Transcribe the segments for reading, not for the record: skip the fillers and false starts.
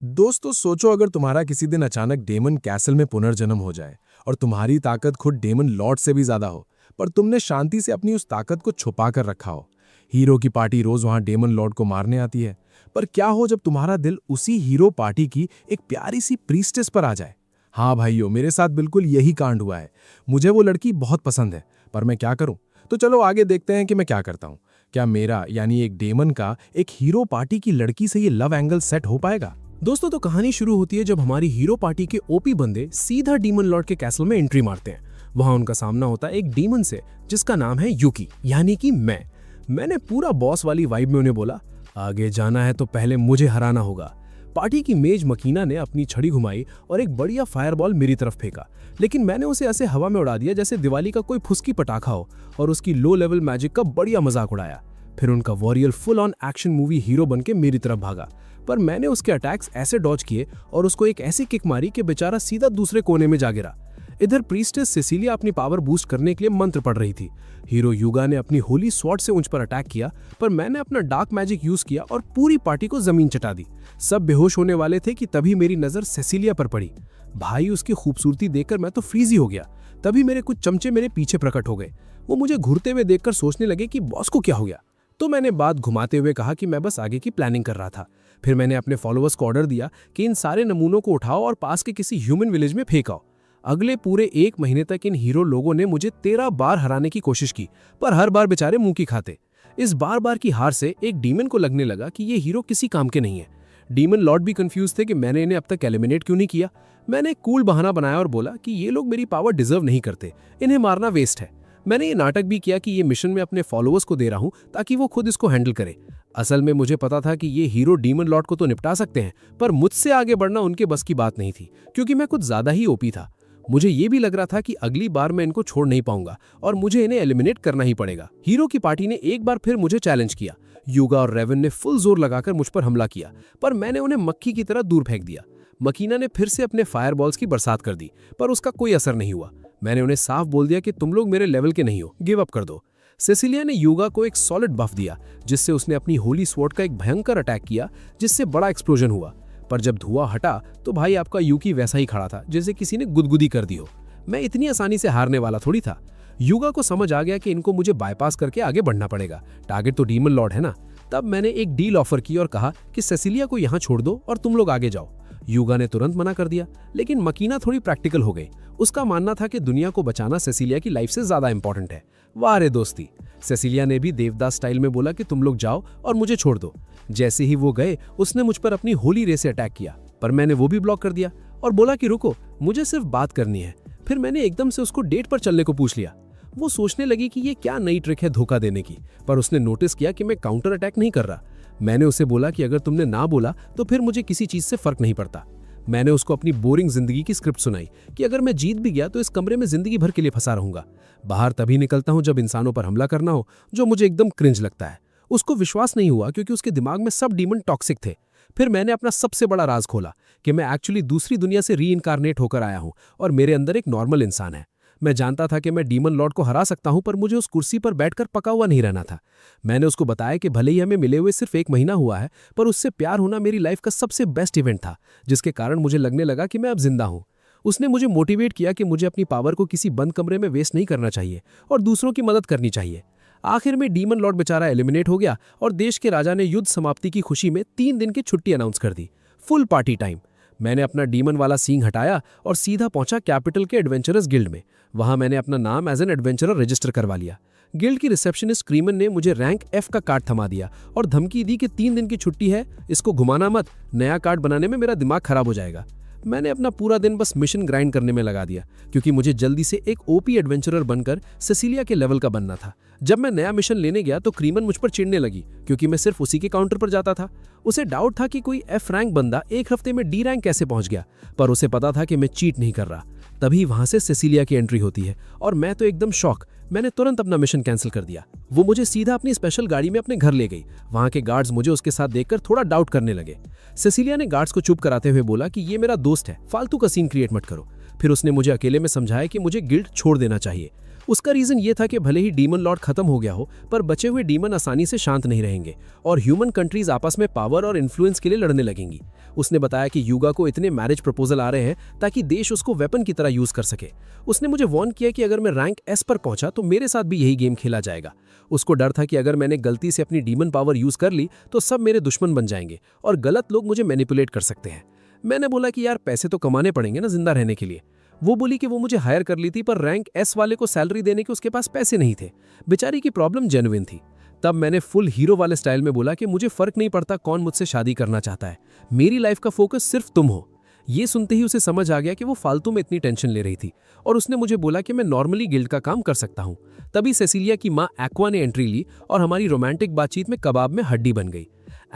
दोस्तों सोचो अगर तुम्हारा किसी दिन अचानक डेमन कैसल में पुनर्जन्म हो जाए और तुम्हारी ताकत खुद डेमन लॉर्ड से भी ज्यादा हो, पर तुमने शांति से अपनी उस ताकत को छुपा कर रखा हो। हीरो की पार्टी रोज वहां डेमन लॉर्ड को मारने आती है, पर क्या हो जब तुम्हारा दिल उसी हीरो पार्टी की एक प्यारी सी प्रीस्टेस पर आ जाए। हाँ भाइयों, मेरे साथ बिल्कुल यही कांड हुआ है। मुझे वो लड़की बहुत पसंद है, पर मैं क्या करूं? तो चलो आगे देखते हैं कि मैं क्या करता हूं। क्या मेरा यानी एक डेमन का एक हीरो पार्टी की लड़की से ये लव एंगल सेट हो पाएगा? दोस्तों तो कहानी शुरू होती है जब हमारी हीरो पार्टी के ओपी बंदे सीधा डीमन लॉर्ड के कैसल में एंट्री मारते हैं। वहां उनका सामना होता है एक डीमन से जिसका नाम है यूकी, यानी कि मैंने पूरा बॉस वाली वाइब में उन्हें बोला, आगे जाना है तो पहले मुझे हराना होगा। पार्टी की मेज मकीना ने अपनी छड़ी घुमाई और एक बढ़िया फायरबॉल मेरी तरफ फेंका, लेकिन मैंने उसे ऐसे हवा में उड़ा दिया जैसे दिवाली का कोई फुसकी पटाखा हो और उसकी लो लेवल मैजिक का बढ़िया मजाक उड़ाया। फिर उनका warrior full on action movie hero बनके मेरी तरफ भागा, पर मैंने उसके अटैक्स ऐसे डॉज किए और उसको एक ऐसी किक मारी कि बेचारा सीधा दूसरे कोने में जा गिरा। इधर प्रीस्टेस सेसिलिया अपनी पावर बूस्ट करने के लिए मंत्र पढ़ रही थी। हीरो युगा ने अपनी होली स्वॉर्ड से उस पर अटैक किया, पर मैंने अपना डार्क मैजिक यूज किया और पूरी पार्टी को जमीन चटा दी। सब बेहोश होने वाले थे कि तभी मेरी नजर सेसिलिया पर पड़ी। भाई, उसकी खूबसूरती देखकर मैं तो फ्रीज ही हो गया। तभी मेरे कुछ चमचे मेरे पीछे प्रकट हो गए। वो मुझे घूरते हुए देखकर सोचने लगे कि बॉस को क्या हो गया। तो मैंने बात घुमाते हुए कहा कि मैं बस आगे की प्लानिंग कर रहा था। फिर मैंने अपने फॉलोअर्स को ऑर्डर दिया कि इन सारे नमूनों को उठाओ और पास के किसी ह्यूमन विलेज में फेंकाओ। अगले पूरे 1 महीने तक इन हीरो लोगों ने मुझे 13 बार हराने की कोशिश की, पर हर बार बेचारे मुंह की खाते। इस बार की हार से एक डीमन को लगने लगा कि ये हीरो किसी काम के नहीं है। डीमन लॉर्ड भी कंफ्यूज थे कि मैंने इन्हें अब तक एलिमिनेट क्यों नहीं किया। मैंने एक कूल बहाना बनाया और बोला कि ये लोग मेरी पावर डिजर्व नहीं करते, इन्हें मारना वेस्ट है। मैंने ये नाटक भी किया कि ये मिशन मैं अपने फॉलोअर्स को दे रहा हूं ताकि वो खुद इसको हैंडल करे। असल में मुझे पता था कि ये हीरो डीमन लॉर्ड को तो निपटा सकते हैं, पर मुझसे आगे बढ़ना उनके बस की बात नहीं थी, क्योंकि मैं कुछ ज्यादा ही ओपी था। मुझे ये भी लग रहा था कि अगली बार मैं इनको छोड़ नहीं पाऊंगा और मुझे इन्हें एलिमिनेट करना ही पड़ेगा। हीरो की पार्टी ने एक बार फिर मुझे चैलेंज किया। युगा और रेवन ने फुल जोर लगाकर मुझ पर हमला किया, पर मैंने उन्हें मक्खी की तरह दूर फेंक दिया। मकीना ने फिर से अपने फायरबॉल्स की बरसात कर दी, पर उसका कोई असर नहीं हुआ। मैंने उन्हें साफ बोल दिया कि तुम लोग मेरे लेवल के नहीं हो, गिव अप कर दो। सेसिलिया ने युगा को एक सॉलिड बफ दिया, जिससे उसने अपनी होली स्वॉर्ड का एक भयंकर अटैक किया, जिससे बड़ा एक्सप्लोजन हुआ। पर जब धुआं हटा तो भाई आपका यूकी वैसा ही खड़ा था जैसे किसी ने गुदगुदी कर दी हो। मैं इतनी आसानी से हारने वाला थोड़ी था। युगा को समझ आ गया कि इनको मुझे बाईपास करके आगे बढ़ना पड़ेगा, टारगेट तो डीमन लॉर्ड है ना। तब मैंने एक डील ऑफर की और कहा कि सेसिलिया को यहाँ छोड़ दो और तुम लोग आगे जाओ। युगा ने तुरंत मना कर दिया, लेकिन मकीना थोड़ी प्रैक्टिकल हो गई। उसका मानना था कि दुनिया को बचाना सेसिलिया की लाइफ से ज्यादा इंपॉर्टेंट है। वाह रे दोस्ती। सेसिलिया ने भी देवदास स्टाइल में बोला कि तुम लोग जाओ और मुझे छोड़ दो। जैसे ही वो गए उसने मुझ पर अपनी होली रे से अटैक किया, पर मैंने वो भी ब्लॉक कर दिया और बोला कि रुको, मुझे सिर्फ बात करनी है। फिर मैंने एकदम से उसको डेट पर चलने को पूछ लिया। वो सोचने लगी कि ये क्या नई ट्रिक है धोखा देने की, पर उसने नोटिस किया कि मैं काउंटर अटैक नहीं कर रहा। मैंने उसे बोला कि अगर तुमने ना बोला तो फिर मुझे किसी चीज से फर्क नहीं पड़ता। मैंने उसको अपनी बोरिंग जिंदगी की स्क्रिप्ट सुनाई कि अगर मैं जीत भी गया तो इस कमरे में जिंदगी भर के लिए फंसा रहूंगा। बाहर तभी निकलता हूं जब इंसानों पर हमला करना हो, जो मुझे एकदम क्रिंज लगता है। उसको विश्वास नहीं हुआ क्योंकि उसके दिमाग में सब डीमन टॉक्सिक थे। फिर मैंने अपना सबसे बड़ा राज खोला कि मैं एक्चुअली दूसरी दुनिया से रीइंकारनेट होकर आया हूं और मेरे अंदर एक नॉर्मल इंसान है। मैं जानता था कि मैं डीमन लॉर्ड को हरा सकता हूं, पर मुझे उस कुर्सी पर बैठकर पका हुआ नहीं रहना था। मैंने उसको बताया कि भले ही हमें मिले हुए सिर्फ 1 महीना हुआ है, पर उससे प्यार होना मेरी लाइफ का सबसे बेस्ट इवेंट था, जिसके कारण मुझे लगने लगा कि मैं अब जिंदा हूं। उसने मुझे मोटिवेट किया कि मुझे अपनी पावर को किसी बंद कमरे में वेस्ट नहीं करना चाहिए और दूसरों की मदद करनी चाहिए। आखिर में डीमन लॉर्ड बेचारा एलिमिनेट हो गया और देश के राजा ने युद्ध समाप्ति की खुशी में 3 दिन की छुट्टी अनाउंस कर दी। Full party time. मैंने अपना डीमन वाला सींग हटाया और सीधा पहुंचा कैपिटल के एडवेंचरस गिल्ड में। वहां मैंने अपना नाम एज एन एडवेंचरर रजिस्टर करवा लिया। गिल्ड की रिसेप्शनिस्ट क्रीमन ने मुझे रैंक F का कार्ड थमा दिया और धमकी दी कि 3 दिन की छुट्टी है, इसको घुमाना मत, नया कार्ड बनाने में मेरा दिमाग खराब हो जाएगा। मैंने अपना पूरा दिन बस मिशन ग्राइंड करने में लगा दिया, क्योंकि मुझे जल्दी से एक ओपी एडवेंचरर बनकर सेसिलिया के लेवल का बनना था। जब मैं नया मिशन लेने गया तो क्रीमन मुझ पर चिढ़ने लगी, क्योंकि मैं सिर्फ उसी के काउंटर पर जाता था। उसे डाउट था कि कोई F रैंक बंदा 1 हफ्ते में D रैंक कैसे पहुंच गया, पर उसे पता था कि मैं चीट नहीं कर रहा। तभी वहां से सेसिलिया की एंट्री होती है और मैं तो एकदम शॉक। मैंने तुरंत अपना मिशन कैंसिल कर दिया। वो मुझे सीधा अपनी स्पेशल गाड़ी में अपने घर ले गई। वहां के गार्ड्स मुझे उसके साथ देखकर थोड़ा डाउट करने लगे। सेसिलिया ने गार्ड्स को चुप कराते हुए बोला कि ये मेरा दोस्त है, फालतू का सीन क्रिएट मत करो। फिर उसने मुझे अकेले में समझाया कि मुझे गिल्ड छोड़ देना चाहिए। उसका रीजन ये था कि भले ही डीमन लॉर्ड खत्म हो गया हो, पर बचे हुए डीमन आसानी से शांत नहीं रहेंगे और ह्यूमन कंट्रीज आपस में पावर और इन्फ्लुएंस के लिए लड़ने लगेंगी। उसने बताया कि युगा को इतने मैरिज प्रपोजल आ रहे हैं ताकि देश उसको वेपन की तरह यूज कर सके। उसने मुझे वार्न किया कि अगर मैं रैंक एस पर पहुंचा तो मेरे साथ भी यही गेम खेला जाएगा। उसको डर था कि अगर मैंने गलती से अपनी डीमन पावर यूज कर ली तो सब मेरे दुश्मन बन जाएंगे और गलत लोग मुझे मैनिपुलेट कर सकते हैं। मैंने बोला कि यार पैसे तो कमाने पड़ेंगे ना जिंदा रहने के लिए। वो बोली कि वो मुझे हायर कर ली थी, पर रैंक एस वाले को सैलरी देने के उसके पास पैसे नहीं थे। बेचारी की प्रॉब्लम जेन्युइन थी। तब मैंने फुल हीरो वाले स्टाइल में बोला कि मुझे फर्क नहीं पड़ता कौन मुझसे शादी करना चाहता है, मेरी लाइफ का फोकस सिर्फ तुम हो। ये सुनते ही उसे समझ आ गया कि वो फालतू में इतनी टेंशन ले रही थी और उसने मुझे बोला कि मैं नॉर्मली गिल्ड का काम कर सकता हूँ। तभी सेसिलिया की माँ एक्वा ने एंट्री ली और हमारी रोमांटिक बातचीत में कबाब में हड्डी बन गई।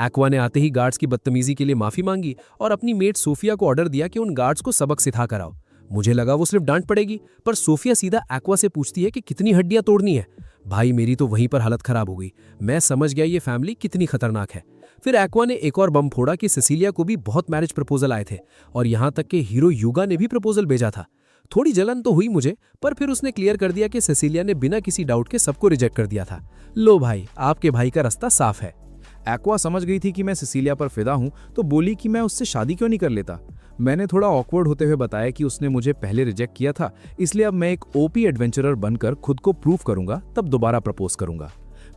एक्वा ने आते ही गार्ड्स की बदतमीजी के लिए माफी मांगी और अपनी मेट सोफिया को ऑर्डर दिया कि उन गार्ड्स को सबक सिखा कर आओ। मुझे लगा वो सिर्फ डांट पड़ेगी, पर सोफिया सीधा एक्वा से पूछती है कि कितनी हड्डियां तोड़नी है। भाई मेरी तो वहीं पर हालत खराब हो गई। मैं समझ गया ये फैमिली कितनी खतरनाक है। फिर एक्वा ने एक और बम फोड़ा कि सेसिलिया को भी बहुत मैरिज प्रपोजल आए थे और यहां तक कि हीरो युगा ने भी प्रपोजल भेजा था। थोड़ी जलन तो हुई मुझे, पर फिर उसने क्लियर कर दिया कि सेसिलिया ने बिना किसी डाउट के सबको रिजेक्ट कर दिया था। लो भाई, आपके भाई का रास्ता साफ है। एक्वा समझ गई थी कि मैं सिसिलिया पर फिदा हूं, तो बोली कि मैं उससे शादी क्यों नहीं कर लेता। मैंने थोड़ा ऑकवर्ड होते हुए बताया कि उसने मुझे पहले रिजेक्ट किया था, इसलिए अब मैं एक ओपी एडवेंचरर बनकर खुद को प्रूव करूंगा, तब दोबारा प्रपोज करूंगा।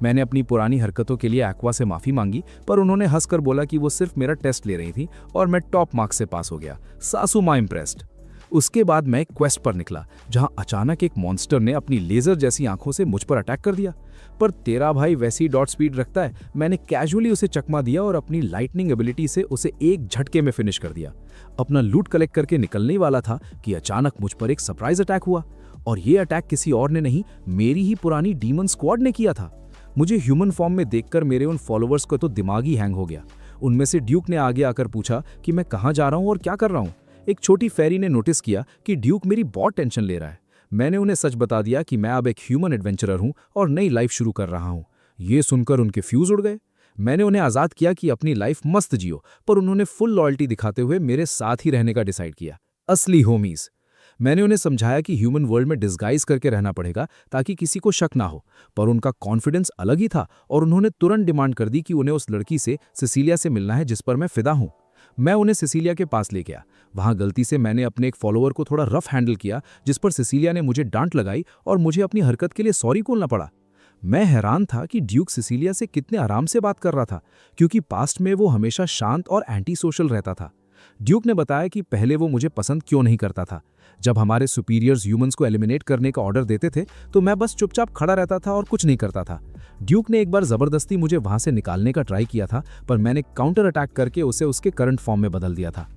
मैंने अपनी पुरानी हरकतों के लिए एक्वा से माफी मांगी, पर उन्होंने हंसकर बोला कि वो सिर्फ मेरा टेस्ट ले रही थी और मैं टॉप मार्क्स से पास हो गया। सासू मां इम्प्रेस्ड। उसके बाद मैं एक क्वेस्ट पर निकला, जहां अचानक एक मॉन्स्टर ने अपनी लेजर जैसी आंखों से मुझ पर अटैक कर दिया। पर तेरा भाई वैसी डॉट स्पीड रखता है, मैंने कैजुअली उसे चकमा दिया और अपनी लाइटनिंग एबिलिटी से उसे एक झटके में फिनिश कर दिया। अपना लूट कलेक्ट करके निकलने वाला था कि अचानक मुझ पर एक सरप्राइज अटैक हुआ, और ये अटैक किसी और ने नहीं, मेरी ही पुरानी डीमन स्क्वाड ने किया था। मुझे ह्यूमन फॉर्म में देखकर मेरे उन फॉलोअर्स को तो दिमाग ही हैंग हो गया। उनमें से ड्यूक ने आगे आकर पूछा कि मैं कहाँ जा रहा हूँ और क्या कर रहा हूँ। एक छोटी फेरी ने नोटिस किया कि ड्यूक मेरी बहुत टेंशन ले रहा है। मैंने उन्हें सच बता दिया कि मैं अब एक ह्यूमन एडवेंचरर हूं और नई लाइफ शुरू कर रहा हूं। ये सुनकर उनके फ्यूज उड़ गए। मैंने उन्हें आज़ाद किया कि अपनी लाइफ मस्त जियो, पर उन्होंने फुल लॉयल्टी दिखाते हुए मेरे साथ ही रहने का डिसाइड किया। असली होमीज। मैंने उन्हें समझाया कि ह्यूमन वर्ल्ड में डिस्गाइज करके रहना पड़ेगा ताकि किसी को शक ना हो, पर उनका कॉन्फिडेंस अलग ही था और उन्होंने तुरंत डिमांड कर दी कि उन्हें उस लड़की से, सिसिलिया से मिलना है जिस पर मैं फिदा हूं। मैं उन्हें सिसिलिया के पास ले गया। वहां गलती से मैंने अपने एक फॉलोअर को थोड़ा रफ हैंडल किया, जिस पर सिसिलिया ने मुझे डांट लगाई और मुझे अपनी हरकत के लिए सॉरी बोलना पड़ा। मैं हैरान था कि ड्यूक सिसिलिया से कितने आराम से बात कर रहा था, क्योंकि पास्ट में वो हमेशा शांत और एंटी सोशल रहता था। ड्यूक ने बताया कि पहले वो मुझे पसंद क्यों नहीं करता था। जब हमारे सुपीरियर्स ह्यूमंस को एलिमिनेट करने का ऑर्डर देते थे तो मैं बस चुपचाप खड़ा रहता था और कुछ नहीं करता था। ड्यूक ने एक बार जबरदस्ती मुझे वहां से निकालने का ट्राई किया था, पर मैंने काउंटर अटैक करके उसे उसके करंट फॉर्म में बदल दिया था।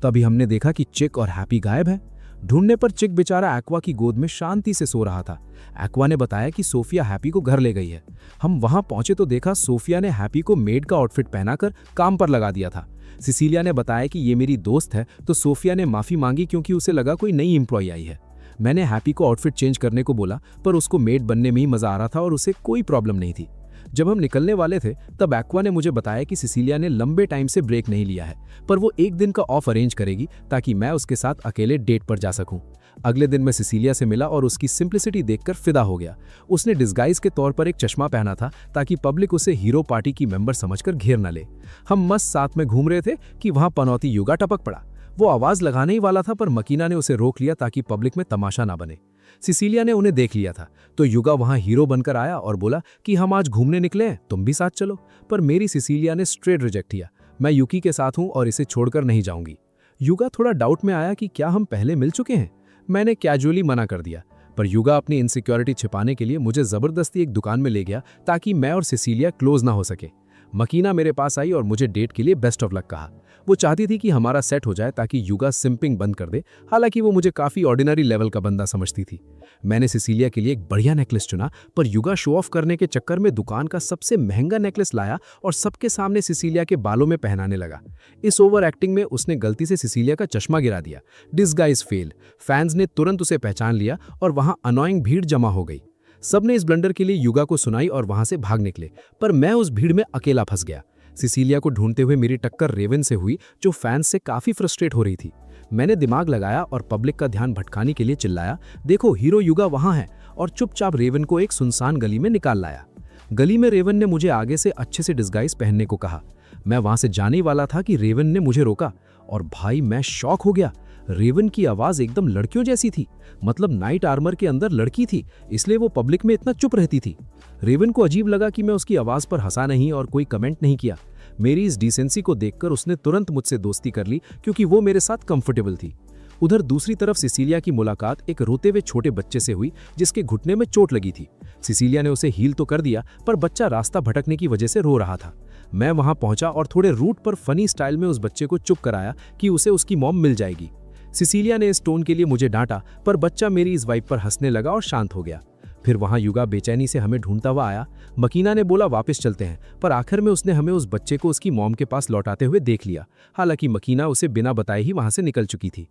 तभी हमने देखा कि चिक और हैप्पी गायब है। ढूंढने पर चिक बेचारा एक्वा की गोद में शांति से सो रहा था। एक्वा ने बताया कि सोफिया हैप्पी को घर ले गई है। हम वहां पहुंचे तो देखा सोफिया ने हैप्पी को मेड का आउटफिट पहनाकर काम पर लगा दिया था। सिसिलिया ने बताया कि ये मेरी दोस्त है, तो सोफिया ने माफी मांगी क्योंकि उसे लगा कोई नई एम्प्लॉय आई है। मैंने हैप्पी को आउटफिट चेंज करने को बोला, पर उसको मेड बनने में ही मजा आ रहा था और उसे कोई प्रॉब्लम नहीं थी। जब हम निकलने वाले थे तब एक्वा ने मुझे बताया कि सिसिलिया ने लंबे टाइम से ब्रेक नहीं लिया है, पर वो एक दिन का ऑफ अरेंज करेगी ताकि मैं उसके साथ अकेले डेट पर जा सकूं। अगले दिन मैं सिसिलिया से मिला और उसकी सिंप्लिसिटी देखकर फिदा हो गया। उसने डिस्गाइज के तौर पर एक चश्मा पहना था ताकि पब्लिक उसे हीरो पार्टी की मेंबर समझकर घेर न ले। हम मस्त साथ में घूम रहे थे कि वहां पनौती युगा टपक पड़ा। वो आवाज लगाने ही वाला था, पर मकीना ने उसे रोक लिया ताकि पब्लिक में तमाशा ना बने। सिसिलिया ने उन्हें देख लिया था तो युगा वहां हीरो बनकर आया और बोला कि हम आज घूमने निकले हैं, तुम भी साथ चलो। पर मेरी सिसिलिया ने स्ट्रेट रिजेक्ट किया। मैं युकी के साथ हूं और इसे छोड़कर नहीं जाऊंगी। युगा थोड़ा डाउट में आया कि क्या हम पहले मिल चुके हैं। मैंने कैजुअली मना कर दिया, पर युगा अपनी इनसिक्योरिटी छिपाने के लिए मुझे जबरदस्ती एक दुकान में ले गया ताकि मैं और सिसिलिया क्लोज ना हो सके। मकीना मेरे पास आई और मुझे डेट के लिए बेस्ट ऑफ लक कहा। वो चाहती थी कि हमारा सेट हो जाए ताकि युगा सिंपिंग बंद कर दे। हालांकि वो मुझे काफी ऑर्डिनरी लेवल का बंदा समझती थी। मैंने सिसिलिया के लिए एक बढ़िया नेकलेस चुना, पर युगा शो ऑफ करने के चक्कर में दुकान का सबसे महंगा नेकलेस लाया और सबके सामने सिसिलिया के बालों में पहनाने लगा। इस ओवर एक्टिंग में उसने गलती से सिसिलिया का चश्मा गिरा दिया। Disguise fail. फैंस ने तुरंत उसे पहचान लिया और वहां अनोइंग भीड़ जमा हो गई। सबने इस ब्लंडर के लिए युगा को सुनाई और वहां से भाग निकले, पर मैं उस भीड़ में अकेला फंस गया। सिसिलिया को ढूंढते हुए मेरी टक्कर रेवन से हुई, जो फैंस से काफी फ्रस्ट्रेट हो रही थी। मैंने दिमाग लगाया और पब्लिक का ध्यान भटकाने के लिए चिल्लाया, देखो हीरो युगा वहां है, और चुपचाप रेवन को एक सुनसान गली में निकाल लाया। गली में रेवन ने मुझे आगे से अच्छे से डिस्गाइज पहनने को कहा। मैं वहां से जाने वाला था कि रेवन ने मुझे रोका और भाई मैं शॉक हो गया। रेवन की आवाज एकदम लड़कियों जैसी थी, मतलब नाइट आर्मर के अंदर लड़की थी, इसलिए वो पब्लिक में इतना चुप रहती थी। रेवन को अजीब लगा कि मैं उसकी आवाज पर हंसा नहीं और कोई कमेंट नहीं किया। मेरी इस डिसेंसी को देखकर उसने तुरंत मुझसे दोस्ती कर ली क्योंकि वो मेरे साथ कंफर्टेबल थी। उधर दूसरी तरफ सिसिलिया की मुलाकात एक रोते हुए छोटे बच्चे से हुई जिसके घुटने में चोट लगी थी। सिसिलिया ने उसे हील तो कर दिया पर बच्चा रास्ता भटकने की वजह से रो रहा था। मैं वहां पहुंचा और थोड़े रूट पर फनी स्टाइल में उस बच्चे को चुप कराया कि उसे उसकी मॉम मिल जाएगी। सिसिलिया ने इस टोन के लिए मुझे डांटा पर बच्चा मेरी इस वाइब पर हंसने लगा और शांत हो गया। फिर वहां युगा बेचैनी से हमें ढूंढता हुआ आया। मकीना ने बोला वापस चलते हैं, पर आखिर में उसने हमें उस बच्चे को उसकी मॉम के पास लौटाते हुए देख लिया। हालांकि मकीना उसे बिना बताए ही वहां से निकल चुकी थी।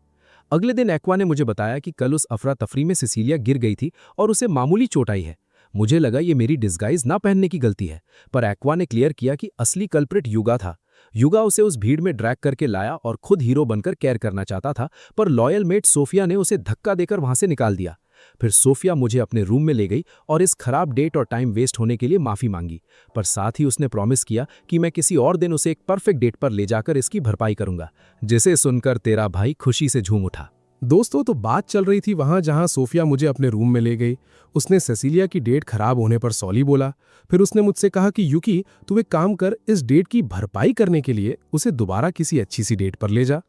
अगले दिन एक्वा ने मुझे बताया कि कल उस अफरा तफरी में सिसिलिया गिर गई थी और उसे मामूली चोट आई है। मुझे लगा ये मेरी डिस्गाइज ना पहनने की गलती है, पर एक्वा ने क्लियर किया कि असली कल्प्रिट युगा था। युगा उसे उस भीड़ में ड्रैग करके लाया और खुद हीरो बनकर केयर करना चाहता था, पर लॉयल मेट सोफिया ने उसे धक्का देकर वहां से निकाल दिया। फिर सोफिया मुझे अपने रूम में ले गई और इस खराब डेट और टाइम वेस्ट होने के लिए माफी मांगी, पर साथ ही उसने प्रॉमिस किया कि मैं किसी और दिन उसे एक परफेक्ट डेट पर ले जाकर इसकी भरपाई करूंगा। जिसे सुनकर तेरा भाई खुशी से झूम उठा। दोस्तों, तो बात चल रही थी वहां जहां सोफिया मुझे अपने रूम में ले गई। उसने सेसिलिया की डेट खराब होने पर सॉरी बोला। फिर उसने मुझसे कहा कि यूकी, तू एक काम कर, इस डेट की भरपाई करने के लिए उसे दोबारा किसी अच्छी सी डेट पर ले जा।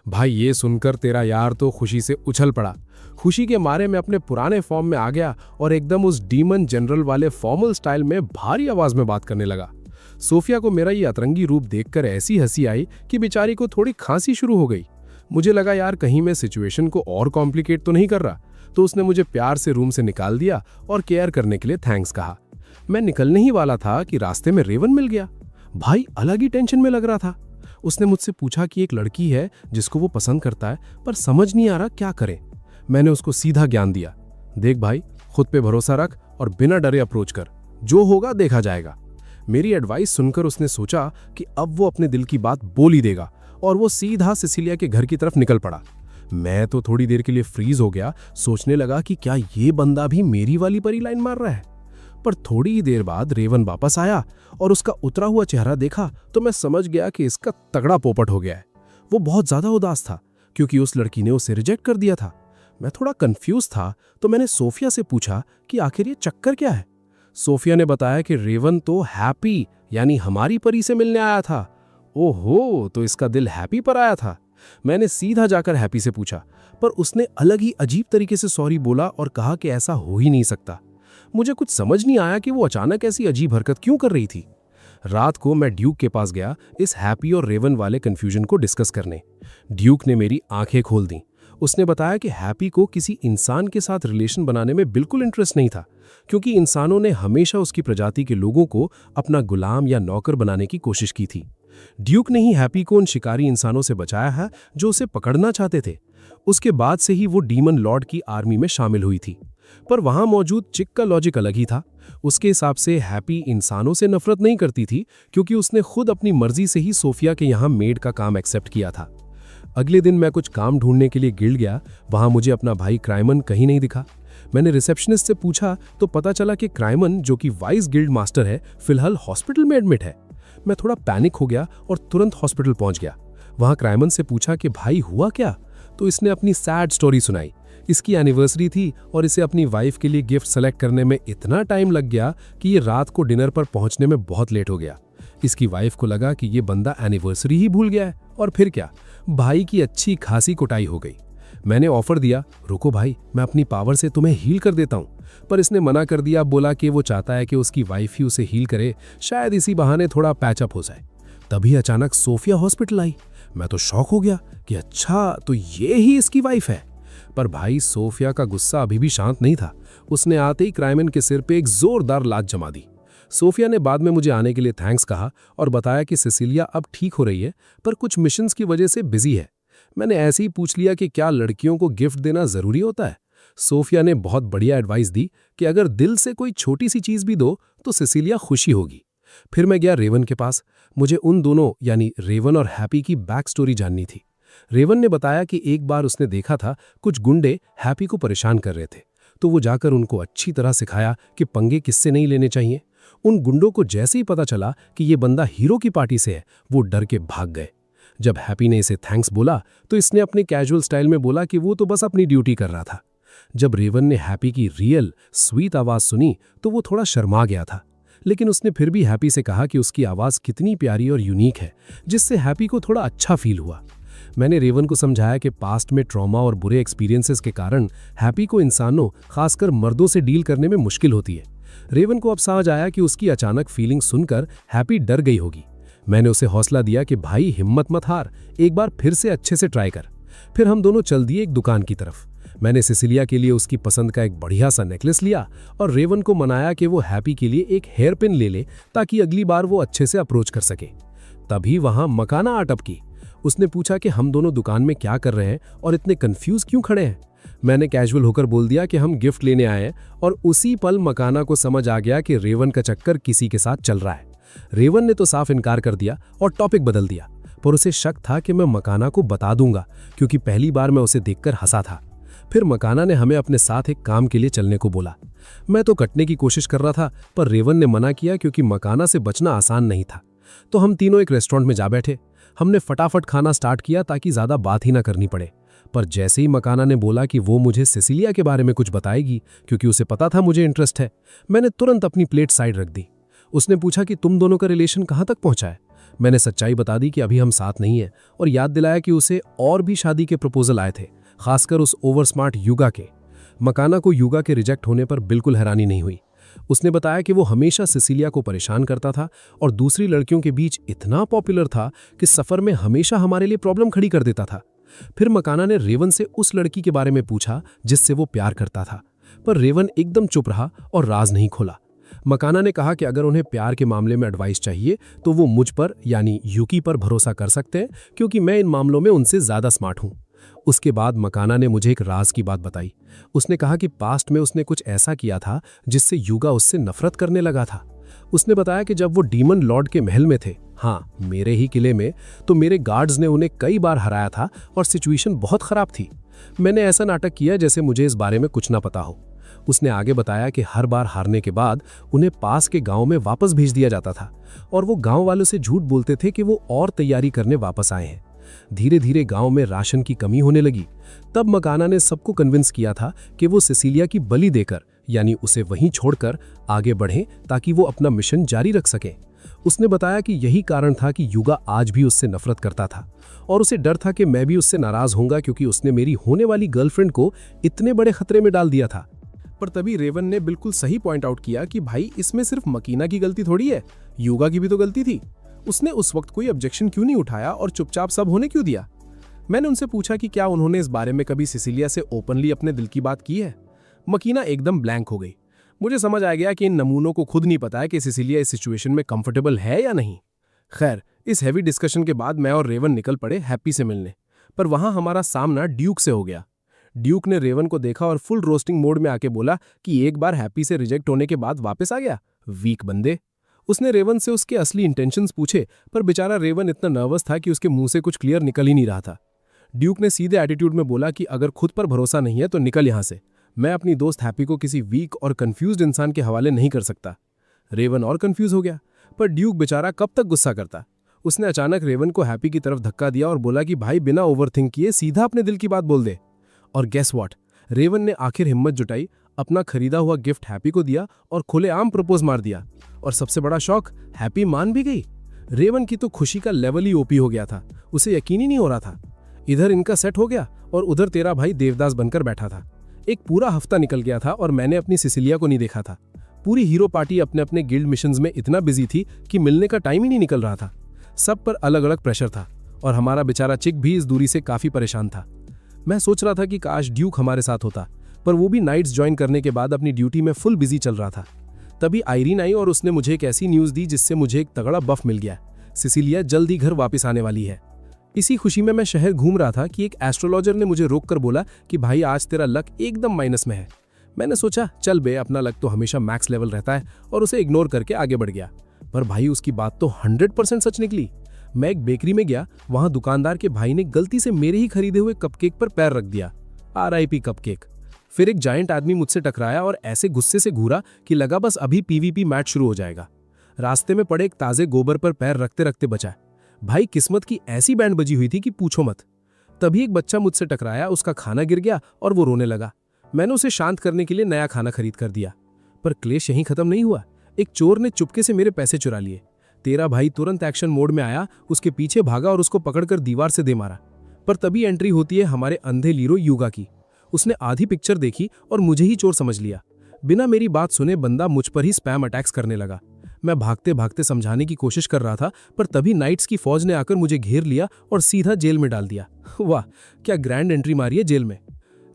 भाई ये सुनकर तेरा यार तो खुशी से उछल पड़ा। खुशी के मारे मैं अपने पुराने फॉर्म में आ गया और एकदम उस डीमन जनरल वाले फॉर्मल स्टाइल में भारी आवाज में बात करने लगा। सोफिया को मेरा ये अतरंगी रूप देखकर ऐसी हंसी आई कि बेचारी को थोड़ी खांसी शुरू हो गई। मुझे लगा यार कहीं मैं सिचुएशन को और कॉम्प्लिकेट तो नहीं कर रहा, तो उसने मुझे प्यार से रूम से निकाल दिया और केयर करने के लिए थैंक्स कहा। मैं निकलने ही वाला था कि रास्ते में रेवन मिल गया। भाई अलग ही टेंशन में लग रहा था। उसने मुझसे पूछा कि एक लड़की है जिसको वो पसंद करता है, पर समझ नहीं आ रहा क्या करे। मैंने उसको सीधा ज्ञान दिया, देख भाई, खुद पे भरोसा रख और बिना डरे अप्रोच कर, जो होगा देखा जाएगा। मेरी एडवाइस सुनकर उसने सोचा कि अब वो अपने दिल की बात बोल ही देगा और वो सीधा सिसिलिया के घर की तरफ निकल पड़ा। मैं तो थोड़ी देर के लिए फ्रीज हो गया, सोचने लगा कि क्या ये बंदा भी मेरी वाली परी लाइन मार रहा है। पर थोड़ी ही देर बाद रेवन वापस आया और उसका उतरा हुआ चेहरा देखा तो मैं समझ गया कि इसका तगड़ा पोपट हो गया है। वो बहुत ज्यादा उदास था क्योंकि उस लड़की ने उसे रिजेक्ट कर दिया था। मैं थोड़ा कंफ्यूज था तो मैंने सोफिया से पूछा कि आखिर ये चक्कर क्या है। सोफिया ने बताया कि रेवन तो हैप्पी यानी हमारी परी से मिलने आया था। ओहो, तो इसका दिल हैप्पी पर आया था। मैंने सीधा जाकर हैप्पी से पूछा, पर उसने अलग ही अजीब तरीके से सॉरी बोला और कहा कि ऐसा हो ही नहीं सकता। मुझे कुछ समझ नहीं आया कि वो अचानक ऐसी अजीब हरकत क्यों कर रही थी। रात को मैं ड्यूक के पास गया इस हैप्पी और रेवन वाले कंफ्यूजन को डिस्कस करने। ड्यूक ने मेरी आंखें खोल दी। उसने बताया कि हैप्पी को किसी इंसान के साथ रिलेशन बनाने में बिल्कुल इंटरेस्ट नहीं था, क्योंकि इंसानों ने हमेशा उसकी प्रजाति के लोगों को अपना गुलाम या नौकर बनाने की कोशिश की थी। ड्यूक ने ही हैप्पी को उन शिकारी इंसानों से बचाया है जो उसे पकड़ना चाहते थे। उसके बाद से ही वो डीमन लॉर्ड की आर्मी में शामिल हुई थी। पर वहां मौजूद चिक का लॉजिक अलग ही था। उसके हिसाब से हैप्पी इंसानों से नफरत नहीं करती थी, क्योंकि उसने खुद अपनी मर्जी से ही सोफिया के यहाँ मेड का काम एक्सेप्ट किया था। अगले दिन मैं कुछ काम ढूंढने के लिए गिल्ड गया। वहां मुझे अपना भाई क्राइमन कहीं नहीं दिखा। मैंने रिसेप्शनिस्ट से पूछा तो पता चला कि क्राइमन, जो कि वाइस गिल्ड मास्टर है, फिलहाल हॉस्पिटल में एडमिट है। मैं थोड़ा पैनिक हो गया और तुरंत हॉस्पिटल पहुंच गया। वहां क्राइमन से पूछा कि भाई हुआ क्या, तो इसने अपनी सैड स्टोरी सुनाई। इसकी एनिवर्सरी थी और इसे अपनी वाइफ के लिए गिफ्ट सेलेक्ट करने में इतना टाइम लग गया कि ये रात को डिनर पर पहुंचने में बहुत लेट हो गया। इसकी वाइफ को लगा कि ये बंदा एनिवर्सरी ही भूल गया है, और फिर क्या, भाई की अच्छी खासी कुटाई हो गई। मैंने ऑफर दिया, रुको भाई, मैं अपनी पावर से तुम्हें हील कर देता हूँ, पर इसने मना कर दिया। बोला कि वो चाहता है कि उसकी वाइफ ही उसे हील करे, शायद इसी बहाने थोड़ा पैचअप हो जाए। तभी अचानक सोफिया हॉस्पिटल आई। मैं तो शॉक हो गया कि अच्छा, तो ये ही इसकी वाइफ है। पर भाई सोफिया का गुस्सा अभी भी शांत नहीं था। उसने आते ही क्राइमन के सिर पे एक जोरदार लात जमा दी। सोफिया ने बाद में मुझे आने के लिए थैंक्स कहा और बताया कि सिसिलिया अब ठीक हो रही है, पर कुछ मिशंस की वजह से बिजी है। मैंने ऐसे ही पूछ लिया कि क्या लड़कियों को गिफ्ट देना जरूरी होता है। सोफिया ने बहुत बढ़िया एडवाइस दी कि अगर दिल से कोई छोटी सी चीज भी दो तो सिसिलिया खुशी होगी। फिर मैं गया रेवन के पास। मुझे उन दोनों यानी रेवन और हैप्पी की बैक स्टोरी जाननी थी। रेवन ने बताया कि एक बार उसने देखा था कुछ गुंडे हैप्पी को परेशान कर रहे थे, तो वो जाकर उनको अच्छी तरह सिखाया कि पंगे किससे नहीं लेने चाहिए। उन गुंडों को जैसे ही पता चला कि ये बंदा हीरो की पार्टी से है, वो डर के भाग गए। जब हैप्पी ने इसे थैंक्स बोला तो इसने अपने कैजुअल स्टाइल में बोला कि वो तो बस अपनी ड्यूटी कर रहा था। जब रेवन ने हैप्पी की रियल स्वीट आवाज़ सुनी तो वो थोड़ा शर्मा गया था, लेकिन उसने फिर भी हैप्पी से कहा कि उसकी आवाज़ कितनी प्यारी और यूनिक है, जिससे हैप्पी को थोड़ा अच्छा फील हुआ। मैंने रेवन को समझाया कि पास्ट में ट्रॉमा और बुरे एक्सपीरियंसेस के कारण हैप्पी को इंसानों, खासकर मर्दों से डील करने में मुश्किल होती है। रेवन को अब समझ आया कि उसकी अचानक फीलिंग सुनकर हैप्पी डर गई होगी। मैंने उसे हौसला दिया कि भाई हिम्मत मत हार, एक बार फिर से अच्छे से ट्राई कर। फिर हम दोनों चल दिए एक दुकान की तरफ। मैंने सिसिलिया के लिए उसकी पसंद का एक बढ़िया सा नेकलेस लिया और रेवन को मनाया कि वो हैप्पी के लिए एक हेयर पिन ले ले ताकि अगली बार वो अच्छे से अप्रोच कर सके। तभी वहां मकाना आ टपकी। उसने पूछा कि हम दोनों दुकान में क्या कर रहे हैं और इतने कंफ्यूज क्यों खड़े हैं। मैंने कैजुअल होकर बोल दिया कि हम गिफ्ट लेने आए हैं, और उसी पल मकाना को समझ आ गया कि रेवन का चक्कर किसी के साथ चल रहा है। रेवन ने तो साफ इनकार कर दिया और टॉपिक बदल दिया, पर उसे शक था कि मैं मकाना को बता दूंगा, क्योंकि पहली बार मैं उसे देखकर हंसा था। फिर मकाना ने हमें अपने साथ एक काम के लिए चलने को बोला। मैं तो कटने की कोशिश कर रहा था, पर रेवन ने मना किया क्योंकि मकाना से बचना आसान नहीं था। तो हम तीनों एक रेस्टोरेंट में जा बैठे। हमने फटाफट खाना स्टार्ट किया ताकि ज़्यादा बात ही ना करनी पड़े। पर जैसे ही मकाना ने बोला कि वो मुझे सिसिलिया के बारे में कुछ बताएगी, क्योंकि उसे पता था मुझे इंटरेस्ट है, मैंने तुरंत अपनी प्लेट साइड रख दी। उसने पूछा कि तुम दोनों का रिलेशन कहाँ तक पहुँचा है। मैंने सच्चाई बता दी कि अभी हम साथ नहीं हैं, और याद दिलाया कि उसे और भी शादी के प्रपोजल आए थे, खासकर उस ओवर स्मार्ट युगा के। मकाना को युगा के रिजेक्ट होने पर बिल्कुल हैरानी नहीं हुई। उसने बताया कि वो हमेशा सिसिलिया को परेशान करता था और दूसरी लड़कियों के बीच इतना पॉपुलर था कि सफ़र में हमेशा हमारे लिए प्रॉब्लम खड़ी कर देता था। फिर मकाना ने रेवन से उस लड़की के बारे में पूछा जिससे वो प्यार करता था, पर रेवन एकदम चुप रहा और राज नहीं खोला। मकाना ने कहा कि अगर उन्हें प्यार के मामले में एडवाइस चाहिए तो वो मुझ पर यानी यूकी पर भरोसा कर सकते हैं, क्योंकि मैं इन मामलों में उनसे ज़्यादा स्मार्ट हूँ। उसके बाद मकाना ने मुझे एक राज की बात बताई। उसने कहा कि पास्ट में उसने कुछ ऐसा किया था जिससे युगा उससे नफरत करने लगा था। उसने बताया कि जब वो डीमन लॉर्ड के महल में थे, हाँ मेरे ही किले में, तो मेरे गार्ड्स ने उन्हें कई बार हराया था और सिचुएशन बहुत ख़राब थी। मैंने ऐसा नाटक किया जैसे मुझे इस बारे में कुछ ना पता हो। उसने आगे बताया कि हर बार हारने के बाद उन्हें पास के गांव में वापस भेज दिया जाता था, और वो गांव वालों से झूठ बोलते थे कि वो और तैयारी करने वापस आए हैं। धीरे धीरे गांव में राशन की कमी होने लगी। तब मकाना ने सबको कन्विंस किया था कि वो सिसिलिया की बलि देकर, यानी उसे वहीं छोड़कर आगे बढ़ें ताकि वो अपना मिशन जारी रख सकें। उसने बताया कि यही कारण था कि युगा आज भी उससे नफरत करता था, और उसे डर था कि मैं भी उससे नाराज होऊंगा क्योंकि उसने मेरी होने वाली गर्लफ्रेंड को इतने बड़े खतरे में डाल दिया था। पर तभी रेवन ने बिल्कुल सही पॉइंट आउट किया कि भाई इसमें सिर्फ मकीना की गलती थोड़ी है, युगा की भी तो गलती थी। उसने उस वक्त कोई ऑब्जेक्शन क्यों नहीं उठाया और चुपचाप सब होने क्यों दिया। मैंने उनसे पूछा कि क्या उन्होंने इस बारे में कभी सिसिलिया से ओपनली अपने दिल की बात की है। मकीना एकदम ब्लैंक हो गई। मुझे समझ आ गया कि इन नमूनों को खुद नहीं पता है कि सिसिलिया इस सिचुएशन में कंफर्टेबल है या नहीं। खैर, इस हैवी डिस्कशन के बाद मैं और रेवन निकल पड़े हैप्पी से मिलने, पर वहां हमारा सामना ड्यूक से हो गया। ड्यूक ने रेवन को देखा और फुल रोस्टिंग मोड में आके बोला कि एक बार हैप्पी से रिजेक्ट होने के बाद वापस आ गया, वीक बंदे। उसने रेवन से उसके असली इंटेंशंस पूछे, पर बेचारा रेवन इतना नर्वस था कि उसके मुंह से कुछ क्लियर निकल ही नहीं रहा था। ड्यूक ने सीधे एटीट्यूड में बोला कि अगर खुद पर भरोसा नहीं है तो निकल यहां से। मैं अपनी दोस्त हैप्पी को किसी वीक और कंफ्यूज्ड इंसान के हवाले नहीं कर सकता। रेवन और कंफ्यूज हो गया, पर ड्यूक बेचारा कब तक गुस्सा करता। उसने अचानक रेवन को हैप्पी की तरफ धक्का दिया और बोला कि भाई बिना ओवरथिंक किए सीधा अपने दिल की बात बोल दे। और गेस व्हाट, रेवन ने आखिर हिम्मत जुटाई, अपना खरीदा हुआ गिफ्ट हैप्पी को दिया और खुलेआम प्रपोज मार दिया। और सबसे बड़ा शौक, हैप्पी मान भी गई। रेवन की तो खुशी का लेवल ही ओपी हो गया था, उसे यकीन ही नहीं हो रहा था। इधर इनका सेट हो गया और उधर तेरा भाई देवदास बनकर बैठा था। एक पूरा हफ्ता निकल गया था और मैंने अपनी सिसिलिया को नहीं देखा था। पूरी हीरो पार्टी अपने अपने गिल्ड मिशंस में इतना बिजी थी कि मिलने का टाइम ही नहीं निकल रहा था। सब पर अलग अलग प्रेशर था और हमारा बेचारा चिक भी इस दूरी से काफी परेशान था। मैं सोच रहा था कि काश ड्यूक हमारे साथ होता, पर वो भी नाइट्स ज्वाइन करने के बाद अपनी ड्यूटी में फुल बिजी चल रहा था। तभी आयरीन आई और उसने मुझे एक ऐसी न्यूज़ दी जिससे मुझे एक तगड़ा बफ मिल गया। सिसिलिया जल्द ही घर वापस आने वाली है। इसी खुशी में मैं शहर घूम रहा था कि एक एस्ट्रोलॉजर ने मुझे रोककर बोला कि भाई आज तेरा लक एकदम माइनस में है। मैंने सोचा चल बे, अपना लक तो हमेशा मैक्स लेवल रहता है, और उसे इग्नोर करके आगे बढ़ गया। पर भाई उसकी बात तो 100% सच निकली। मैं एक बेकरी में गया, वहां दुकानदार के भाई ने गलती से मेरे ही खरीदे हुए कपकेक पर पैर रख दिया। RIP cupcake. फिर एक जायंट आदमी मुझसे टकराया और ऐसे गुस्से से घूरा कि लगा बस अभी पीवीपी मैच शुरू हो जाएगा। रास्ते में पड़े एक ताजे गोबर पर पैर रखते रखते बचा। भाई किस्मत की ऐसी बैंड बजी हुई थी कि पूछो मत। तभी एक बच्चा मुझसे टकराया, उसका खाना गिर गया और वो रोने लगा। मैंने उसे शांत करने के लिए नया खाना खरीद कर दिया। पर क्लेश यहीं खत्म नहीं हुआ। एक चोर ने चुपके से मेरे पैसे चुरा लिए। तेरा भाई तुरंत एक्शन मोड में आया, उसके पीछे भागा और उसको पकड़कर दीवार से दे मारा। पर तभी एंट्री होती है हमारे अंधे लीरो युगा की। उसने आधी पिक्चर देखी और मुझे ही चोर समझ लिया। बिना मेरी बात सुने बंदा मुझ पर ही स्पैम अटैक्स करने लगा। मैं भागते भागते समझाने की कोशिश कर रहा था, पर तभी नाइट्स की फौज ने आकर मुझे घेर लिया और सीधा जेल में डाल दिया। वाह, क्या ग्रैंड एंट्री मारी है जेल में।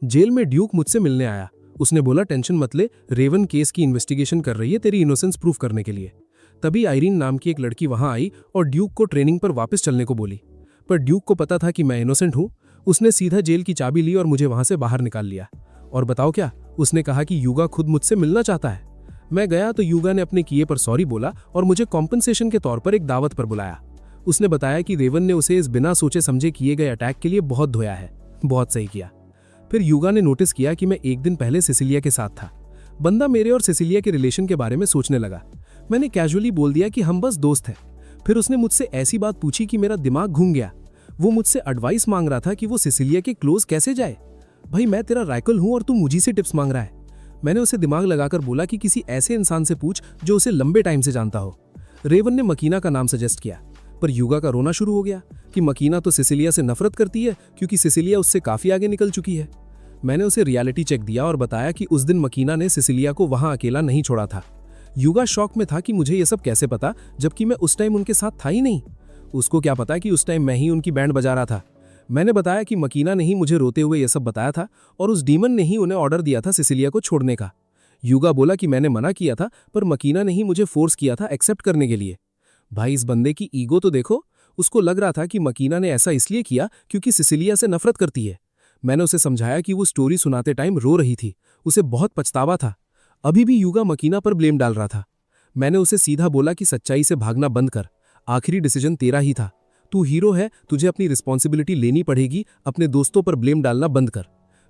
जेल में ड्यूक मुझसे मिलने आया। उसने बोला टेंशन मत ले, रेवन केस की इन्वेस्टिगेशन कर रही है तेरी इनोसेंस प्रूफ करने के लिए। तभी आइरीन नाम की एक लड़की वहां आई और ड्यूक को ट्रेनिंग पर वापस चलने को बोली। पर ड्यूक को पता था कि मैं इनोसेंट हूं। उसने सीधा जेल की चाबी ली और मुझे वहां से बाहर निकाल लिया। और बताओ क्या, उसने कहा कि युगा खुद मुझसे मिलना चाहता है। मैं गया तो युगा ने अपने किए पर सॉरी बोला और मुझे कॉम्पनसेशन के तौर पर एक दावत पर बुलाया। उसने बताया कि रेवन ने उसे इस बिना सोचे समझे किए गए अटैक के लिए बहुत धोया है। बहुत सही किया। फिर युगा ने नोटिस किया कि मैं एक दिन पहले सिसिलिया के साथ था। बंदा मेरे और सिसिलिया के रिलेशन के बारे में सोचने लगा। मैंने कैजुअली बोल दिया कि हम बस दोस्त हैं। फिर उसने मुझसे ऐसी बात पूछी कि मेरा दिमाग घूम गया। वो मुझसे एडवाइस मांग रहा था कि वो सिसिलिया के क्लोज कैसे जाए। भाई मैं तेरा राइकल हूं और तू मुझी से टिप्स मांग रहा है। मैंने उसे दिमाग लगाकर बोला कि किसी ऐसे इंसान से पूछ जो उसे लंबे टाइम से जानता हो। रेवन ने मकीना का नाम सजेस्ट किया, पर युगा का रोना शुरू हो गया कि मकीना तो सिसिलिया से नफरत करती है क्योंकि सिसिलिया उससे काफी आगे निकल चुकी है। मैंने उसे रियलिटी चेक दिया और बताया कि उस दिन मकीना ने सिसिलिया को वहां अकेला नहीं छोड़ा था। युगा शॉक में था कि मुझे यह सब कैसे पता, जबकि मैं उस टाइम उनके साथ था ही नहीं। उसको क्या पता कि उस टाइम मैं ही उनकी बैंड बजा रहा था। मैंने बताया कि मकीना ने ही मुझे रोते हुए यह सब बताया था और उस डीमन ने ही उन्हें ऑर्डर दिया था सिसिलिया को छोड़ने का। युगा बोला कि मैंने मना किया था, पर मकीना ने ही मुझे फोर्स किया था एक्सेप्ट करने के लिए। भाई इस बंदे की ईगो तो देखो। उसको लग रहा था कि मकीना ने ऐसा इसलिए किया क्योंकि सिसिलिया से नफरत करती है। मैंने उसे समझाया कि वो स्टोरी सुनाते टाइम रो रही थी, उसे बहुत पछतावा था। अभी भी युगा मकीना पर ब्लेम डाल रहा था। मैंने उसे सीधा बोला कि सच्चाई से भागना बंद कर, आखिरी डिसीजन तेरा ही था। तू हीरो है, तुझे अपनी रिस्पॉन्सिबिलिटी लेनी पड़ेगी, अपने दोस्तों पर ब्लेम डालना बंद कर।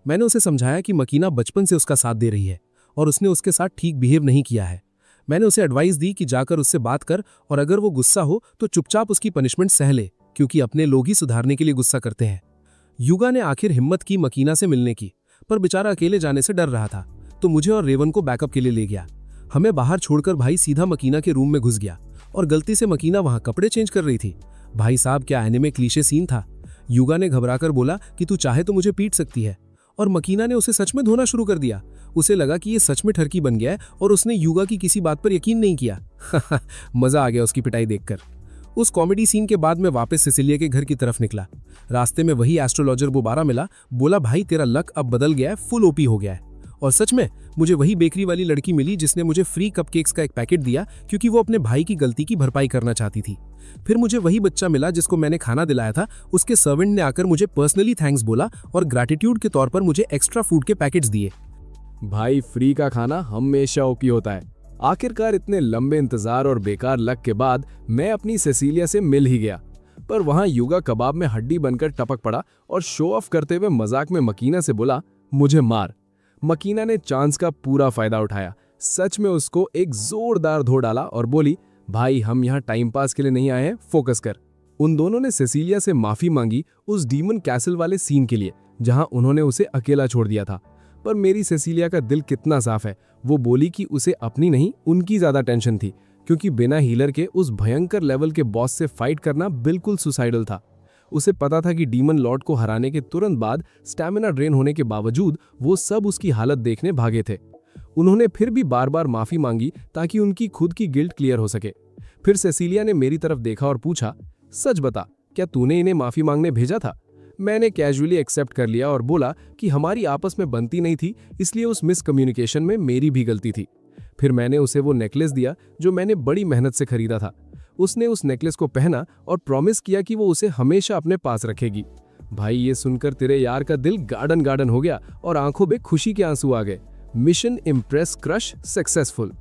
मैंने उसे समझाया कि मकीना बचपन से उसका साथ दे रही है और उसने उसके साथ ठीक बिहेव नहीं किया है। मैंने उसे एडवाइस दी कि जाकर उससे बात कर और अगर वो गुस्सा हो तो चुपचाप उसकी पनिशमेंट सह ले, क्योंकि अपने लोग ही सुधारने के लिए गुस्सा करते हैं। युगा ने आखिर हिम्मत की मकीना से मिलने की, पर बेचारा अकेले जाने से डर रहा था, तो मुझे और रेवन को बैकअप के लिए ले गया। हमें बाहर छोड़कर भाई सीधा मकीना के रूम में घुस गया और गलती से मकीना वहां कपड़े चेंज कर रही थी। भाई साहब क्या एनिमे क्लीशे सीन था। युगा ने घबराकर बोला कि तू चाहे तो मुझे पीट सकती है, और मकीना ने उसे सच में धोना शुरू कर दिया। उसे लगा कि ये सच में ठरकी बन गया है और उसने युगा की किसी बात पर यकीन नहीं किया। मजा आ गया उसकी पिटाई देखकर। उस कॉमेडी सीन के बाद मैं वापस सिसिलिया के घर की तरफ निकला। रास्ते में वही एस्ट्रोलॉजर दोबारा मिला। बोला भाई तेरा लक अब बदल गया है, फुल ओपी हो गया है। और सच में मुझे वही बेकरी वाली लड़की मिली जिसने मुझे फ्री कपकेक्स का एक पैकेट दिया क्योंकि वो अपने भाई की गलती की भरपाई करना चाहती थी। फिर मुझे वही बच्चा मिला जिसको मैंने खाना दिलाया था। उसके सर्वेंट ने आकर मुझे पर्सनली थैंक्स बोला और ग्रैटिट्यूड के तौर पर मुझे एक्स्ट्रा फूड के पैकेट्स दिए। भाई फ्री का खाना हमेशा ओपी होता है। आखिरकार इतने लंबे इंतजार और बेकार लक के बाद मैं अपनी सिसिलिया से मिल ही गया, पर वहां युगा कबाब में हड्डी बनकर टपक पड़ा और शो ऑफ करते हुए मजाक में मकीना से बोला मुझे मार। मकीना ने चांस का पूरा फायदा उठाया, सच में उसको एक जोरदार धो डाला और बोली भाई हम यहाँ टाइम पास के लिए नहीं आए हैं, फोकस कर। उन दोनों ने सिसिलिया से माफी मांगी उस डीमन कैसल वाले सीन के लिए जहां उन्होंने उसे अकेला छोड़ दिया था। पर मेरी सिसिलिया का दिल कितना साफ है, वो बोली कि उसे अपनी नहीं उनकी ज्यादा टेंशन थी, क्योंकि बिना हीलर के उस भयंकर लेवल के बॉस से फाइट करना बिल्कुल सुसाइडल था। उसे पता था कि डीमन लॉर्ड को हराने के तुरंत बाद स्टैमिना ड्रेन होने के बावजूद वो सब उसकी हालत देखने भागे थे। उन्होंने फिर भी बार बार माफी मांगी ताकि उनकी खुद की गिल्ट क्लियर हो सके। फिर सिसिलिया ने मेरी तरफ देखा और पूछा सच बता, क्या तूने इन्हें माफी मांगने भेजा था? मैंने कैजुअली एक्सेप्ट कर लिया और बोला कि हमारी आपस में बनती नहीं थी, इसलिए उस मिसकम्युनिकेशन में मेरी भी गलती थी। फिर मैंने उसे वो नेकलेस दिया जो मैंने बड़ी मेहनत से खरीदा था। उसने उस नेकलेस को पहना और प्रॉमिस किया कि वो उसे हमेशा अपने पास रखेगी। भाई ये सुनकर तेरे यार का दिल गार्डन गार्डन हो गया और आंखों में खुशी के आंसू आ गए। Mission impress crush successful.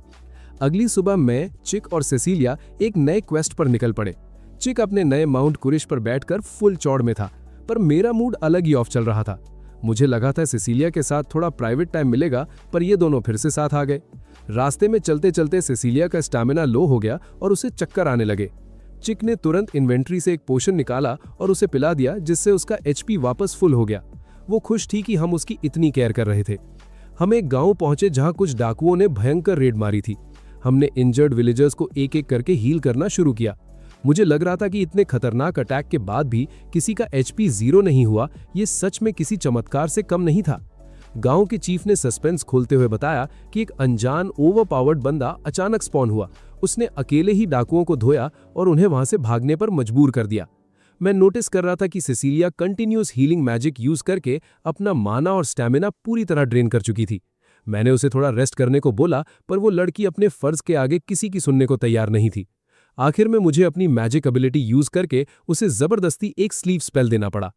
अगली सुबह मैं, चिक और सिसिलिया एक नए क्वेस्ट पर निकल पड़े। चिक अपने नए माउंट कुरिश पर बैठकर फुल चौड़ में था, पर मेरा मूड अलग ही ऑफ चल रहा था। मुझे लगा था सिसिलिया के साथ थोड़ा प्राइवेट टाइम मिलेगा, पर ये दोनों फिर से साथ आ गए। रास्ते में चलते चलते सिसिलिया का स्टैमिना लो हो गया और उसे चक्कर आने लगे। चिक ने तुरंत इन्वेंट्री से एक पोशन निकाला और उसे पिला दिया, जिससे उसका एचपी वापस फुल हो गया। वो खुश थी कि हम उसकी इतनी केयर कर रहे थे। हम एक गांव पहुंचे जहां कुछ डाकुओं ने भयंकर रेड मारी थी। हमने इंजर्ड विलेजर्स को एक एक करके हील करना शुरू किया। मुझे लग रहा था कि इतने खतरनाक अटैक के बाद भी किसी का एचपी 0 नहीं हुआ, ये सच में किसी चमत्कार से कम नहीं था। गांव के चीफ ने सस्पेंस खोलते हुए बताया कि एक अनजान ओवरपावर्ड बंदा अचानक स्पॉन हुआ। उसने अकेले ही डाकुओं को धोया और उन्हें वहां से भागने पर मजबूर कर दिया। मैं नोटिस कर रहा था कि Sicilia continuous healing magic use करके अपना माना और स्टैमिना पूरी तरह ड्रेन कर चुकी थी। मैंने उसे थोड़ा रेस्ट करने को बोला, पर वो लड़की अपने फर्ज के आगे किसी की सुनने को तैयार नहीं थी। आखिर में मुझे अपनी मैजिक एबिलिटी यूज करके उसे जबरदस्ती एक स्लीव स्पेल देना पड़ा।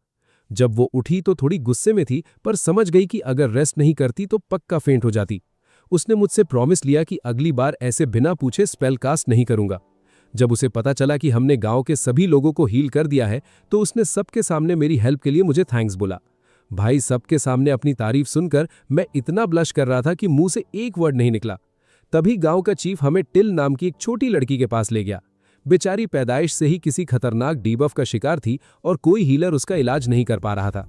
जब वो उठी तो थोड़ी गुस्से में थी, पर समझ गई कि अगर रेस्ट नहीं करती तो पक्का फेंट हो जाती। उसने मुझसे प्रॉमिस लिया कि अगली बार ऐसे बिना पूछे स्पेल कास्ट नहीं करूंगा। जब उसे पता चला कि हमने गांव के सभी लोगों को हील कर दिया है, तो उसने सबके सामने मेरी हेल्प के लिए मुझे थैंक्स बोला। भाई, सबके सामने अपनी तारीफ सुनकर मैं इतना ब्लश कर रहा था कि मुंह से एक वर्ड नहीं निकला। तभी गांव का चीफ हमें टिल नाम की एक छोटी लड़की के पास ले गया। बेचारी पैदाइश से ही किसी खतरनाक डीबफ का शिकार थी और कोई हीलर उसका इलाज नहीं कर पा रहा था।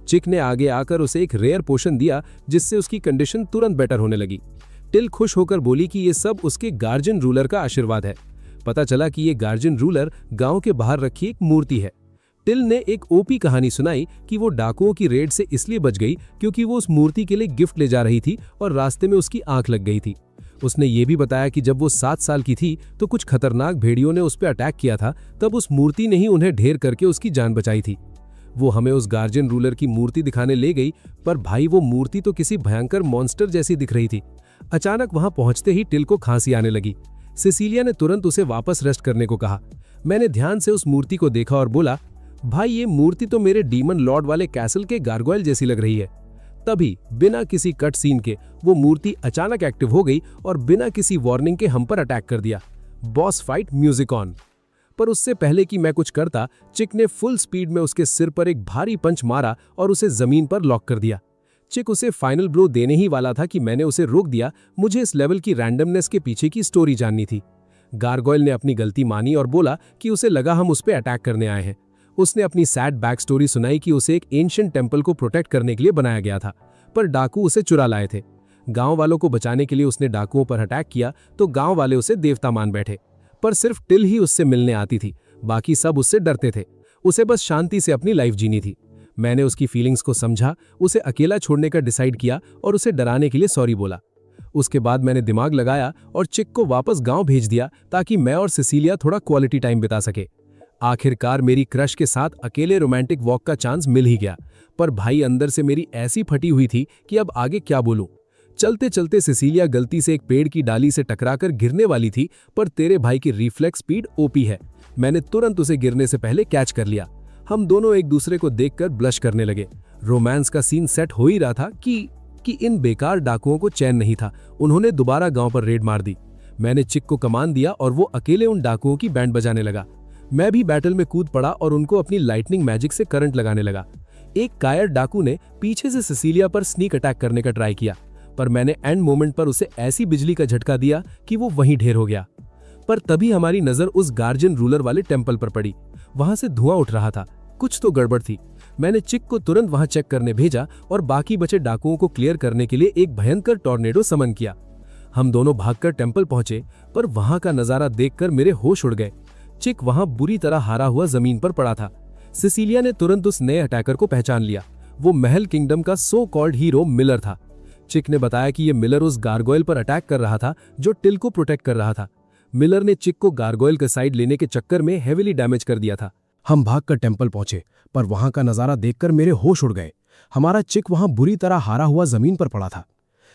चिक ने आगे आकर उसे एक रेयर पोशन दिया, जिससे उसकी कंडीशन तुरंत बेटर होने लगी। टिल खुश होकर बोली कि ये सब उसके गार्जियन रूलर का आशीर्वाद है। पता चला कि ये गार्जियन रूलर गांव के बाहर रखी एक मूर्ति है। टिल ने एक ओपी कहानी सुनाई कि वो डाकुओं की रेड से इसलिए बच गई क्योंकि वो उस मूर्ति के लिए गिफ्ट ले जा रही थी और रास्ते में उसकी आंख लग गई थी। उसने ये भी बताया कि जब वो 7 साल की थी तो कुछ खतरनाक भेड़ियों ने उस पर अटैक किया था, तब उस मूर्ति ने ही उन्हें ढेर करके उसकी जान बचाई थी। वो हमें उस गार्जियन रूलर की मूर्ति दिखाने ले गई, पर भाई वो मूर्ति तो किसी भयंकर मॉन्स्टर जैसी दिख रही थी। अचानक वहां पहुंचते ही टिल को खांसी आने लगी। सिसिलिया ने तुरंत उसे वापस रेस्ट करने को कहा। मैंने ध्यान से उस मूर्ति को देखा और बोला, भाई ये मूर्ति तो मेरे डीमन लॉर्ड वाले कैसल के गार्गोइल जैसी लग रही है। तभी बिना किसी कट सीन के वो मूर्ति अचानक एक्टिव हो गई और बिना किसी वार्निंग के हम पर अटैक कर दिया। Boss fight music on. पर उससे पहले कि मैं कुछ करता, चिक ने फुल स्पीड में उसके सिर पर एक भारी पंच मारा और उसे जमीन पर लॉक कर दिया। चिक उसे फाइनल ब्लो देने ही वाला था कि मैंने उसे रोक दिया। मुझे इस लेवल की रैंडमनेस के पीछे की स्टोरी जाननी थी। गार्गोइल ने अपनी गलती मानी और बोला कि उसे लगा हम उस पर अटैक करने आए हैं। उसने अपनी सैड बैक स्टोरी सुनाई कि उसे एक एंशिएंट टेंपल को प्रोटेक्ट करने के लिए बनाया गया था, पर डाकू उसे चुरा लाए थे। गांव वालों को बचाने के लिए उसने डाकुओं पर अटैक किया तो गांव वाले उसे देवता मान बैठे, पर सिर्फ टिल ही उससे मिलने आती थी। बाकी सब उससे डरते थे। उसे बस शांति से अपनी लाइफ जीनी थी। मैंने उसकी फीलिंग्स को समझा, उसे अकेला छोड़ने का डिसाइड किया और उसे डराने के लिए सॉरी बोला। उसके बाद मैंने दिमाग लगाया और चिक को वापस गांव भेज दिया ताकि मैं और सिसिलिया थोड़ा क्वालिटी टाइम बिता सके। आखिरकार मेरी क्रश के साथ अकेले रोमांटिक वॉक का चांस मिल ही गया, पर भाई अंदर से मेरी ऐसी फटी हुई थी कि अब आगे क्या बोलूं। चलते चलते सिसिलिया गलती से एक पेड़ की डाली से टकराकर गिरने वाली थी, पर तेरे भाई की रिफ्लेक्स स्पीड ओपी है। मैंने तुरंत उसे गिरने से पहले कैच कर लिया। हम दोनों एक दूसरे को देखकर ब्लश करने लगे। रोमांस का सीन सेट हो ही रहा था कि इन बेकार डाकुओं को चैन नहीं था। उन्होंने दोबारा गांव पर रेड मार दी। मैंने चिक को कमान दिया और वो अकेले उन डाकुओं की बैंड बजाने लगा। मैं भी बैटल में कूद पड़ा और उनको अपनी लाइटनिंग मैजिक से करंट लगाने लगा। एक कायर डाकू ने पीछे से सिसिलिया पर स्नीक अटैक करने का ट्राई किया, पर मैंने एंड मोमेंट पर उसे ऐसी बिजली का झटका दिया कि वो वहीं ढेर हो गया। पर तभी हमारी नजर उस गार्जियन रूलर वाले टेंपल पर पड़ी। वहां से धुआं उठ रहा था, कुछ तो गड़बड़ थी। मैंने चिक को तुरंत वहां चेक करने भेजा और बाकी बचे डाकुओं को क्लियर करने के लिए एक भयंकर टॉर्नेडो समन किया। हम दोनों भागकर टेंपल पहुंचे, पर वहां का नजारा देखकर मेरे होश उड़ गए। चिक वहां बुरी तरह हारा हुआ जमीन पर पड़ा था। सिसिलिया ने तुरंत उस नए अटैकर को पहचान लिया। वो महल किंगडम का सो कॉल्ड हीरो मिलर था। चिक ने बताया कि ये मिलर उस गार्गोइल पर अटैक कर रहा था जो टिल को प्रोटेक्ट कर रहा था। मिलर ने चिक को गार्गोइल का साइड लेने के चक्कर में हेविली डैमेज कर दिया था। हम भागकर टेंपल पहुंचे, पर वहां का नजारा देखकर मेरे होश उड़ गए। हमारा चिक वहां बुरी तरह हारा हुआ जमीन पर पड़ा था।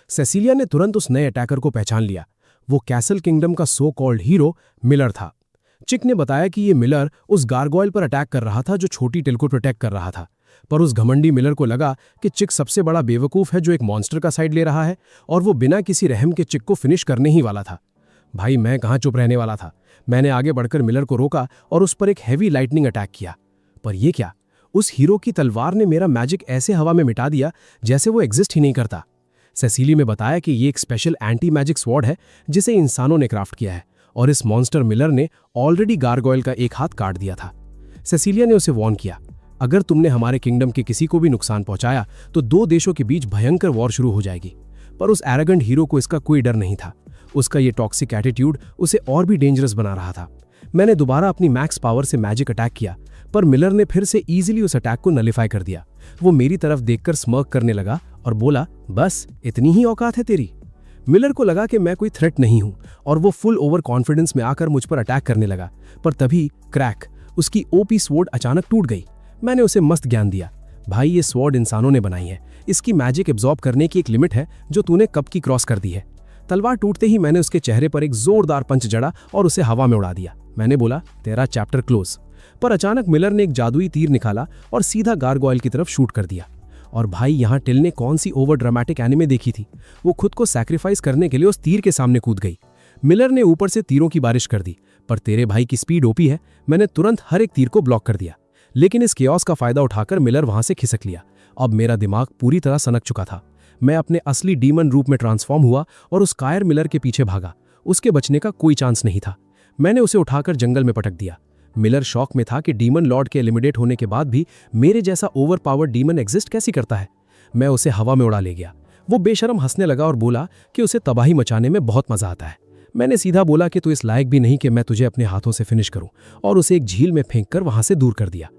सेसिलिया ने तुरंत उस नए अटैकर को पहचान लिया। वो कैसल किंगडम का सो कॉल्ड हीरो मिलर था। चिक ने बताया कि ये मिलर उस गार्गोइल पर अटैक कर रहा था जो छोटी टिल को प्रोटेक्ट कर रहा था, पर उस घमंडी मिलर को लगा कि चिक सबसे बड़ा बेवकूफ है जो एक मॉन्स्टर का साइड ले रहा है, और वो बिना किसी रहम के चिक को फिनिश करने ही वाला था। भाई मैं कहाँ चुप रहने वाला था। मैंने आगे बढ़कर मिलर को रोका और उस पर एक हैवी लाइटनिंग अटैक किया। पर ये क्या, उस हीरो की तलवार ने मेरा मैजिक ऐसे हवा में मिटा दिया जैसे वो एग्जिस्ट ही नहीं करता। सेसिली ने बताया कि ये एक स्पेशल एंटी मैजिक स्वॉर्ड है जिसे इंसानों ने क्राफ्ट किया है और इस मॉन्स्टर मिलर ने ऑलरेडी गार्गोयल का एक हाथ काट दिया था। सेसिलिया ने उसे वार्न किया, अगर तुमने हमारे किंगडम के किसी को भी नुकसान पहुंचाया तो 2 देशों के बीच भयंकर वॉर शुरू हो जाएगी। पर उस एरोगेंट हीरो को इसका कोई डर नहीं था। उसका ये टॉक्सिक एटीट्यूड उसे और भी डेंजरस बना रहा था। मैंने दोबारा अपनी मैक्स पावर से मैजिक अटैक किया, पर मिलर ने फिर से इजीली उस अटैक को नलिफाई कर दिया। वो मेरी तरफ देखकर स्मर्क करने लगा और बोला, बस इतनी ही औकात है तेरी। मिलर को लगा कि मैं कोई थ्रेट नहीं हूं और वो फुल ओवर कॉन्फिडेंस में आकर मुझ पर अटैक करने लगा। पर तभी क्रैक, उसकी ओपी स्वॉर्ड अचानक टूट गई। मैंने उसे मस्त ज्ञान दिया, भाई ये स्वॉर्ड इंसानों ने बनाई है, इसकी मैजिक एब्जॉर्ब करने की एक लिमिट है जो तूने कब की क्रॉस कर दी है। तलवार टूटते ही मैंने उसके चेहरे पर एक जोरदार पंच जड़ा और उसे हवा में उड़ा दिया। मैंने बोला, तेरा चैप्टर क्लोज। पर अचानक मिलर ने एक जादुई तीर निकाला और सीधा गार्गोयल की तरफ शूट कर दिया। और भाई यहाँ टिल ने कौन सी ओवर ड्रामेटिक एनिमे देखी थी। वो खुद को सैक्रिफाइस करने के लिए उस तीर के सामने कूद गई। मिलर ने ऊपर से तीरों की बारिश कर दी, पर तेरे भाई की स्पीड ओपी है, मैंने तुरंत हर एक तीर को ब्लॉक कर दिया। लेकिन इस केओस का फायदा उठाकर मिलर वहां से खिसक लिया। अब मेरा दिमाग पूरी तरह सनक चुका था। मैं अपने असली डीमन रूप में ट्रांसफॉर्म हुआ और उस कायर मिलर के पीछे भागा। उसके बचने का कोई चांस नहीं था। मैंने उसे उठाकर जंगल में पटक दिया। मिलर शॉक में था कि डीमन लॉर्ड के एलिमिनेट होने के बाद भी मेरे जैसा ओवर पावर डीमन एग्जिस्ट कैसी करता है। मैं उसे हवा में उड़ा ले गया। वो बेशर्म हंसने लगा और बोला कि उसे तबाही मचाने में बहुत मजा आता है। मैंने सीधा बोला कि तू इस लायक भी नहीं कि मैं तुझे अपने हाथों से फिनिश करूं, और उसे एक झील में फेंककर वहां से दूर कर दिया।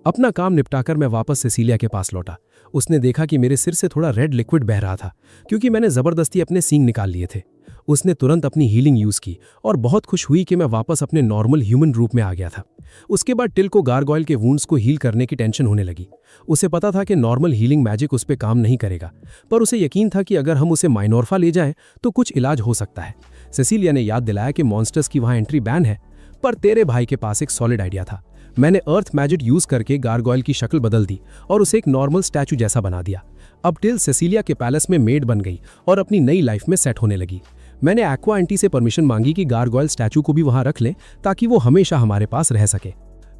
अपना काम निपटाकर मैं वापस सेसिलिया के पास लौटा। उसने देखा कि मेरे सिर से थोड़ा रेड लिक्विड बह रहा था, क्योंकि मैंने जबरदस्ती अपने सींग निकाल लिए थे। उसने तुरंत अपनी हीलिंग यूज की और बहुत खुश हुई कि मैं वापस अपने नॉर्मल ह्यूमन रूप में आ गया था। उसके बाद टिल को गार्गोयल के वुंड्स को हील करने की टेंशन होने लगी। उसे पता था कि नॉर्मल हीलिंग मैजिक उस पर काम नहीं करेगा, पर उसे यकीन था कि अगर हम उसे माइनोर्फा ले जाएं तो कुछ इलाज हो सकता है। सेसिलिया ने याद दिलाया कि मॉन्स्टर्स की वहां एंट्री बैन है, पर तेरे भाई के पास एक सॉलिड आइडिया था। मैंने अर्थ मैजिक यूज करके गार्गोयल की शक्ल बदल दी और उसे एक नॉर्मल स्टैचू जैसा बना दिया। अब टिल सेसिलिया के पैलेस में मेड बन गई और अपनी नई लाइफ में सेट होने लगी। मैंने एक्वा आंटी से परमिशन मांगी कि गार्गोयल स्टैचू को भी वहां रख लें ताकि वो हमेशा हमारे पास रह सके।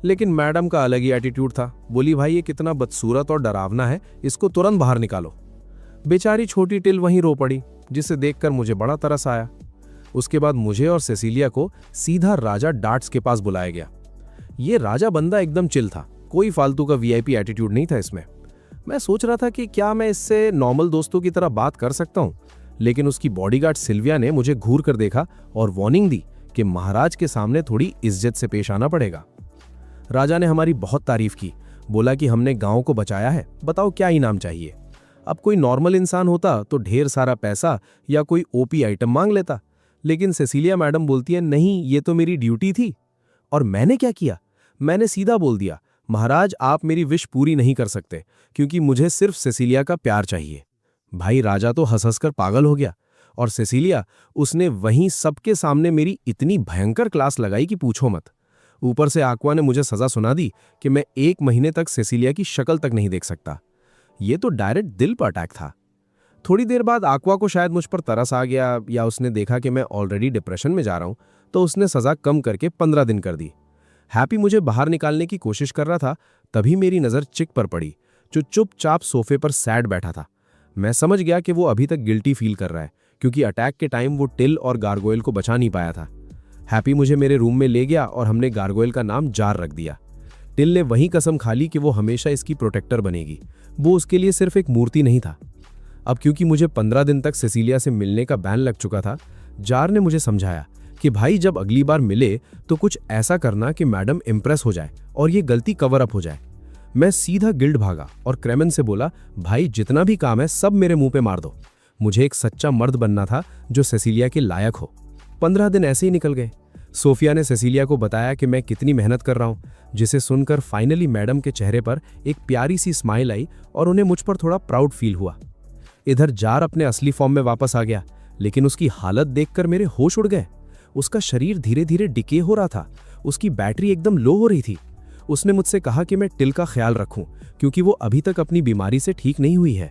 लेकिन मैडम का अलग ही एटीट्यूड था। बोली, भाई ये कितना बदसूरत और डरावना है, इसको तुरंत बाहर निकालो। बेचारी छोटी टिल वहीं रो पड़ी, जिसे देखकर मुझे बड़ा तरस आया। उसके बाद मुझे और सेसिलिया को सीधा राजा डार्ट्स के पास बुलाया गया। ये राजा बंदा एकदम चिल था, कोई फालतू का वीआईपी एटीट्यूड नहीं था इसमें। मैं सोच रहा था कि क्या मैं इससे नॉर्मल दोस्तों की तरह बात कर सकता हूँ, लेकिन उसकी बॉडीगार्ड सिल्विया ने मुझे घूर कर देखा और वार्निंग दी कि महाराज के सामने थोड़ी इज्जत से पेश आना पड़ेगा। राजा ने हमारी बहुत तारीफ की, बोला कि हमने गांव को बचाया है, बताओ क्या इनाम चाहिए। अब कोई नॉर्मल इंसान होता तो ढेर सारा पैसा या कोई ओपी आइटम मांग लेता, लेकिन सेसिलिया मैडम बोलती है, नहीं ये तो मेरी ड्यूटी थी। और मैंने क्या किया, मैंने सीधा बोल दिया, महाराज आप मेरी विश पूरी नहीं कर सकते क्योंकि मुझे सिर्फ सेसिलिया का प्यार चाहिए। भाई राजा तो हंस हंस कर पागल हो गया, और सेसिलिया, उसने वहीं सबके सामने मेरी इतनी भयंकर क्लास लगाई कि पूछो मत। ऊपर से आक्वा ने मुझे सजा सुना दी कि मैं 1 महीने तक सेसिलिया की शक्ल तक नहीं देख सकता। ये तो डायरेक्ट दिल पर अटैक था। थोड़ी देर बाद आक्वा को शायद मुझ पर तरस आ गया, या उसने देखा कि मैं ऑलरेडी डिप्रेशन में जा रहा हूं, तो उसने सजा कम करके 15 दिन कर दी। हैप्पी मुझे बाहर निकालने की कोशिश कर रहा था, तभी मेरी नज़र चिक पर पड़ी, जो चुपचाप सोफे पर सैड बैठा था। मैं समझ गया कि वो अभी तक गिल्टी फील कर रहा है, क्योंकि अटैक के टाइम वो टिल और गार्गोयल को बचा नहीं पाया था। हैप्पी मुझे मेरे रूम में ले गया और हमने गार्गोयल का नाम जार रख दिया। टिल ने वही कसम खा ली कि वो हमेशा इसकी प्रोटेक्टर बनेगी। वो उसके लिए सिर्फ एक मूर्ति नहीं था। अब क्योंकि मुझे 15 दिन तक सेसिलिया से मिलने का बैन लग चुका था, जार ने मुझे समझाया कि भाई जब अगली बार मिले तो कुछ ऐसा करना कि मैडम इम्प्रेस हो जाए और ये गलती कवर अप हो जाए। मैं सीधा गिल्ड भागा और क्रेमन से बोला, भाई जितना भी काम है सब मेरे मुंह पे मार दो। मुझे एक सच्चा मर्द बनना था जो सेसिलिया के लायक हो। 15 दिन ऐसे ही निकल गए। सोफिया ने सेसिलिया को बताया कि मैं कितनी मेहनत कर रहा हूँ, जिसे सुनकर फाइनली मैडम के चेहरे पर एक प्यारी सी स्माइल आई और उन्हें मुझ पर थोड़ा प्राउड फील हुआ। इधर जार अपने असली फॉर्म में वापस आ गया, लेकिन उसकी हालत देखकर मेरे होश उड़ गए। उसका शरीर धीरे धीरे डिके हो रहा था, उसकी बैटरी एकदम लो हो रही थी। उसने मुझसे कहा कि मैं टिल का ख्याल रखूं, क्योंकि वो अभी तक अपनी बीमारी से ठीक नहीं हुई है।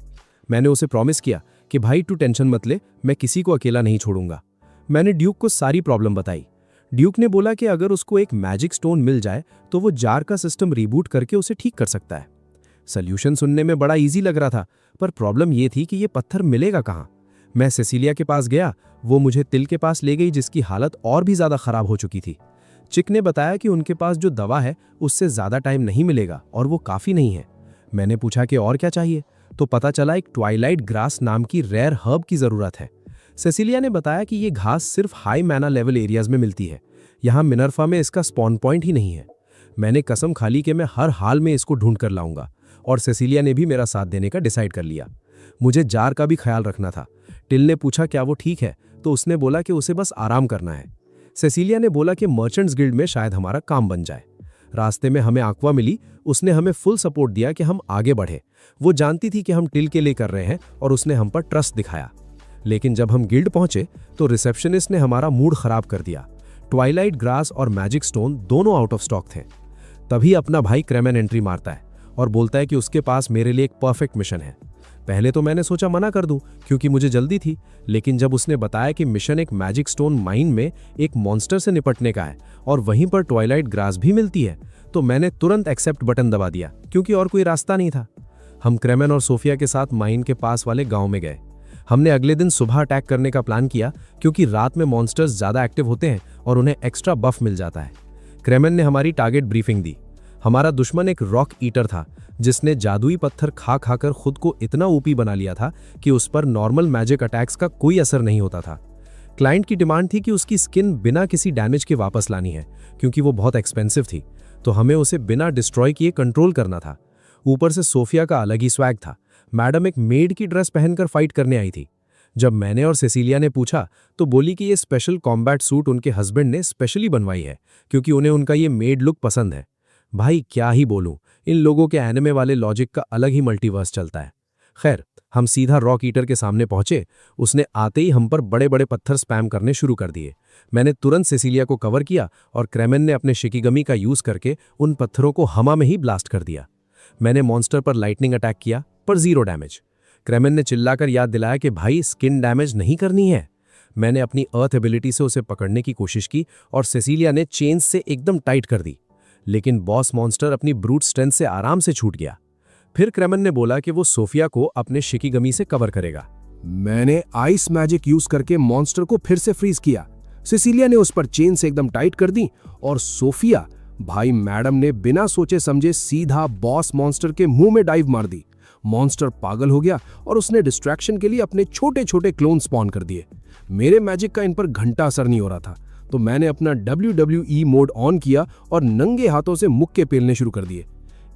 मैंने उसे प्रॉमिस किया कि भाई तू टेंशन मत ले, मैं किसी को अकेला नहीं छोड़ूंगा। मैंने ड्यूक को सारी प्रॉब्लम बताई। ड्यूक ने बोला कि अगर उसको एक मैजिक स्टोन मिल जाए तो वो जार का सिस्टम रीबूट करके उसे ठीक कर सकता है। सोल्यूशन सुनने में बड़ा इजी लग रहा था, पर प्रॉब्लम ये थी कि ये पत्थर मिलेगा कहाँ। मैं सेसिलिया के पास गया, वो मुझे तिल के पास ले गई जिसकी हालत और भी ज़्यादा खराब हो चुकी थी। चिक ने बताया कि उनके पास जो दवा है उससे ज़्यादा टाइम नहीं मिलेगा और वो काफ़ी नहीं है। मैंने पूछा कि और क्या चाहिए, तो पता चला एक ट्वाइलाइट ग्रास नाम की रेयर हर्ब की ज़रूरत है। सेसिलिया ने बताया कि ये घास सिर्फ हाई मैना लेवल एरियाज में मिलती है, यहाँ मिनर्फा में इसका स्पॉन पॉइंट ही नहीं है। मैंने कसम खा ली कि मैं हर हाल में इसको ढूंढ कर लाऊंगा, और सेसिलिया ने भी मेरा साथ देने का डिसाइड कर लिया। मुझे जार का भी ख्याल रखना था। टिल ने पूछा क्या वो ठीक है, तो उसने बोला कि उसे बस आराम करना है। सेसिलिया ने बोला कि मर्चेंट्स गिल्ड में शायद हमारा काम बन जाए। रास्ते में हमें आक्वा मिली, उसने हमें फुल सपोर्ट दिया कि हम आगे बढ़े। वो जानती थी कि हम टिल के लिए कर रहे हैं और उसने हम पर ट्रस्ट दिखाया। लेकिन जब हम गिल्ड पहुंचे तो रिसेप्शनिस्ट ने हमारा मूड खराब कर दिया। ट्वाइलाइट ग्रास और मैजिक स्टोन दोनों आउट ऑफ स्टॉक थे। तभी अपना भाई क्रेमेन एंट्री मारता है और बोलता है कि उसके पास मेरे लिए एक परफेक्ट मिशन है। पहले तो मैंने सोचा मना कर दूं क्योंकि मुझे जल्दी थी, लेकिन जब उसने बताया कि मिशन एक मैजिक स्टोन माइन में एक मॉन्स्टर से निपटने का है और वहीं पर ट्वाइलाइट ग्रास भी मिलती है, तो मैंने तुरंत एक्सेप्ट बटन दबा दिया क्योंकि और कोई रास्ता नहीं था। हम क्रेमेन और सोफिया के साथ माइन के पास वाले गांव में गए। हमने अगले दिन सुबह अटैक करने का प्लान किया क्योंकि रात में मॉन्स्टर्स ज़्यादा एक्टिव होते हैं और उन्हें एक्स्ट्रा बफ मिल जाता है। क्रेमेन ने हमारी टारगेट ब्रीफिंग दी। हमारा दुश्मन एक रॉक ईटर था जिसने जादुई पत्थर खा खाकर खुद को इतना ओपी बना लिया था कि उस पर नॉर्मल मैजिक अटैक्स का कोई असर नहीं होता था। क्लाइंट की डिमांड थी कि उसकी स्किन बिना किसी डैमेज के वापस लानी है क्योंकि वो बहुत एक्सपेंसिव थी, तो हमें उसे बिना डिस्ट्रॉय किए कंट्रोल करना था। ऊपर से सोफिया का अलग ही स्वैग था। मैडम एक मेड की ड्रेस पहनकर फाइट करने आई थी। जब मैंने और सेसिलिया ने पूछा तो बोली कि ये स्पेशल कॉम्बैट सूट उनके हस्बैंड ने स्पेशली बनवाई है क्योंकि उन्हें उनका ये मेड लुक पसंद है। भाई क्या ही बोलूं, इन लोगों के एनिमे वाले लॉजिक का अलग ही मल्टीवर्स चलता है। खैर, हम सीधा रॉक ईटर के सामने पहुंचे। उसने आते ही हम पर बड़े बड़े पत्थर स्पैम करने शुरू कर दिए। मैंने तुरंत सेसिलिया को कवर किया और क्रेमेन ने अपने शिकिगमी का यूज करके उन पत्थरों को हवा में ही ब्लास्ट कर दिया। मैंने मॉन्स्टर पर लाइटनिंग अटैक किया पर 0 डैमेज। क्रेमेन ने चिल्लाकर याद दिलाया कि भाई स्किन डैमेज नहीं करनी है। मैंने अपनी अर्थ एबिलिटी से उसे पकड़ने की कोशिश की और सेसिलिया ने चेन्स से एकदम टाइट कर दी, लेकिन बॉस मॉन्स्टर अपनी ब्रूट स्ट्रेंथ से आराम से छूट गया। फिर क्रेमेन ने बोला कि वो सोफिया को अपने शिकिगमी से कवर करेगा। मैंने आइस मैजिक यूज करके मॉन्स्टर को फिर से फ्रीज किया। सिसिलिया ने उस पर चेन से एकदम टाइट कर दी और सोफिया भाई मैडम ने बिना सोचे समझे सीधा बॉस मॉन्स्टर के मुंह में डाइव मार दी। मॉन्स्टर पागल हो गया और उसने डिस्ट्रैक्शन के लिए अपने छोटे छोटे क्लोन स्पॉन कर दिए। मेरे मैजिक का इन पर घंटा असर नहीं हो रहा था, तो मैंने अपना WWE मोड ऑन किया और नंगे हाथों से मुक्के पेलने शुरू कर दिए।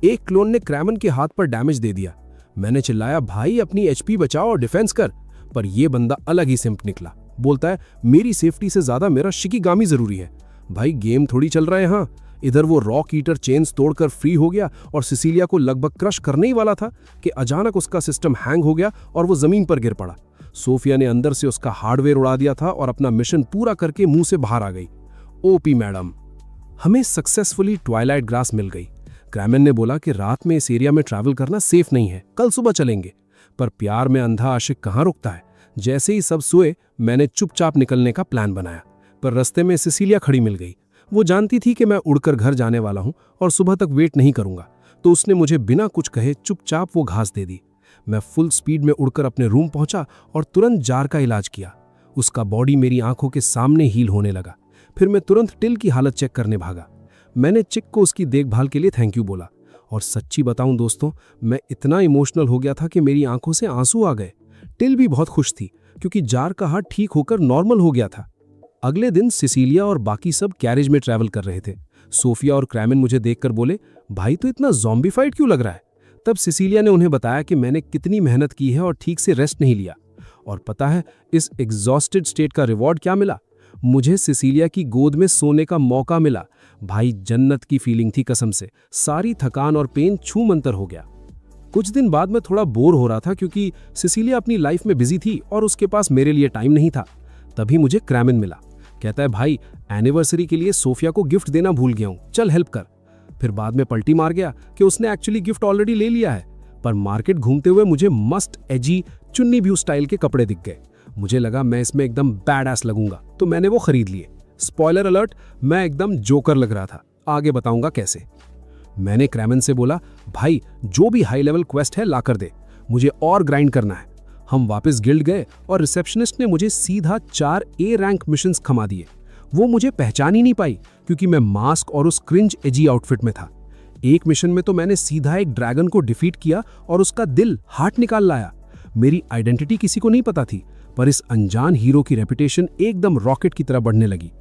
एक क्लोन ने क्रेमेन के हाथ पर डैमेज दे दिया। मैंने चिल्लाया भाई अपनी HP बचाओ और डिफेंस कर, पर यह बंदा अलग ही सिंप निकला। बोलता है मेरी सेफ्टी से ज्यादा मेरा शिकिगामी जरूरी है। भाई गेम थोड़ी चल रहा है यहाँ। इधर वो रॉक ईटर चेन्स तोड़कर फ्री हो गया और सिसिलिया को लगभग क्रश करने ही वाला था कि अचानक उसका सिस्टम हैंग हो गया और वो जमीन पर गिर पड़ा। सोफिया ने अंदर से उसका हार्डवेयर उड़ा दिया था और अपना मिशन पूरा करके मुंह से बाहर आ गई। OP madam. हमें सक्सेसफुली ट्वाइलाइट ग्रास मिल गई। क्रेमेन ने बोला कि रात में इस एरिया में ट्रैवल करना सेफ नहीं है, कल सुबह चलेंगे। पर प्यार में अंधा आशिक कहाँ रुकता है। जैसे ही सब सोए मैंने चुपचाप निकलने का प्लान बनाया, पर रास्ते में सिसिलिया खड़ी मिल गई। वो जानती थी कि मैं उड़कर घर जाने वाला हूं और सुबह तक वेट नहीं करूंगा, तो उसने मुझे बिना कुछ कहे चुपचाप वो घास दे दी। मैं फुल स्पीड में उड़कर अपने रूम पहुंचा और तुरंत जार का इलाज किया। उसका बॉडी मेरी आंखों के सामने हील होने लगा। फिर मैं तुरंत टिल की हालत चेक करने भागा। मैंने चिक को उसकी देखभाल के लिए थैंक यू बोला, और सच्ची बताऊं दोस्तों, मैं इतना इमोशनल हो गया था कि मेरी आंखों से आंसू आ गए। टिल भी बहुत खुश थी क्योंकि जार का हाथ ठीक होकर नॉर्मल हो गया था। अगले दिन सिसिलिया और बाकी सब कैरेज में ट्रैवल कर रहे थे। सोफिया और क्रेमेन मुझे देखकर बोले भाई तो इतना ज़ॉम्बीफाइड क्यों लग रहा है। तब सिसिलिया ने उन्हें बताया कि मैंने कितनी मेहनत की है और ठीक से रेस्ट नहीं लिया। और पता है इस एग्जॉस्टेड स्टेट का रिवॉर्ड क्या मिला? मुझे सिसिलिया की गोद में सोने का मौका मिला। भाई जन्नत की फीलिंग थी कसम से। सारी थकान और पेन छू मंतर हो गया। कुछ दिन बाद मैं थोड़ा बोर हो रहा था क्योंकि सिसिलिया अपनी लाइफ में बिजी थी और उसके पास मेरे लिए टाइम नहीं था। तभी मुझे क्रेमेन मिला। कहता है भाई एनिवर्सरी के लिए सोफिया को गिफ्ट देना भूल गया हूं, चल हेल्प कर। फिर बाद में पलटी मार गया कि उसने एक्चुअली गिफ्ट ऑलरेडी ले लिया है। पर मार्केट घूमते हुए मुझे मस्त एजी चुन्नी व्यू स्टाइल के कपड़े दिख गए। मुझे लगा मैं इसमें एकदम बैड एस लगूंगा, तो मैंने वो खरीद लिए। स्पॉइलर अलर्ट, मैं एकदम जोकर लग रहा था। आगे बताऊंगा कैसे। मैंने क्रैमन से बोला, भाई जो भी हाई लेवल क्वेस्ट है ला कर दे, मुझे और ग्राइंड करना है। हम वापस गिल्ड गए और रिसेप्शनिस्ट ने मुझे सीधा 4 ए रैंक मिशंस खमा दिए। वो मुझे पहचान ही नहीं पाई क्योंकि मैं मास्क और उस क्रिंज एजी आउटफिट में था। एक मिशन में तो मैंने सीधा एक ड्रैगन को डिफीट किया और उसका दिल हार्ट निकाल लाया। मेरी आइडेंटिटी किसी को नहीं पता थी, पर इस अनजान हीरो की रेपुटेशन एकदम रॉकेट की तरह बढ़ने लगी।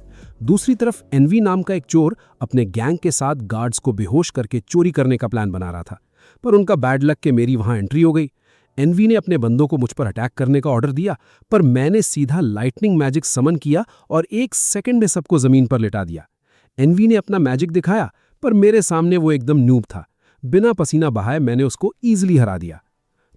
दूसरी तरफ एनवी नाम का एक चोर अपने गैंग के साथ गार्ड्स को बेहोश करके चोरी करने का प्लान बना रहा था, पर उनका बैड लक के मेरी वहां एंट्री हो गई। एनवी ने अपने बंदों को मुझ पर अटैक करने का ऑर्डर दिया, पर मैंने सीधा लाइटनिंग मैजिक समन किया और 1 सेकंड में सबको जमीन पर लिटा दिया। एनवी ने अपना मैजिक दिखाया, पर मेरे सामने वो एकदम नूब था। बिना पसीना बहाए मैंने उसको ईजिली हरा दिया।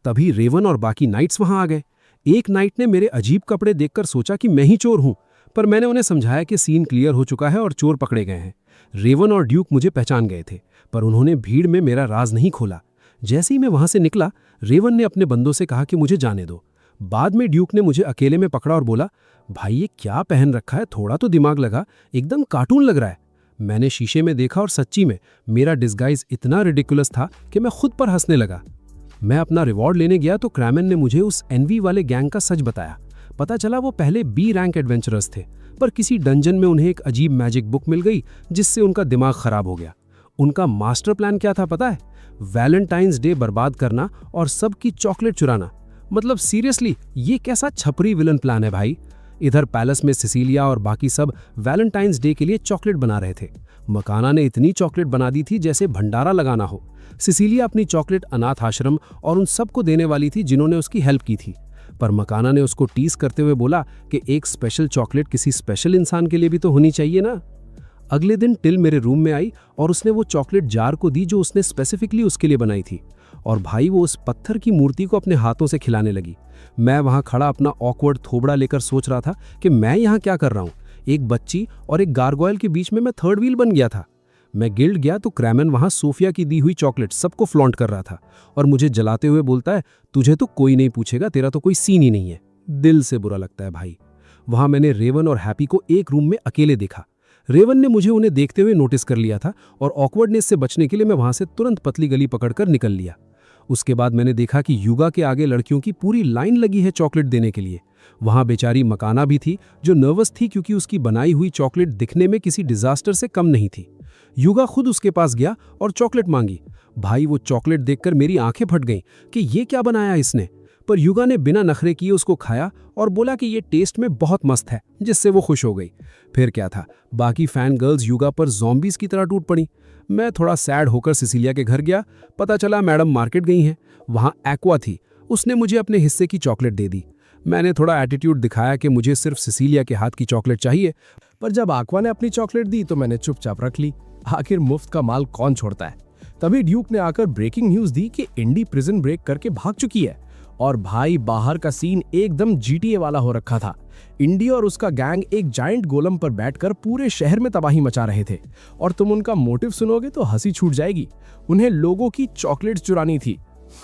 तभी रेवन और बाकी नाइट्स वहां आ गए। एक नाइट ने मेरे अजीब कपड़े देखकर सोचा कि मैं ही चोर हूं, पर मैंने उन्हें समझाया कि सीन क्लियर हो चुका है और चोर पकड़े गए हैं। रेवन और ड्यूक मुझे पहचान गए थे, पर उन्होंने भीड़ में मेरा राज नहीं खोला। जैसे ही मैं वहां से निकला, रेवन ने अपने बंदों से कहा कि मुझे जाने दो। बाद में ड्यूक ने मुझे अकेले में पकड़ा और बोला, भाई ये क्या पहन रखा है, थोड़ा तो दिमाग लगा, एकदम कार्टून लग रहा है। मैंने शीशे में देखा और सच्ची में मेरा डिस्गाइज इतना रिडिकुलस था कि मैं खुद पर हंसने लगा। मैं अपना रिवॉर्ड लेने गया तो क्रैमन ने मुझे उस एनवी वाले गैंग का सच बताया। पता चला वो पहले बी रैंक एडवेंचरर्स थे, पर किसी डंजन में उन्हें एक अजीब मैजिक बुक मिल गई जिससे उनका दिमाग खराब हो गया। उनका मास्टर प्लान क्या था पता है? वैलेंटाइंस डे बर्बाद करना और सबकी चॉकलेट चुराना। मतलब सीरियसली, ये कैसा छपरी विलन प्लान है भाई। इधर पैलेस में सिसिलिया और बाकी सब वैलेंटाइंस डे के लिए चॉकलेट बना रहे थे। मकाना ने इतनी चॉकलेट बना दी थी जैसे भंडारा लगाना हो। सिसिलिया अपनी चॉकलेट अनाथ आश्रम और उन सबको देने वाली थी जिन्होंने उसकी हेल्प की थी, पर मकाना ने उसको टीज करते हुए बोला कि एक स्पेशल चॉकलेट किसी स्पेशल इंसान के लिए भी तो होनी चाहिए ना। अगले दिन टिल मेरे रूम में आई और उसने वो चॉकलेट जार को दी जो उसने स्पेसिफिकली उसके लिए बनाई थी, और भाई वो उस पत्थर की मूर्ति को अपने हाथों से खिलाने लगी। मैं वहां खड़ा अपना ऑकवर्ड थोबड़ा लेकर सोच रहा था कि मैं यहाँ क्या कर रहा हूँ। एक बच्ची और एक गार्गोयल के बीच में मैं थर्ड व्हील बन गया था। मैं गिल्ड गया तो क्रैमन वहां सोफिया की दी हुई चॉकलेट सबको फ्लॉन्ट कर रहा था और मुझे जलाते हुए बोलता है, तुझे तो कोई नहीं पूछेगा, तेरा तो कोई सीन ही नहीं है। दिल से बुरा लगता है भाई। वहां मैंने रेवन और हैप्पी को एक रूम में अकेले देखा। रेवन ने मुझे उन्हें देखते हुए नोटिस कर लिया था और ऑकवर्डनेस से बचने के लिए मैं वहां से तुरंत पतली गली पकड़कर निकल लिया। उसके बाद मैंने देखा कि युगा के आगे लड़कियों की पूरी लाइन लगी है चॉकलेट देने के लिए। वहां बेचारी मकाना भी थी जो नर्वस थी क्योंकि उसकी बनाई हुई चॉकलेट दिखने में किसी डिजास्टर से कम नहीं थी। युगा खुद उसके पास गया और चॉकलेट मांगी। भाई वो चॉकलेट देखकर मेरी आंखें फट गईं कि ये क्या बनाया इसने, पर युगा ने बिना नखरे किए उसको खाया और बोला कि ये टेस्ट में बहुत मस्त है, जिससे वो खुश हो गई। फिर क्या था, बाकी फैन गर्ल्स युगा पर ज़ॉम्बीज की तरह टूट पड़ी। मैं थोड़ा सैड होकर सिसिलिया के घर गया। पता चला मैडम मार्केट गई हैं। वहाँ एक्वा थी, उसने मुझे अपने हिस्से की चॉकलेट दे दी। मैंने थोड़ा एटीट्यूड दिखाया कि मुझे सिर्फ सिसिलिया के हाथ की चॉकलेट चाहिए, पर जब एक्वा ने अपनी चॉकलेट दी तो मैंने चुपचाप रख ली। आखिर मुफ्त का माल कौन छोड़ता है। तभी ड्यूक ने आकर ब्रेकिंग न्यूज दी कि इंडी प्रिजन ब्रेक करके भाग चुकी है, और भाई बाहर का सीन एकदम जीटीए वाला हो रखा था। इंडी और उसका गैंग एक जायंट गोलम पर बैठकर पूरे शहर में तबाही मचा रहे थे, और तुम उनका मोटिव सुनोगे तो हंसी छूट जाएगी। उन्हें लोगों की चॉकलेट चुरानी थी।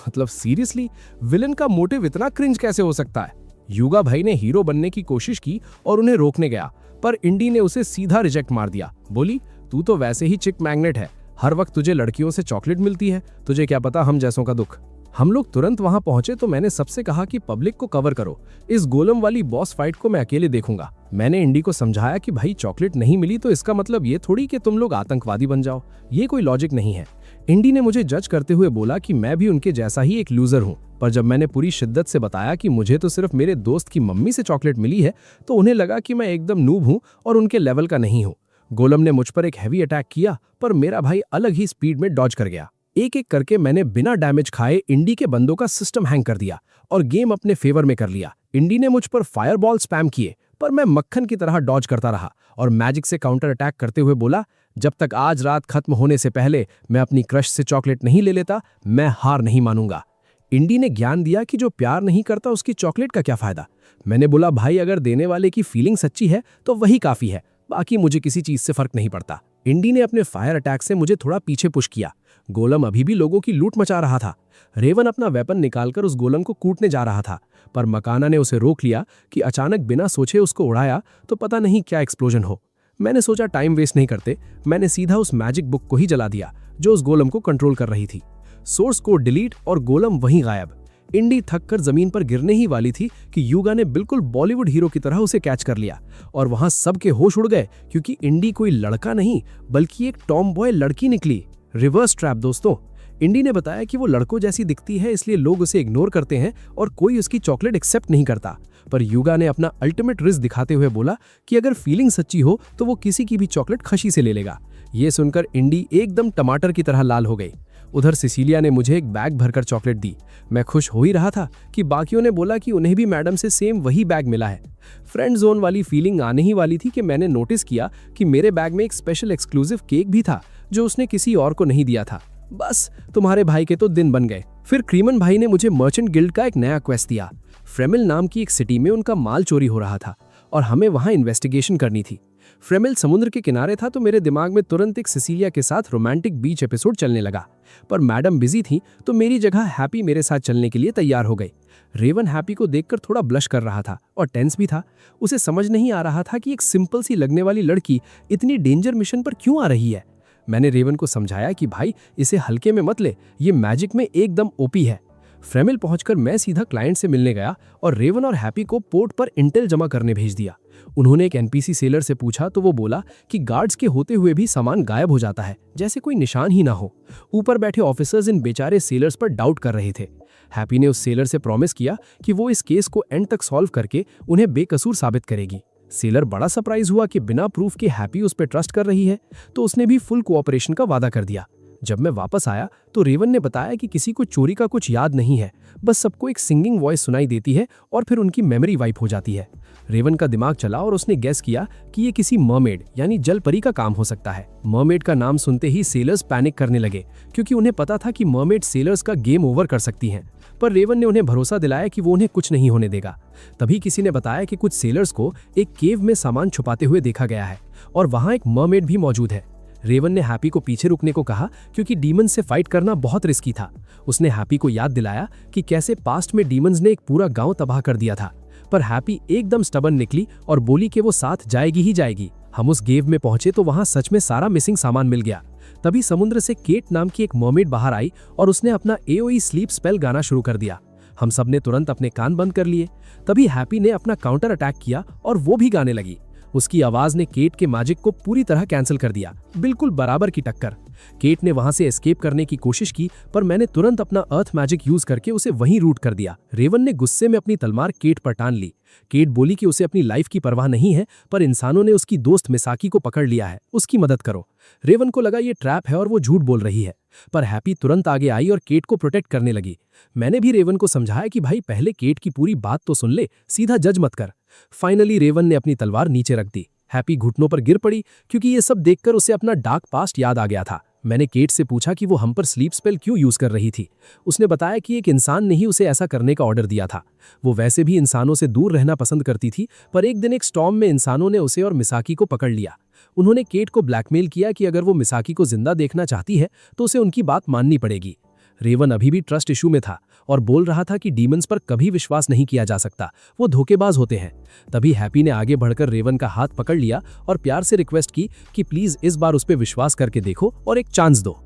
मतलब सीरियसली, विलन का मोटिव इतना क्रिंज कैसे हो सकता है। युगा भाई ने हीरो बनने की कोशिश की और उन्हें रोकने गया, पर इंडी ने उसे सीधा रिजेक्ट मार दिया। बोली, तू तो वैसे ही चिक मैग्नेट है, हर वक्त तुझे लड़कियों से चॉकलेट मिलती है, तुझे क्या पता हम जैसों का दुख। हम लोग तुरंत वहां पहुंचे तो मैंने सबसे कहा कि पब्लिक को कवर करो, इस गोलम वाली बॉस फाइट को मैं अकेले देखूंगा। मैंने इंडी को समझाया कि भाई चॉकलेट नहीं मिली तो इसका मतलब ये थोड़ी कि तुम लोग आतंकवादी बन जाओ, ये कोई लॉजिक नहीं है। इंडी ने मुझे जज करते हुए बोला कि मैं भी उनके जैसा ही एक लूजर हूं, पर जब मैंने पूरी शिद्दत से बताया कि मुझे तो सिर्फ मेरे दोस्त की मम्मी से चॉकलेट मिली है, तो उन्हें लगा कि मैं एकदम नूब हूं और उनके लेवल का नहीं हूं। गोलम ने मुझ पर एक हैवी अटैक किया, पर मेरा भाई अलग ही स्पीड में डॉज कर गया। एक एक करके मैंने बिना डैमेज खाए इंडी के बंदों का सिस्टम हैंग कर दिया और गेम अपने फेवर में कर लिया। इंडी ने मुझ पर फायरबॉल स्पैम किए, पर मैं मक्खन की तरह डॉज करता रहा और मैजिक से काउंटर अटैक करते हुए बोला, जब तक आज रात खत्म होने से पहले मैं अपनी क्रश से चॉकलेट नहीं ले लेता, मैं हार नहीं मानूंगा। इंडी ने ज्ञान दिया कि जो प्यार नहीं करता उसकी चॉकलेट का क्या फायदा। मैंने बोला, भाई अगर देने वाले की फीलिंग सच्ची है तो वही काफी है, बाकी मुझे किसी चीज से फर्क नहीं पड़ता। इंडी ने अपने फायर अटैक से मुझे थोड़ा पीछे पुश किया। गोलम अभी भी लोगों की लूट मचा रहा था। रेवन अपना वेपन निकालकर उस गोलम को कूटने जा रहा था, पर मकाना ने उसे रोक लिया कि अचानक बिना सोचे उसको उड़ाया तो पता नहीं क्या एक्सप्लोजन हो। मैंने सोचा टाइम वेस्ट नहीं करते, मैंने सीधा उस मैजिक बुक को ही जला दिया जो उस गोलम को कंट्रोल कर रही थी। सोर्स कोड डिलीट और गोलम वहीं गायब। इंडी थककर जमीन पर गिरने ही वाली थी कि युगा ने बिल्कुल बॉलीवुड हीरो की तरह उसे कैच कर लिया और वहां सबके होश उड़ गए, क्योंकि इंडी कोई लड़का नहीं बल्कि एक टॉम बॉय लड़की निकली। रिवर्स ट्रैप दोस्तों। इंडी ने बताया कि वो लड़कों जैसी दिखती है, इसलिए लोग उसे इग्नोर करते हैं और कोई उसकी चॉकलेट एक्सेप्ट नहीं करता। पर युगा ने अपना अल्टीमेट रिस्क दिखाते हुए बोला कि अगर फीलिंग सच्ची हो तो वो किसी की भी चॉकलेट खशी से ले लेगा। ये सुनकर इंडी एकदम टमाटर की तरह लाल हो गई। उधर सिसिलिया ने मुझे एक बैग भरकर चॉकलेट दी। मैं खुश हो ही रहा था कि बाकियों ने बोला कि उन्हें भी मैडम से सेम वही बैग मिला है। फ्रेंड जोन वाली फीलिंग आने ही वाली थी कि मैंने नोटिस किया कि मेरे बैग में एक स्पेशल एक्सक्लूसिव केक भी था जो उसने किसी और को नहीं दिया था। बस तुम्हारे भाई के तो दिन बन गए। फिर क्रीमन भाई ने मुझे मर्चेंट गिल्ड का एक नया क्वेस्ट दिया। फ्रेमिल नाम की एक सिटी में उनका माल चोरी हो रहा था और हमें वहां इन्वेस्टिगेशन करनी थी। फ्रेमिल समुद्र के किनारे था तो मेरे दिमाग में तुरंत एक सिसिलिया के साथ रोमांटिक बीच एपिसोड चलने लगा। पर मैडम बिजी थी तो मेरी जगह हैप्पी मेरे साथ चलने के लिए तैयार हो गई। रेवन हैप्पी को देखकर थोड़ा ब्लश कर रहा था और टेंस भी था। उसे समझ नहीं आ रहा था कि एक सिंपल सी लगने वाली लड़की इतनी डेंजर मिशन पर क्यों आ रही है। मैंने रेवन को समझाया कि भाई इसे हल्के में मत ले, ये मैजिक में एकदम ओपी है। फ्रेमिल पहुंचकर मैं सीधा क्लाइंट से मिलने गया और रेवन और हैप्पी को पोर्ट पर इंटेल जमा करने भेज दिया। उन्होंने एक एनपीसी सेलर से पूछा तो वो बोला कि गार्ड्स के होते हुए भी सामान गायब हो जाता है, जैसे कोई निशान ही ना हो। ऊपर बैठे ऑफिसर्स इन बेचारे सेलर्स पर डाउट कर रहे थे। हैप्पी ने उस सेलर से प्रॉमिस किया कि वो इस केस को एंड तक सॉल्व करके उन्हें बेकसूर साबित करेगी। सेलर बड़ा सरप्राइज हुआ कि बिना प्रूफ के हैप्पी उस पर ट्रस्ट कर रही है, तो उसने भी फुल कोऑपरेशन का वादा कर दिया। जब मैं वापस आया तो रेवन ने बताया कि किसी को चोरी का कुछ याद नहीं है, बस सबको एक सिंगिंग वॉइस सुनाई देती है और फिर उनकी मेमोरी वाइप हो जाती है। रेवन का दिमाग चला और उसने गेस किया कि ये किसी मरमेड यानी जल परी का काम हो सकता है। मरमेड का नाम सुनते ही सेलर्स पैनिक करने लगे, क्योंकि उन्हें पता था कि मरमेड सेलर्स का गेम ओवर कर सकती हैं। पर रेवन ने उन्हें भरोसा दिलाया कि वो उन्हें कुछ नहीं होने देगा। तभी किसी ने बताया कि कुछ सेलर्स को एक केव में सामान छुपाते हुए देखा गया है और वहां एक मरमेड भी मौजूद है। रेवन ने हैप्पी को पीछे रुकने को कहा क्योंकि डीमन से फाइट करना बहुत रिस्की था। उसने हैप्पी को याद दिलाया कि कैसे पास्ट में डीमंस ने एक पूरा गांव तबाह कर दिया था। पर हैप्पी एकदम स्टबर्न निकली और बोली कि वो साथ जाएगी ही जाएगी। हम उस गेव में पहुंचे तो वहां सच में सारा मिसिंग सामान मिल गया। तभी समुद्र से केट नाम की एक मरमेड बाहर आई और उसने अपना एओई स्लीप स्पेल गाना शुरू कर दिया। हम सब ने तुरंत अपने कान बंद कर लिए। तभी हैप्पी ने अपना काउंटर अटैक किया और वो भी गाने लगी। उसकी आवाज ने केट के मैजिक को पूरी तरह कैंसिल कर दिया, बिल्कुल बराबर की टक्कर। केट ने वहां से एस्केप करने की कोशिश की, पर मैंने तुरंत अपना अर्थ मैजिक यूज करके उसे वहीं रूट कर दिया। रेवन ने गुस्से में अपनी तलवार केट पर टान ली। केट बोली कि उसे अपनी लाइफ की परवाह नहीं है, पर इंसानों ने उसकी दोस्त मिसाकी को पकड़ लिया है, उसकी मदद करो। रेवन को लगा ये ट्रैप है और वो झूठ बोल रही है, पर हैप्पी तुरंत आगे आई और केट को प्रोटेक्ट करने लगी। मैंने भी रेवन को समझाया कि भाई पहले केट की पूरी बात तो सुन ले, सीधा जज मत कर। फाइनली रेवन ने अपनी तलवार नीचे रख दी। हैप्पी घुटनों पर गिर पड़ी क्योंकि ये सब देखकर उसे अपना डार्क पास्ट याद आ गया था। मैंने केट से पूछा कि वो हम पर स्लीप स्पेल क्यों यूज कर रही थी। उसने बताया कि एक इंसान ने ही उसे ऐसा करने का ऑर्डर दिया था। वो वैसे भी इंसानों से दूर रहना पसंद करती थी, पर एक दिन एक स्टॉर्म में इंसानों ने उसे और मिसाकी को पकड़ लिया। उन्होंने केट को ब्लैकमेल किया कि अगर वो मिसाकी को जिंदा देखना चाहती है तो उसे उनकी बात माननी पड़ेगी। रेवन अभी भी ट्रस्ट इशू में था और बोल रहा था कि डीमंस पर कभी विश्वास नहीं किया जा सकता, वो धोखेबाज होते हैं। तभी हैप्पी ने आगे बढ़कर रेवन का हाथ पकड़ लिया और प्यार से रिक्वेस्ट की कि प्लीज इस बार उस पर विश्वास करके देखो और एक चांस दो।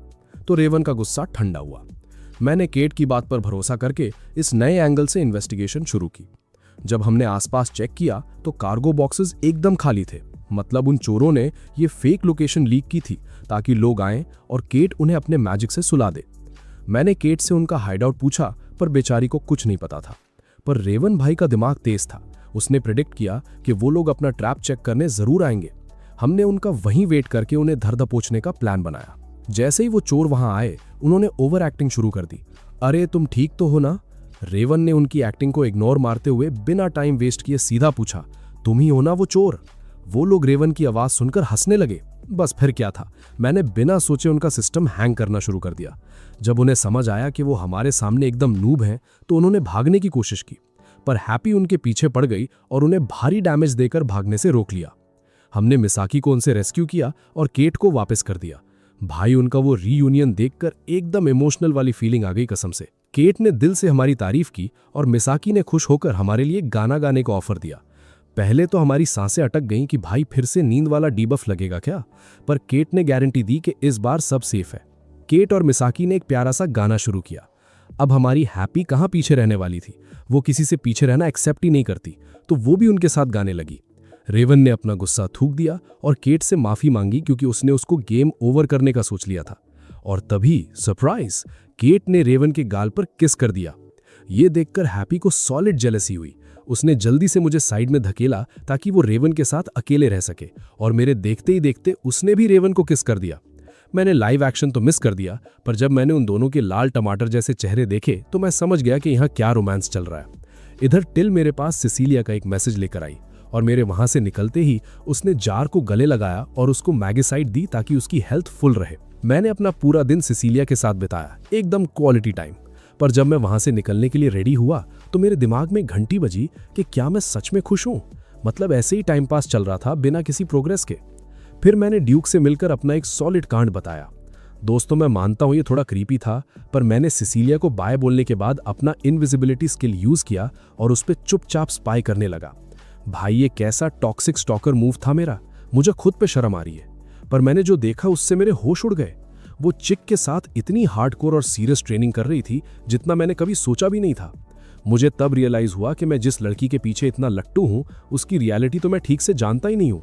तो रेवन का गुस्सा ठंडा हुआ। मैंने केट की बात पर भरोसा करके इस नए एंगल से इन्वेस्टिगेशन शुरू की। जब हमने आसपास चेक किया तो कार्गो बॉक्सेस एकदम खाली थे। मतलब उन चोरों ने ये फेक लोकेशन लीक की थी ताकि लोग आएं और केट उन्हें अपने मैजिक से सुला दे। मैंने केट से उनका हाइडआउट पूछा, पर बेचारी को कुछ नहीं पता था। पर रेवन भाई का दिमाग तेज था। उसने प्रेडिक्ट किया कि वो लोग अपना ट्रैप चेक करने जरूर आएंगे। हमने उनका वहीं वेट करके उन्हें धर दबोचने का प्लान बनाया। जैसे ही वो चोर वहां आए, उन्होंने ओवर एक्टिंग शुरू कर दी। अरे तुम ठीक तो हो ना? रेवन ने उनकी एक्टिंग को इग्नोर मारते हुए बिना टाइम वेस्ट किए सीधा पूछा, तुम ही हो ना वो चोर? वो लोग रेवन की आवाज सुनकर हंसने लगे। बस फिर क्या था, मैंने बिना सोचे उनका सिस्टम हैंग करना शुरू कर दिया। जब उन्हें समझ आया कि वो हमारे सामने एकदम नूब हैं, तो उन्होंने भागने की कोशिश की, पर हैप्पी उनके पीछे पड़ गई और उन्हें भारी डैमेज देकर भागने से रोक लिया। हमने मिसाकी को उनसे रेस्क्यू किया और केट को वापस कर दिया। भाई उनका वो रीयूनियन देखकर एकदम इमोशनल वाली फीलिंग आ गई कसम से। केट ने दिल से हमारी तारीफ की और मिसाकी ने खुश होकर हमारे लिए गाना गाने का ऑफर दिया। पहले तो हमारी सांसें अटक गईं कि भाई फिर से नींद वाला डीबफ लगेगा क्या, पर केट ने गारंटी दी कि इस बार सब सेफ है। केट और मिसाकी ने एक प्यारा सा गाना शुरू किया। अब हमारी हैप्पी कहाँ पीछे रहने वाली थी, वो किसी से पीछे रहना एक्सेप्ट ही नहीं करती, तो वो भी उनके साथ गाने लगी। रेवन ने अपना गुस्सा थूक दिया और केट से माफी मांगी क्योंकि उसने उसको गेम ओवर करने का सोच लिया था। और तभी सरप्राइज, केट ने रेवन के गाल पर किस कर दिया। ये देखकर हैप्पी को सॉलिड जेलसी हुई। उसने जल्दी से मुझे साइड में धकेला ताकि वो रेवन के साथ अकेले रह सके, और मेरे देखते ही देखते उसने भी रेवन को किस कर दिया। मैंने लाइव एक्शन तो मिस कर दिया, पर जब मैंने उन दोनों के लाल टमाटर जैसे चेहरे देखे तो मैं समझ गया कि यहाँ क्या रोमांस चल रहा है। इधर टिल मेरे पास सिसिलिया का एक मैसेज लेकर आई और मेरे वहां से निकलते ही उसने जार को गले लगाया और उसको मैगीसाइड दी ताकि उसकी हेल्थ फुल रहे। मैंने अपना पूरा दिन सिसिलिया के साथ बिताया, एकदम क्वालिटी टाइम। पर जब मैं वहां से निकलने के लिए रेडी हुआ तो मेरे दिमाग में घंटी बजी कि क्या मैं सच में खुश हूं। मतलब ऐसे ही टाइम पास चल रहा था बिना किसी प्रोग्रेस के। फिर मैंने ड्यूक से मिलकर अपना एक सॉलिड कांड बताया। दोस्तों, मैं मानता हूं ये थोड़ा क्रीपी था, पर मैंने सिसिलिया को बाय बोलने के बाद अपना इनविजिबिलिटी स्किल यूज किया और उस पर चुपचाप स्पाई करने लगा। भाई, ये कैसा टॉक्सिक स्टॉकर मूव था मेरा, मुझे खुद पे शर्म आ रही है। पर मैंने जो देखा उससे मेरे होश उड़ गए। वो चिक के साथ इतनी हार्डकोर और सीरियस ट्रेनिंग कर रही थी जितना मैंने कभी सोचा भी नहीं था। मुझे तब रियलाइज हुआ कि मैं जिस लड़की के पीछे इतना लट्टू हूं उसकी रियलिटी तो मैं ठीक से जानता ही नहीं हूं।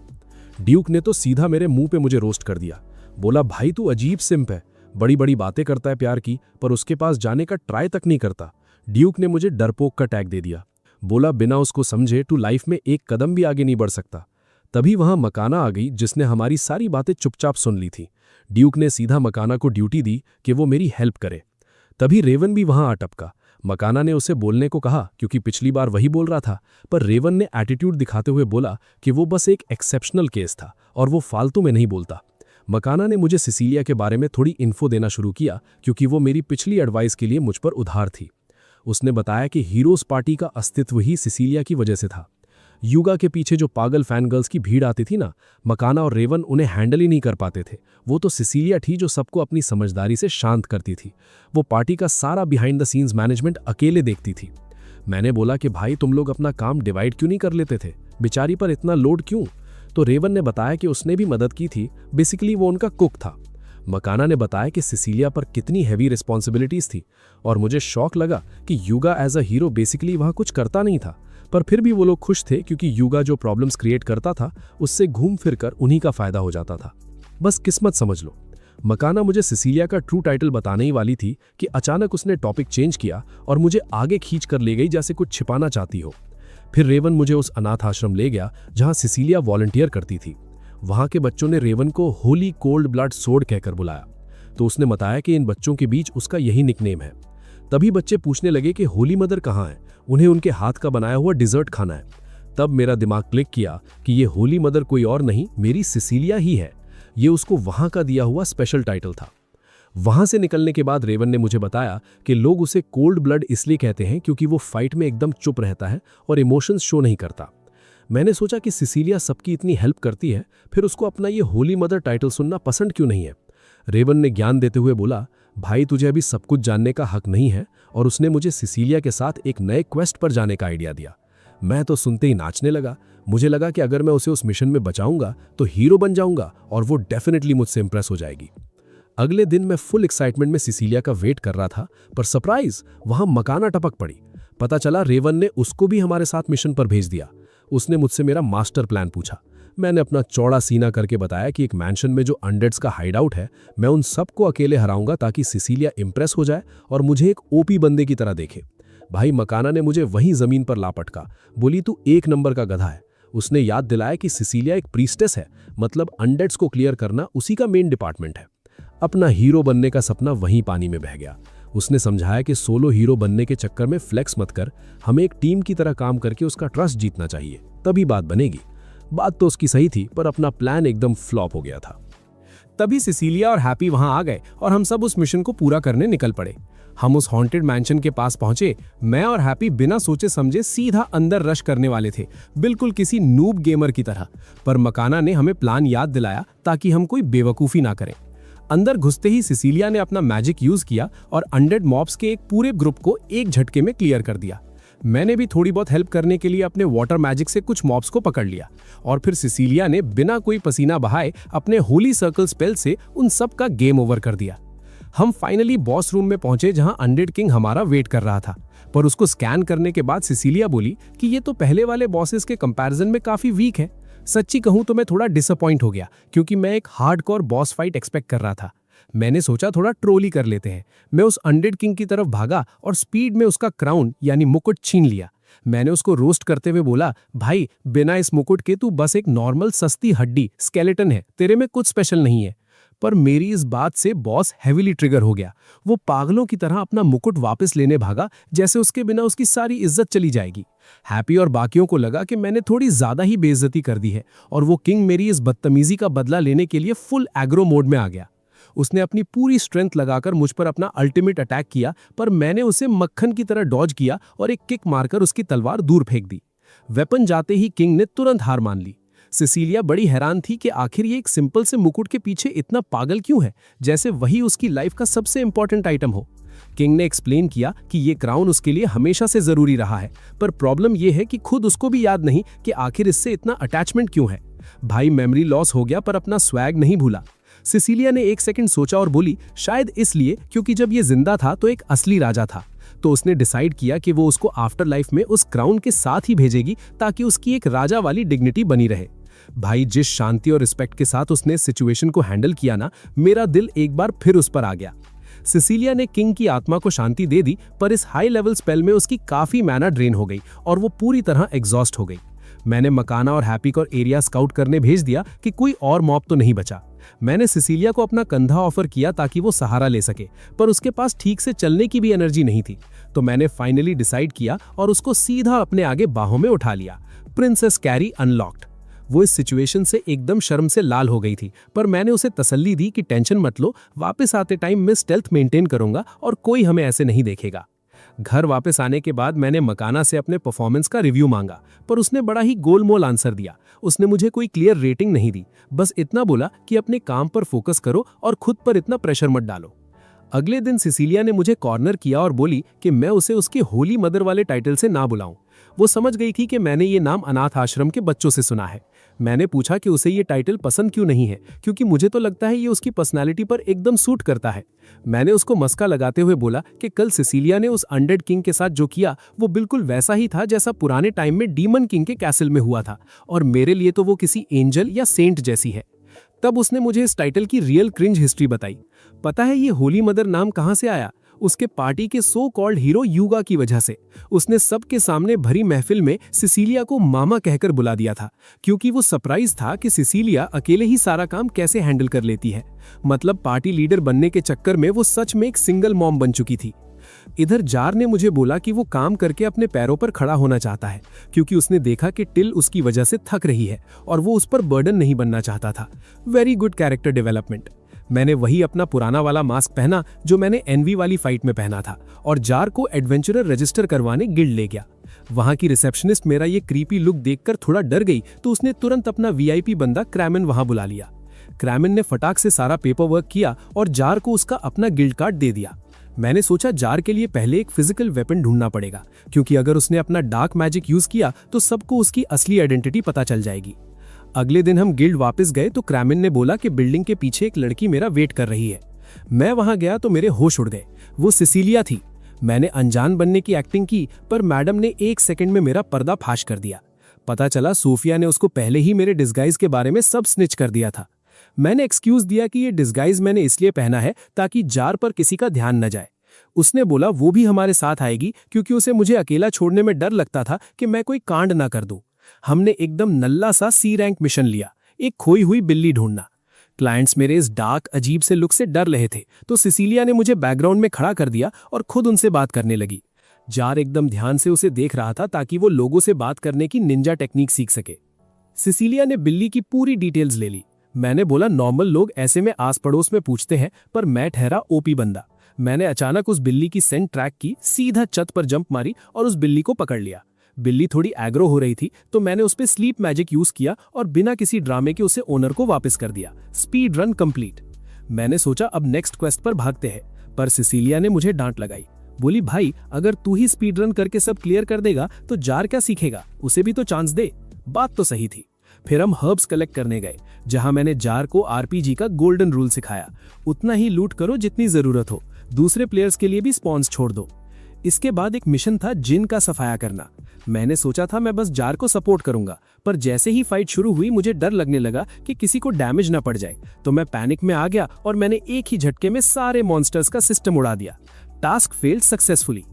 ड्यूक ने तो सीधा मेरे मुंह पे मुझे रोस्ट कर दिया। बोला, भाई तू अजीब सिंप है, बड़ी बड़ी बातें करता है प्यार की, पर उसके पास जाने का ट्राई तक नहीं करता। ड्यूक ने मुझे डरपोक का टैग दे दिया। बोला, बिना उसको समझे तू लाइफ में एक कदम भी आगे नहीं बढ़ सकता। तभी वहां मकाना आ गई जिसने हमारी सारी बातें चुपचाप सुन ली थी। ड्यूक ने सीधा मकाना को ड्यूटी दी कि वो मेरी हेल्प करे। तभी रेवन भी वहां आ टपका। मकाना ने उसे बोलने को कहा क्योंकि पिछली बार वही बोल रहा था, पर रेवन ने एटीट्यूड दिखाते हुए बोला कि वो बस एक एक्सेप्शनल केस था और वो फालतू में नहीं बोलता। मकाना ने मुझे सिसिलिया के बारे में थोड़ी इन्फो देना शुरू किया क्योंकि वो मेरी पिछली एडवाइस के लिए मुझ पर उधार थी। उसने बताया कि हीरोज पार्टी का अस्तित्व ही सिसिलिया की वजह से था। युगा के पीछे जो पागल फैन गर्ल्स की भीड़ आती थी ना, मकाना और रेवन उन्हें हैंडल ही नहीं कर पाते थे। वो तो सिसिलिया थी जो सबको अपनी समझदारी से शांत करती थी। वो पार्टी का सारा बिहाइंड द सीन्स मैनेजमेंट अकेले देखती थी। मैंने बोला कि भाई तुम लोग अपना काम डिवाइड क्यों नहीं कर लेते थे, बेचारी पर इतना लोड क्यों? तो रेवन ने बताया कि उसने भी मदद की थी, बेसिकली वो उनका कुक था। मकाना ने बताया कि सिसिलिया पर कितनी हैवी रिस्पॉन्सिबिलिटीज थी और मुझे शौक लगा कि युगा एज अ हीरो बेसिकली वहां कुछ करता नहीं था, पर फिर भी वो लोग खुश थे क्योंकि युगा जो प्रॉब्लम्स क्रिएट करता था उससे घूम फिर कर उन्हीं का फायदा हो जाता था। बस किस्मत समझ लो। मकाना मुझे सिसिलिया का ट्रू टाइटल बताने ही वाली थी कि अचानक उसने टॉपिक चेंज किया और मुझे आगे खींच कर ले गई जैसे कुछ छिपाना चाहती हो। फिर रेवन मुझे उस अनाथ आश्रम ले गया जहां सिसिलिया वॉलंटियर करती थी। वहां के बच्चों ने रेवन को होली कोल्ड ब्लड सोर्ड कहकर बुलाया, तो उसने बताया कि इन बच्चों के बीच उसका यही निकनेम है। तभी बच्चे पूछने लगे कि होली मदर कहाँ है, उन्हें उनके हाथ का बनाया हुआ डिजर्ट खाना है। तब मेरा दिमाग क्लिक किया कि ये होली मदर कोई और नहीं, मेरी सिसिलिया ही है। ये उसको वहां का दिया हुआ स्पेशल टाइटल था। वहां से निकलने के बाद रेवन ने मुझे बताया कि लोग उसे कोल्ड ब्लड इसलिए कहते हैं क्योंकि वो फाइट में एकदम चुप रहता है और इमोशंस शो नहीं करता। मैंने सोचा कि सिसिलिया सबकी इतनी हेल्प करती है, फिर उसको अपना ये होली मदर टाइटल सुनना पसंद क्यों नहीं है? रेवन ने ज्ञान देते हुए बोला, भाई तुझे अभी सब कुछ जानने का हक नहीं है, और उसने मुझे सिसिलिया के साथ एक नए क्वेस्ट पर जाने का आइडिया दिया। मैं तो सुनते ही नाचने लगा। मुझे लगा कि अगर मैं उसे उस मिशन में बचाऊंगा तो हीरो बन जाऊंगा और वो डेफिनेटली मुझसे इंप्रेस हो जाएगी। अगले दिन मैं फुल एक्साइटमेंट में सिसिलिया का वेट कर रहा था, पर सरप्राइज, वहां मकाना टपक पड़ी। पता चला रेवन ने उसको भी हमारे साथ मिशन पर भेज दिया। उसने मुझसे मेरा मास्टर प्लान पूछा। मैंने अपना चौड़ा सीना करके बताया कि एक मैंशन में जो अनडेड्स का हाइड आउट है, मैं उन सबको अकेले हराऊंगा ताकि सिसिलिया इंप्रेस हो जाए और मुझे एक ओपी बंदे की तरह देखे। भाई मकाना ने मुझे वहीं जमीन पर ला पटका। बोली, तू एक नंबर का गधा है। उसने याद दिलाया कि सिसिलिया एक प्रीस्टेस है, मतलब अनडेड्स को क्लियर करना उसी का मेन डिपार्टमेंट है। अपना हीरो बनने का सपना वहीं पानी में बह गया। उसने समझाया कि सोलो हीरो बनने के चक्कर में फ्लेक्स मत कर, हमें एक टीम की तरह काम करके उसका ट्रस्ट जीतना चाहिए, तभी बात बनेगी। बात तो उसकी सही थी, पर अपना प्लान एकदम फ्लॉप हो गया था। तभी सिसिलिया और हैप्पी वहां आ गए और हम सब उस मिशन को पूरा करने निकल पड़े। हम उस हॉन्टेड मैंशन के पास पहुंचे। मैं और हैप्पी बिना सोचे समझे सीधा अंदर रश करने वाले थे, बिल्कुल किसी नूब गेमर की तरह। पर मकाना ने हमें प्लान याद दिलाया ताकि हम कोई बेवकूफ़ी ना करें। अंदर घुसते ही सिसिलिया ने अपना मैजिक यूज किया और अनडेड मॉब्स के एक पूरे ग्रुप को एक झटके में क्लियर कर दिया। मैंने भी थोड़ी बहुत हेल्प करने के लिए अपने वाटर मैजिक से कुछ मॉब्स को पकड़ लिया और फिर सिसिलिया ने बिना कोई पसीना बहाए अपने होली सर्कल स्पेल से उन सब का गेम ओवर कर दिया। हम फाइनली बॉस रूम में पहुंचे जहां अनडेड किंग हमारा वेट कर रहा था, पर उसको स्कैन करने के बाद सिसिलिया बोली कि ये तो पहले वाले बॉसेस के कंपैरिजन में काफी वीक है। सच्ची कहूं तो मैं थोड़ा डिसअपॉइंट हो गया क्योंकि मैं एक हार्डकोर बॉस फाइट एक्सपेक्ट कर रहा था। मैंने सोचा थोड़ा ट्रोल ही कर लेते हैं। मैं उस अनडेड किंग की तरफ भागा और स्पीड में उसका क्राउन यानी मुकुट छीन लिया। मैंने उसको रोस्ट करते हुए बोला, भाई बिना इस मुकुट के तू बस एक नॉर्मल सस्ती हड्डी स्केलेटन है, तेरे में कुछ स्पेशल नहीं है। पर मेरी इस बात से बॉस हेविली ट्रिगर हो गया। वो पागलों की तरह अपना मुकुट वापस लेने भागा, जैसे उसके बिना उसकी सारी इज्जत चली जाएगी। हैप्पी और बाकियों को लगा कि मैंने थोड़ी ज्यादा ही बेइज्जती कर दी है और वो किंग मेरी इस बदतमीजी का बदला लेने के लिए फुल एग्रो मोड में आ गया। उसने अपनी पूरी स्ट्रेंथ लगाकर मुझ पर अपना अल्टीमेट अटैक किया, पर मैंने उसे मक्खन की तरह डॉज किया और एक किक मारकर उसकी तलवार दूर फेंक दी। वेपन जाते ही किंग ने तुरंत हार मान ली। सिसिलिया बड़ी हैरान थी कि आखिर ये एक सिंपल से मुकुट के पीछे इतना पागल क्यों है, जैसे वही उसकी लाइफ का सबसे इंपॉर्टेंट आइटम हो। किंग ने एक्सप्लेन किया कि ये क्राउन उसके लिए हमेशा से जरूरी रहा है, पर प्रॉब्लम ये है कि खुद उसको भी याद नहीं कि आखिर इससे इतना अटैचमेंट क्यों है। भाई मेमोरी लॉस हो गया पर अपना स्वैग नहीं भूला। सिसिलिया ने एक सेकंड सोचा और बोली, शायद इसलिए क्योंकि जब ये जिंदा था तो एक असली राजा था, तो उसने डिसाइड किया कि वो उसको आफ्टर लाइफ में उस क्राउन के साथ ही भेजेगी ताकि उसकी एक राजा वाली डिग्निटी बनी रहे। भाई जिस शांति और रिस्पेक्ट के साथ उसने सिचुएशन को हैंडल किया ना, मेरा दिल एक बार फिर उस पर आ गया। सिसिलिया ने किंग की आत्मा को शांति दे दी, पर इस हाई लेवल स्पेल में उसकी काफी मैना ड्रेन हो गई और वो पूरी तरह एग्जॉस्ट हो गई। मैंने मकाना और हैप्पी को एरिया स्काउट करने भेज दिया कि कोई और मॉब तो नहीं बचा। मैंने सिसिलिया को अपना कंधा ऑफर किया ताकि वो सहारा ले सके, पर उसके पास ठीक से चलने की भी एनर्जी नहीं थी। तो मैंने फाइनली डिसाइड किया और उसको सीधा अपने आगे बाहों में उठा लिया। Princess carry unlocked. वो इस सिचुएशन से एकदम शर्म से लाल हो गई थी, पर मैंने उसे तसल्ली दी कि टेंशन मत लो, वापस आते टाइम मैं स्टेल्थ मेंटेन करूंगा और कोई हमें ऐसे नहीं देखेगा। घर वापस आने के बाद मैंने मकाना से अपने परफॉर्मेंस का रिव्यू मांगा, पर उसने बड़ा ही गोलमोल आंसर दिया। उसने मुझे कोई क्लियर रेटिंग नहीं दी, बस इतना बोला कि अपने काम पर फोकस करो और खुद पर इतना प्रेशर मत डालो। अगले दिन सिसिलिया ने मुझे कॉर्नर किया और बोली कि मैं उसे उसके होली मदर वाले टाइटल से ना बुलाऊं। वो समझ गई थी कि मैंने ये नाम अनाथ आश्रम के बच्चों से सुना है। मैंने पूछा कि उसे ये टाइटल पसंद क्यों नहीं है, क्योंकि मुझे तो लगता है ये उसकी पर्सनालिटी पर एकदम सूट करता है। मैंने उसको मस्का लगाते हुए बोला कि कल सिसिलिया ने उस अनडेड किंग के साथ जो किया वो बिल्कुल वैसा ही था जैसा पुराने टाइम में डीमन किंग के कैसल में हुआ था, और मेरे लिए तो वो किसी एंजल या सेंट जैसी है। तब उसने मुझे इस टाइटल की रियल क्रिंज हिस्ट्री बताई। पता है ये होली मदर नाम कहां से आया? उसके पार्टी के सो कॉल्ड हीरो यूगा की वजह से। उसने सबके सामने भरी महफिल में सिसिलिया को मामा कहकर बुला दिया था, क्योंकि वो सरप्राइज था कि सिसिलिया अकेले ही सारा काम कैसे हैंडल कर लेती है। मतलब पार्टी लीडर बनने के चक्कर में वो सच में एक सिंगल मॉम बन चुकी थी। इधर जार ने मुझे बोला कि वो काम करके अपने पैरों पर खड़ा होना चाहता है, क्योंकि उसने देखा कि टिल उसकी वजह से थक रही है और वो उस पर बर्डन नहीं बनना चाहता था। Very good character development. मैंने वही अपना पुराना वाला मास्क पहना जो मैंने एनवी वाली फाइट में पहना था, और जार को एडवेंचरर रजिस्टर करवाने गिल्ड ले गया। वहां की रिसेप्शनिस्ट मेरा ये क्रीपी लुक देखकर थोड़ा डर गई, तो उसने तुरंत अपना वीआईपी बंदा क्रैमन वहां बुला लिया। क्रैमन ने फटाक से सारा पेपर वर्क किया और जार को उसका अपना गिल्ड कार्ड दे दिया। मैंने सोचा जार के लिए पहले एक फिजिकल वेपन ढूंढना पड़ेगा, क्योंकि अगर उसने अपना डार्क मैजिक यूज किया तो सबको उसकी असली आइडेंटिटी पता चल जाएगी। अगले दिन हम गिल्ड वापस गए तो क्रैमन ने बोला कि बिल्डिंग के पीछे एक लड़की मेरा वेट कर रही है। मैं वहां गया तो मेरे होश उड़ गए। वो सिसिलिया थी। मैंने अनजान बनने की एक्टिंग की, पर मैडम ने 1 सेकंड में मेरा पर्दा फाश कर दिया। पता चला सोफिया ने उसको पहले ही मेरे डिस्गाइज के बारे में सब स्निच कर दिया था। मैंने एक्सक्यूज दिया कि ये डिस्गाइज मैंने इसलिए पहना है ताकि जार पर किसी का ध्यान न जाए। उसने बोला वो भी हमारे साथ आएगी, क्योंकि उसे मुझे अकेला छोड़ने में डर लगता था कि मैं कोई कांड ना कर दूं। हमने एकदम नल्ला सा सी रैंक मिशन लिया, एक खोई हुई बिल्ली ढूंढना। क्लाइंट्स मेरे इस डार्क अजीब से लुक से डर रहे थे, तो सिसिलिया ने मुझे बैकग्राउंड में खड़ा कर दिया और खुद उनसे बात करने लगी। जार एकदम ध्यान से उसे देख रहा था ताकि वो लोगों से बात करने की निंजा टेक्निक सीख सके। सिसिलिया ने बिल्ली की पूरी डिटेल्स ले ली। मैंने बोला नॉर्मल लोग ऐसे में आस पड़ोस में पूछते हैं, पर मैं ठहरा ओपी बंदा। मैंने अचानक उस बिल्ली की सेंट ट्रैक की, सीधा छत पर जंप मारी और उस बिल्ली को पकड़ लिया। बिल्ली थोड़ी एग्रो हो रही थी, तो मैंने उस पर स्लीप मैजिक यूज किया और बिना किसी ड्रामे के उसे ओनर को वापस कर दिया। Speed run complete. मैंने सोचा अब नेक्स्ट क्वेस्ट पर भागते हैं, पर सिसिलिया ने मुझे डांट लगाई। बोली भाई अगर तू ही स्पीड रन करके सब क्लियर कर देगा तो जार क्या सीखेगा, उसे भी तो चांस दे। बात तो सही थी। फिर हम हर्ब्स कलेक्ट करने गए, जहां मैंने जार को आरपीजी का गोल्डन रूल सिखाया, उतना ही लूट करो जितनी जरूरत हो, दूसरे प्लेयर्स के लिए भी स्पॉन्स छोड़ दो। इसके बाद एक मिशन था जिन का सफाया करना। मैंने सोचा था मैं बस जार को सपोर्ट करूंगा, पर जैसे ही फाइट शुरू हुई मुझे डर लगने लगा कि किसी को डैमेज ना पड़ जाए, तो मैं पैनिक में आ गया और मैंने एक ही झटके में सारे मॉन्स्टर्स का सिस्टम उड़ा दिया। Task failed successfully.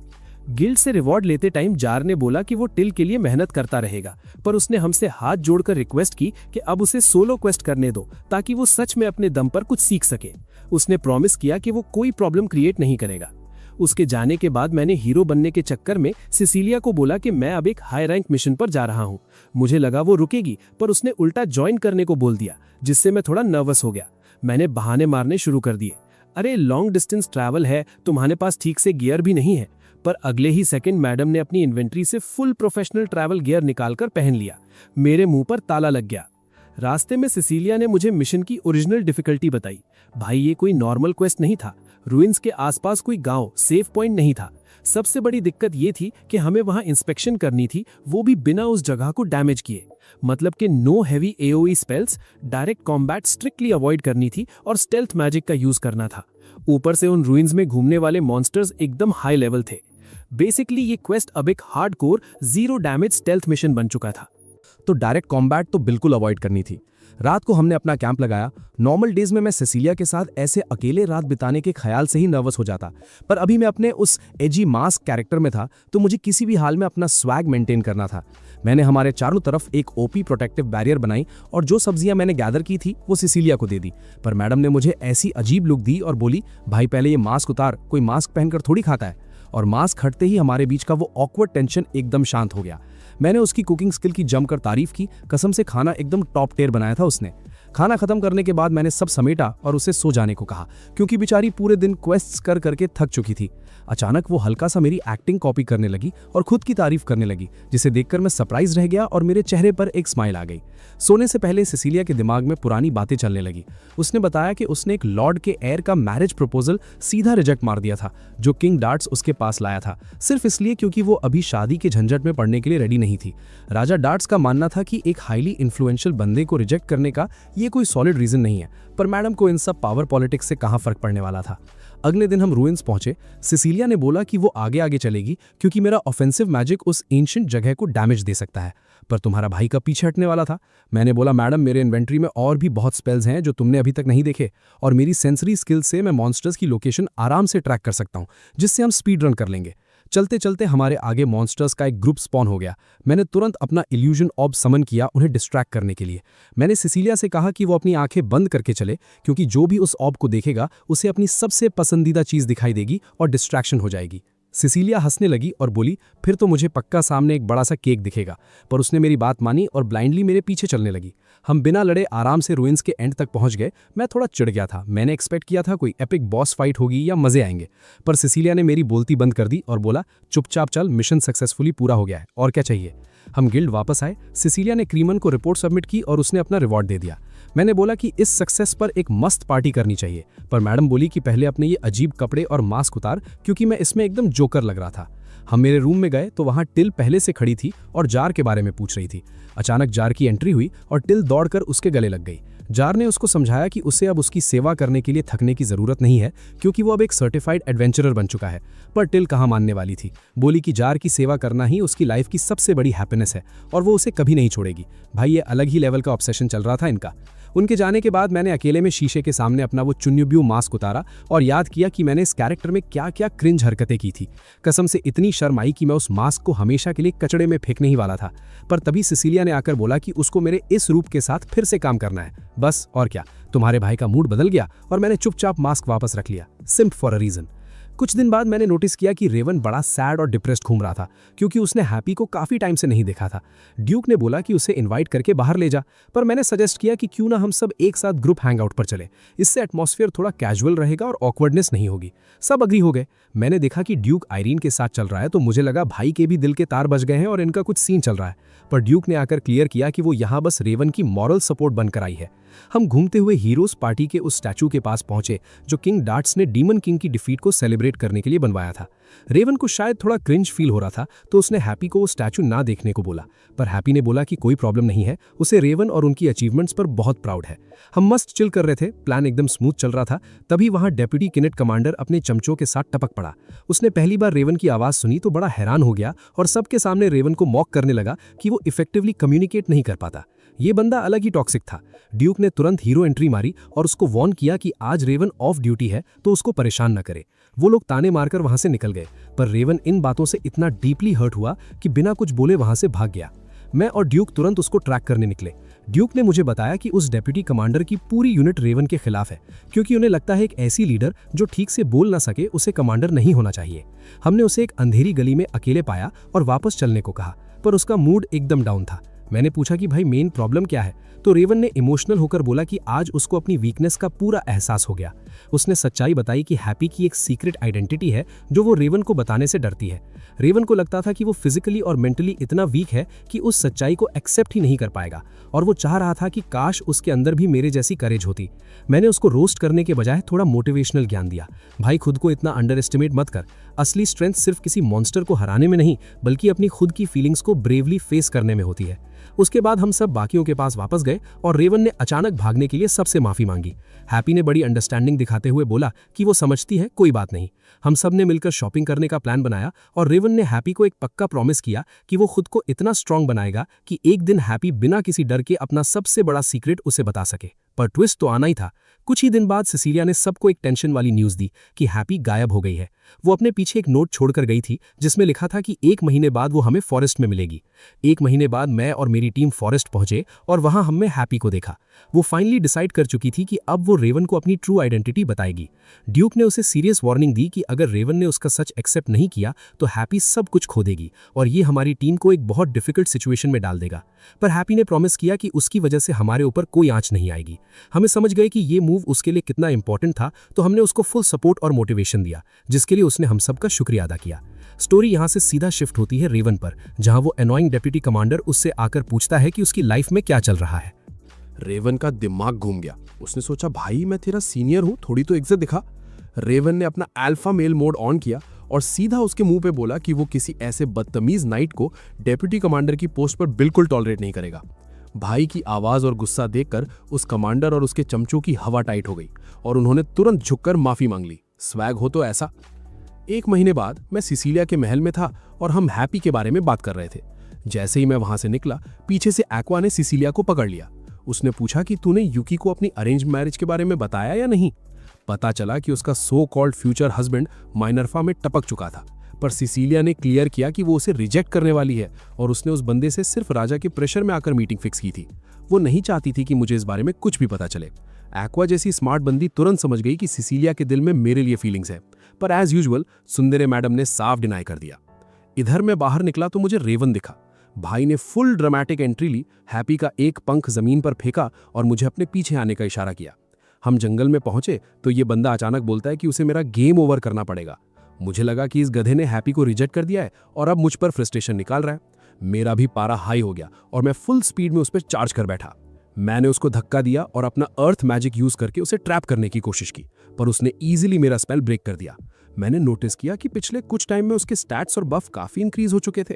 गिल्ड से रिवॉर्ड लेते टाइम जार ने बोला कि वो टिल के लिए मेहनत करता रहेगा, पर उसने हमसे हाथ जोड़कर रिक्वेस्ट की कि अब उसे सोलो क्वेस्ट करने दो ताकि वो सच में अपने दम पर कुछ सीख सके। उसने प्रॉमिस किया कि वो कोई प्रॉब्लम क्रिएट नहीं करेगा। उसके जाने के बाद मैंने हीरो बनने के चक्कर में सिसिलिया को बोला कि मैं अब एक हाई रैंक मिशन पर जा रहा हूँ। मुझे लगा वो रुकेगी, पर उसने उल्टा ज्वाइन करने को बोल दिया, जिससे मैं थोड़ा नर्वस हो गया। मैंने बहाने मारने शुरू कर दिए। अरे लॉन्ग डिस्टेंस ट्रैवल है, तुम्हारे पास ठीक से गियर भी नहीं है। पर अगले ही सेकंड मैडम ने अपनी इन्वेंट्री से फुल प्रोफेशनल ट्रैवल गियर निकालकर पहन लिया। मेरे मुंह पर ताला लग गया। रास्ते में सिसिलिया ने मुझे मिशन की ओरिजिनल डिफिकल्टी बताई। भाई ये कोई नॉर्मल क्वेस्ट नहीं था। रुइंस के आसपास कोई गांव, सेफ पॉइंट नहीं था। सबसे बड़ी दिक्कत ये थी कि हमें वहां इंस्पेक्शन करनी थी, वो भी बिना उस जगह को डैमेज किए। मतलब कि know heavy AOE spells, direct combat strictly avoid करनी थी और स्टेल्थ मैजिक का यूज करना था। ऊपर से उन रुइंस में घूमने वाले मॉन्स्टर्स एकदम हाई लेवल थे। बेसिकली ये क्वेस्ट अब एक hardcore zero damage stealth mission बन चुका था। तो डायरेक्ट कॉम्बैट तो बिल्कुल अवॉइड करनी थी। रात को हमने अपना कैंप लगाया। नॉर्मल डेज में मैं सिसिलिया के साथ ऐसे अकेले रात बिताने के ख्याल से ही नर्वस हो जाता, पर अभी मैं अपने उस एजी मास्क कैरेक्टर में था, तो मुझे किसी भी हाल में अपना स्वैग मेंटेन करना था। मैंने हमारे चारों तरफ एक ओपी प्रोटेक्टिव बैरियर बनाई और जो सब्जियां मैंने गैदर की थी वो सिसिलिया को दे दी। पर मैडम ने मुझे ऐसी अजीब लुक दी और बोली, भाई पहले ये मास्क उतार, कोई मास्क पहनकर थोड़ी खाता है। और मास्क हटते ही हमारे बीच का वो ऑकवर्ड टेंशन एकदम शांत हो गया। मैंने उसकी कुकिंग स्किल की जमकर तारीफ की। कसम से खाना एकदम टॉप टियर बनाया था उसने। खाना खत्म करने के बाद मैंने सब समेटा और उसे सो जाने को कहा, क्योंकि बेचारी पूरे दिन क्वेस्ट्स कर करके थक चुकी थी। अचानक वो हल्का सा मेरी एक्टिंग कॉपी करने लगी और खुद की तारीफ करने लगी, जिसे देखकर मैं सरप्राइज रह गया और मेरे चेहरे पर एक स्माइल आ गई। सोने से पहले सिसिलिया के दिमाग में पुरानी बातें चलने लगी। उसने बताया कि उसने एक लॉर्ड के एयर का मैरिज प्रपोजल सीधा रिजेक्ट मार दिया था, जो किंग डार्ट्स उसके पास लाया था, सिर्फ इसलिए क्योंकि वो अभी शादी के झंझट में पड़ने के लिए रेडी नहीं थी। राजा डार्ट्स का मानना था कि एक हाईली इन्फ्लुएंशियल बंदे को रिजेक्ट करने का ये कोई सॉलिड रीजन नहीं है, पर मैडम को इन सब पावर पॉलिटिक्स से कहां फर्क पड़ने वाला था। अगले दिन हम रुइंस पहुंचे। सिसिलिया ने बोला कि वो आगे आगे चलेगी क्योंकि मेरा ऑफेंसिव मैजिक उस एंशिएंट जगह को डैमेज दे सकता है, पर तुम्हारा भाई का पीछे हटने वाला था। मैंने बोला, मैडम मेरे इन्वेंट्री में और भी बहुत स्पेल्स हैं जो तुमने अभी तक नहीं देखे, और मेरी सेंसरी स्किल से मैं मॉन्स्टर्स की लोकेशन आराम से ट्रैक कर सकता हूं, जिससे हम स्पीड रन कर लेंगे। चलते चलते हमारे आगे मॉन्स्टर्स का एक ग्रुप स्पॉन हो गया। मैंने तुरंत अपना इल्यूजन ऑर्ब समन किया उन्हें डिस्ट्रैक्ट करने के लिए। मैंने सिसिलिया से कहा कि वो अपनी आंखें बंद करके चले, क्योंकि जो भी उस ऑर्ब को देखेगा उसे अपनी सबसे पसंदीदा चीज दिखाई देगी और डिस्ट्रैक्शन हो जाएगी। सिसिलिया हंसने लगी और बोली, फिर तो मुझे पक्का सामने एक बड़ा सा केक दिखेगा। पर उसने मेरी बात मानी और ब्लाइंडली मेरे पीछे चलने लगी। हम बिना लड़े आराम से रुइंस के एंड तक पहुंच गए। मैं थोड़ा चिढ़ गया था। मैंने एक्सपेक्ट किया था कोई एपिक बॉस फाइट होगी या मजे आएंगे, पर सिसिलिया ने मेरी बोलती बंद कर दी और बोला, चुपचाप चल, मिशन सक्सेसफुली पूरा हो गया है, और क्या चाहिए। हम गिल्ड वापस आए। सिसिलिया ने क्रीमन को रिपोर्ट सबमिट की और उसने अपना रिवॉर्ड दे दिया। मैंने बोला कि इस सक्सेस पर एक मस्त पार्टी करनी चाहिए, पर मैडम बोली कि पहले अपने ये अजीब कपड़े और मास्क उतार, क्योंकि मैं इसमें एकदम जोकर लग रहा था। हम मेरे रूम में गए तो वहां टिल पहले से खड़ी थी और जार के बारे में पूछ रही थी। अचानक जार की एंट्री हुई और टिल दौड़कर उसके गले लग गई। जार ने उसको समझाया कि उसे अब उसकी सेवा करने के लिए थकने की जरूरत नहीं है, क्योंकि वो अब एक सर्टिफाइड एडवेंचरर बन चुका है। पर टिल कहाँ मानने वाली थी। बोली कि जार की सेवा करना ही उसकी लाइफ की सबसे बड़ी हैप्पीनेस है और वो उसे कभी नहीं छोड़ेगी। भाई ये अलग ही लेवल का ऑब्सेशन चल रहा था इनका। उनके जाने के बाद मैंने अकेले में शीशे के सामने अपना वो चुन्युब्यू मास्क उतारा और याद किया कि मैंने इस कैरेक्टर में क्या क्या क्रिंज हरकतें की थी। कसम से इतनी शर्म आई कि मैं उस मास्क को हमेशा के लिए कचड़े में फेंकने ही वाला था। पर तभी सिसिलिया ने आकर बोला कि उसको मेरे इस रूप के साथ फिर से काम करना है। बस और क्या, तुम्हारे भाई का मूड बदल गया और मैंने चुपचाप मास्क वापस रख लिया, सिंप फॉर अ रीजन। कुछ दिन बाद मैंने नोटिस किया कि रेवन बड़ा सैड और डिप्रेस्ड घूम रहा था, क्योंकि उसने हैप्पी को काफी टाइम से नहीं देखा था। ड्यूक ने बोला कि उसे इनवाइट करके बाहर ले जा, पर मैंने सजेस्ट किया कि क्यों ना हम सब एक साथ ग्रुप हैंगआउट पर चले। इससे एटमॉस्फेयर थोड़ा कैजुअल रहेगा और ऑकवर्डनेस नहीं होगी। सब अग्री हो गए। मैंने देखा कि ड्यूक आयरीन के साथ चल रहा है, तो मुझे लगा भाई के भी दिल के तार बज गए हैं और इनका कुछ सीन चल रहा है। पर ड्यूक ने आकर क्लियर किया कि वो यहाँ बस रेवन की मॉरल सपोर्ट बनकर आई है। हम घूमते हुए हीरोज पार्टी के उस स्टैचू के पास पहुंचे जो किंग डार्ट्स ने डीमन किंग की डिफीट को सेलिब्रेट करने के लिए बनवाया था। रेवन को शायद थोड़ा क्रिंज फील हो रहा था, तो उसने हैप्पी को वो स्टैचू ना देखने को बोला, पर हैप्पी ने बोला कि कोई प्रॉब्लम नहीं है, उसे रेवन और उनकी अचीवमेंट्स पर बहुत प्राउड है। हम मस्त चिल कर रहे थे, प्लान एकदम स्मूथ चल रहा था। तभी वहां डेप्यूटी किनेट कमांडर अपने चमचों के साथ टपक पड़ा। उसने पहली बार रेवन की आवाज सुनी तो बड़ा हैरान हो गया और सबके सामने रेवन को मॉक करने लगा कि वो इफेक्टिवली कम्युनिकेट नहीं कर पाता। ये बंदा अलग ही टॉक्सिक था। ड्यूक ने तुरंत हीरो एंट्री मारी और उसको वार्न किया कि आज रेवन ऑफ ड्यूटी है तो उसको परेशान न करे। वो लोग ताने मारकर वहां से निकल गए, पर रेवन इन बातों से इतना डीपली हर्ट हुआ कि बिना कुछ बोले वहां से भाग गया। मैं और ड्यूक तुरंत उसको ट्रैक करने निकले। ड्यूक ने मुझे बताया कि उस डेप्यूटी कमांडर की पूरी यूनिट रेवन के खिलाफ है, क्योंकि उन्हें लगता है एक ऐसी लीडर जो ठीक से बोल ना सके उसे कमांडर नहीं होना चाहिए। हमने उसे एक अंधेरी गली में अकेले पाया और वापस चलने को कहा, पर उसका मूड एकदम डाउन था। मैंने पूछा कि भाई मेन प्रॉब्लम क्या है, तो रेवन ने इमोशनल होकर बोला कि आज उसको अपनी वीकनेस का पूरा एहसास हो गया। उसने सच्चाई बताई कि हैप्पी की एक सीक्रेट आइडेंटिटी है जो वो रेवन को बताने से डरती है। रेवन को लगता था कि वो फिजिकली और मेंटली इतना वीक है कि उस सच्चाई को एक्सेप्ट ही नहीं कर पाएगा, और वो चाह रहा था कि काश उसके अंदर भी मेरे जैसी करेज होती। मैंने उसको रोस्ट करने के बजाय थोड़ा मोटिवेशनल ज्ञान दिया। भाई खुद को इतना अंडर एस्टिमेट मत कर, असली स्ट्रेंथ सिर्फ किसी मॉन्स्टर को हराने में नहीं बल्कि अपनी खुद की फीलिंग्स को ब्रेवली फेस करने में होती है। उसके बाद हम सब बाकियों के पास वापस गए और रेवन ने अचानक भागने के लिए सबसे माफी मांगी। हैप्पी ने बड़ी अंडरस्टैंडिंग दिखाते हुए बोला कि वो समझती है, कोई बात नहीं। हम सब ने मिलकर शॉपिंग करने का प्लान बनाया और रेवन ने हैप्पी को एक पक्का प्रॉमिस किया कि वो खुद को इतना स्ट्रांग बनाएगा कि एक दिन हैप्पी बिना किसी डर के अपना सबसे बड़ा सीक्रेट उसे बता सके। पर ट्विस्ट तो आना ही था। कुछ ही दिन बाद सिसिलिया ने सबको एक टेंशन वाली न्यूज़ दी कि हैप्पी गायब हो गई है। वो अपने पीछे एक नोट छोड़कर गई थी जिसमें लिखा था कि 1 महीने बाद वो हमें फॉरेस्ट में मिलेगी। 1 महीने बाद मैं और मेरी टीम फॉरेस्ट पहुंचे और वहां हमने हैप्पी को देखा। वो फाइनली डिसाइड कर चुकी थी कि अब वो रेवन को अपनी ट्रू आइडेंटिटी बताएगी। ड्यूक ने उसे सीरियस वार्निंग दी कि अगर रेवन ने उसका सच एक्सेप्ट नहीं किया तो हैप्पी सब कुछ खो देगी और ये हमारी टीम को एक बहुत डिफिकल्ट सिचुएशन में डाल देगा। पर हैप्पी ने प्रॉमिस किया कि उसकी वजह से हमारे ऊपर कोई आंच नहीं आएगी। हमें समझ गए कि ये मूव उसके लिए कितना इंपॉर्टेंट था, तो हमने उसको फुल सपोर्ट और मोटिवेशन दिया, जिसके लिए उसने हम सबका शुक्रिया अदा किया। स्टोरी यहाँ से सीधा शिफ्ट होती है रेवन पर, जहां वो एनोइंग डेप्यूटी कमांडर उससे आकर पूछता है कि उसकी लाइफ में क्या चल रहा है। रेवन का दिमाग घूम गया। उसने सोचा, भाई मैं तेरा सीनियर हूं, थोड़ी तो इज्जत दिखा। रेवन ने अपना अल्फा मेल मोड ऑन किया और सीधा उसके मुंह पे बोला कि वो किसी ऐसे बदतमीज नाइट को डेप्यूटी कमांडर की पोस्ट पर बिल्कुल टॉलरेट नहीं करेगा। भाई की आवाज और गुस्सा देखकर उस कमांडर और उसके चमचों की हवा टाइट हो गई और उन्होंने तुरंत झुककर माफी मांग ली। स्वैग हो तो ऐसा। 1 महीने बाद मैं सिसिलिया के महल में था और हम हैप्पी के बारे में बात कर रहे थे। जैसे ही मैं वहां से निकला, पीछे से एक्वा ने सिसिलिया को पकड़ लिया। उसने पूछा कि तूने यूकी को अपनी अरेंज मैरिज के बारे में बताया या नहीं। पता चला कि उसका सो कॉल्ड फ्यूचर हस्बैंड माइनरफा में टपक चुका था, पर सिसिलिया ने क्लियर किया कि वो उसे रिजेक्ट करने वाली है और उसने उस बंदे से सिर्फ राजा के प्रेशर में आकर मीटिंग फिक्स की थी। वो नहीं चाहती थी कि मुझे इस बारे में कुछ भी पता चले। एक्वा जैसी स्मार्ट बंदी तुरंत समझ गई कि सिसिलिया के दिल में मेरे लिए फीलिंग्स है, पर एज यूजुअल सुंदरे मैडम ने साफ डिनाई कर दिया। इधर मैं बाहर निकला तो मुझे रेवन दिखा। भाई ने फुल ड्रामेटिक एंट्री ली, हैप्पी का एक पंख जमीन पर फेंका और मुझे अपने पीछे आने का इशारा किया। हम जंगल में पहुंचे तो ये बंदा अचानक बोलता है कि उसे मेरा गेम ओवर करना पड़ेगा। मुझे लगा कि इस गधे ने हैप्पी को रिजेक्ट कर दिया है और अब मुझ पर फ्रस्ट्रेशन निकाल रहा है। मेरा भी पारा हाई हो गया और मैं फुल स्पीड में उस पर चार्ज कर बैठा। मैंने उसको धक्का दिया और अपना अर्थ मैजिक यूज करके उसे ट्रैप करने की कोशिश की, पर उसने इजीली मेरा स्पेल ब्रेक कर दिया। मैंने नोटिस किया कि पिछले कुछ टाइम में उसके स्टैट्स और बफ काफी इंक्रीज हो चुके थे।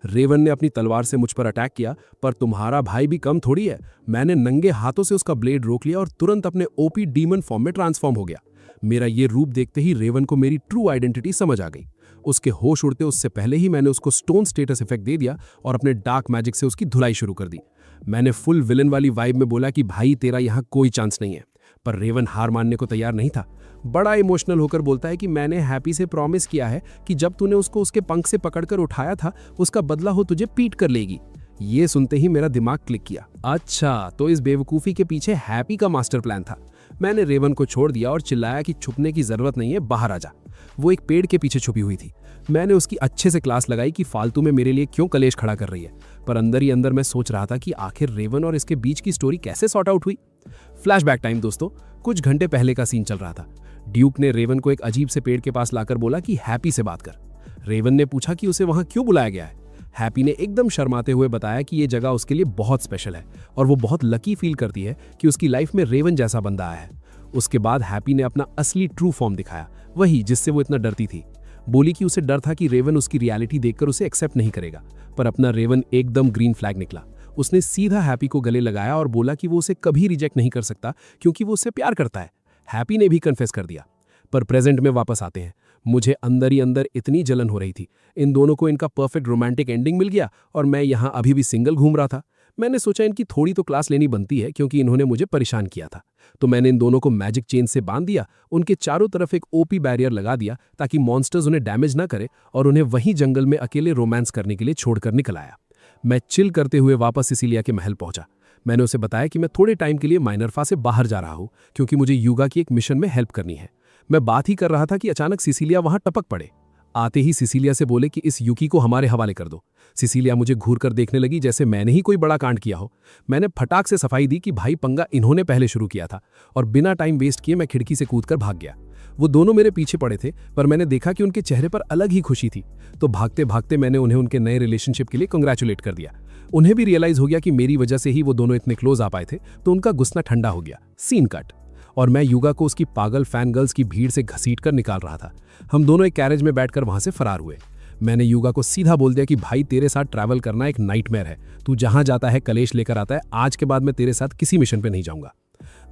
रेवन ने अपनी तलवार से मुझ पर अटैक किया, पर तुम्हारा भाई भी कम थोड़ी है। मैंने नंगे हाथों से उसका ब्लेड रोक लिया और तुरंत अपने ओपी डीमन फॉर्म में ट्रांसफॉर्म हो गया। मेरा ये रूप देखते ही रेवन को मेरी ट्रू आइडेंटिटी समझ आ गई। उसके होश उड़ते उससे पहले ही मैंने उसको स्टोन स्टेटस इफेक्ट दे दिया और अपने डार्क मैजिक से उसकी धुलाई शुरू कर दी। मैंने फुल विलन वाली वाइब में बोला कि भाई तेरा यहाँ कोई चांस नहीं है, पर रेवन हार मानने को तैयार नहीं था। बड़ा इमोशनल होकर बोलता है कि मैंने हैप्पी से प्रॉमिस किया है कि जब तूने उसको उसके पंख से पकड़कर उठाया था, उसका बदला हो तुझे पीट कर लेगी। ये सुनते ही मेरा दिमाग क्लिक किया। अच्छा, तो इस बेवकूफ़ी के पीछे हैप्पी का मास्टर प्लान था। मैंने रेवन को छोड़ दिया और चिल्लाया कि छुपने की जरूरत नहीं है, बाहर आ जा। वो एक पेड़ के पीछे छुपी हुई थी। मैंने उसकी अच्छे से क्लास लगाई कि फालतू में मेरे लिए क्यों कलेश खड़ा कर रही है, पर अंदर ही अंदर मैं सोच रहा था कि आखिर रेवन और इसके बीच की स्टोरी कैसे सॉर्ट आउट हुई। फ्लैशबैक टाइम दोस्तों, कुछ घंटे पहले का सीन चल रहा था। ड्यूक ने रेवन को एक अजीब से पेड़ के पास लाकर बोला कि हैप्पी से बात कर। रेवन ने पूछा कि उसे वहां क्यों बुलाया गया है। हैप्पी ने एकदम शर्माते हुए बताया कि ये जगह उसके लिए बहुत स्पेशल है और वो बहुत लकी फील करती है कि उसकी लाइफ में रेवन जैसा बंदा आया है। उसके बाद हैप्पी ने अपना असली ट्रू फॉर्म दिखाया, वही जिससे वो इतना डरती थी। बोली कि उसे डर था कि रेवन उसकी रियलिटी देखकर उसे एक्सेप्ट नहीं करेगा, पर अपना रेवन एकदम ग्रीन फ्लैग निकला। उसने सीधा हैप्पी को गले लगाया और बोला कि वो उसे कभी रिजेक्ट नहीं कर सकता क्योंकि वो उससे प्यार करता है। हैप्पी ने भी कन्फेस कर दिया। पर प्रेजेंट में वापस आते हैं। मुझे अंदर ही अंदर इतनी जलन हो रही थी। इन दोनों को इनका परफेक्ट रोमांटिक एंडिंग मिल गया और मैं यहाँ अभी भी सिंगल घूम रहा था। मैंने सोचा इनकी थोड़ी तो क्लास लेनी बनती है क्योंकि इन्होंने मुझे परेशान किया था। तो मैंने इन दोनों को मैजिक चेन से बांध दिया, उनके चारों तरफ एक ओपी बैरियर लगा दिया ताकि मॉन्स्टर्स उन्हें डैमेज ना करे और उन्हें वहीं जंगल में अकेले रोमांस करने के लिए छोड़कर निकल आया। मैं चिल करते हुए वापस सिसिलिया के महल पहुंचा। मैंने उसे बताया कि मैं थोड़े टाइम के लिए माइनरफा से बाहर जा रहा हूं क्योंकि मुझे यूगा की एक मिशन में हेल्प करनी है। मैं बात ही कर रहा था कि अचानक सिसिलिया वहां टपक पड़े। आते ही सिसिलिया से बोले कि इस यूकी को हमारे हवाले कर दो। सिसिलिया मुझे घूर कर देखने लगी जैसे मैंने ही कोई बड़ा कांड किया हो। मैंने फटाक से सफाई दी कि भाई पंगा इन्होंने पहले शुरू किया था और बिना टाइम वेस्ट किए मैं खिड़की से कूदकर भाग गया। वो दोनों मेरे पीछे पड़े थे पर मैंने देखा कि उनके चेहरे पर अलग ही खुशी थी, तो भागते भागते मैंने उन्हें उनके नए रिलेशनशिप के लिए कंग्रेचुलेट कर दिया। उन्हें भी रियलाइज हो गया कि मेरी वजह से ही वो दोनों इतने क्लोज आ पाए थे, तो उनका गुस्सा ठंडा हो गया। Scene cut. और मैं यूगा को उसकी पागल फैन गर्ल्स की भीड़ से घसीट कर निकाल रहा था। हम दोनों एक कैरेज में बैठकर वहां से फरार हुए। मैंने यूगा को सीधा बोल दिया कि भाई तेरे साथ ट्रैवल करना एक नाइटमेयर है, तू जहां जाता है कलेश लेकर आता है, आज के बाद मैं तेरे साथ किसी मिशन पे नहीं जाऊंगा।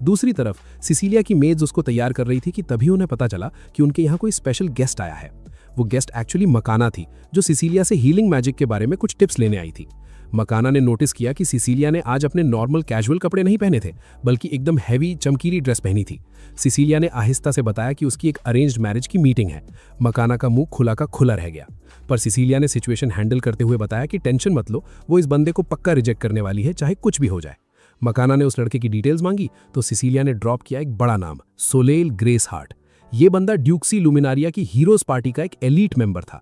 दूसरी तरफ सिसिलिया की मेड्स उसको तैयार कर रही थी कि तभी उन्हें पता चला कि उनके यहाँ कोई स्पेशल गेस्ट आया है। वो गेस्ट एक्चुअली मकाना थी, जो सिसिलिया से हीलिंग मैजिक के बारे में कुछ टिप्स लेने आई थी। मकाना ने नोटिस किया कि सिसिलिया ने आज अपने नॉर्मल कैजुअल कपड़े नहीं पहने थे, बल्कि एकदम हैवी चमकीली ड्रेस पहनी थी। सिसिलिया ने आहिस्ता से बताया कि उसकी एक अरेंज्ड मैरिज की मीटिंग है। मकाना का मुंह खुला का खुला रह गया, पर सिसिलिया ने सिचुएशन हैंडल करते हुए बताया कि टेंशन मत लो, वो इस बंदे को पक्का रिजेक्ट करने वाली है, चाहे कुछ भी हो जाए। मकाना ने उस लड़के की डिटेल्स मांगी तो सिसिलिया ने ड्रॉप किया एक बड़ा नाम, सोलेल ग्रेस हार्ट। ये बंदा ड्यूक्सी लुमिनारिया की हीरोज पार्टी का एक एलीट मेंबर था।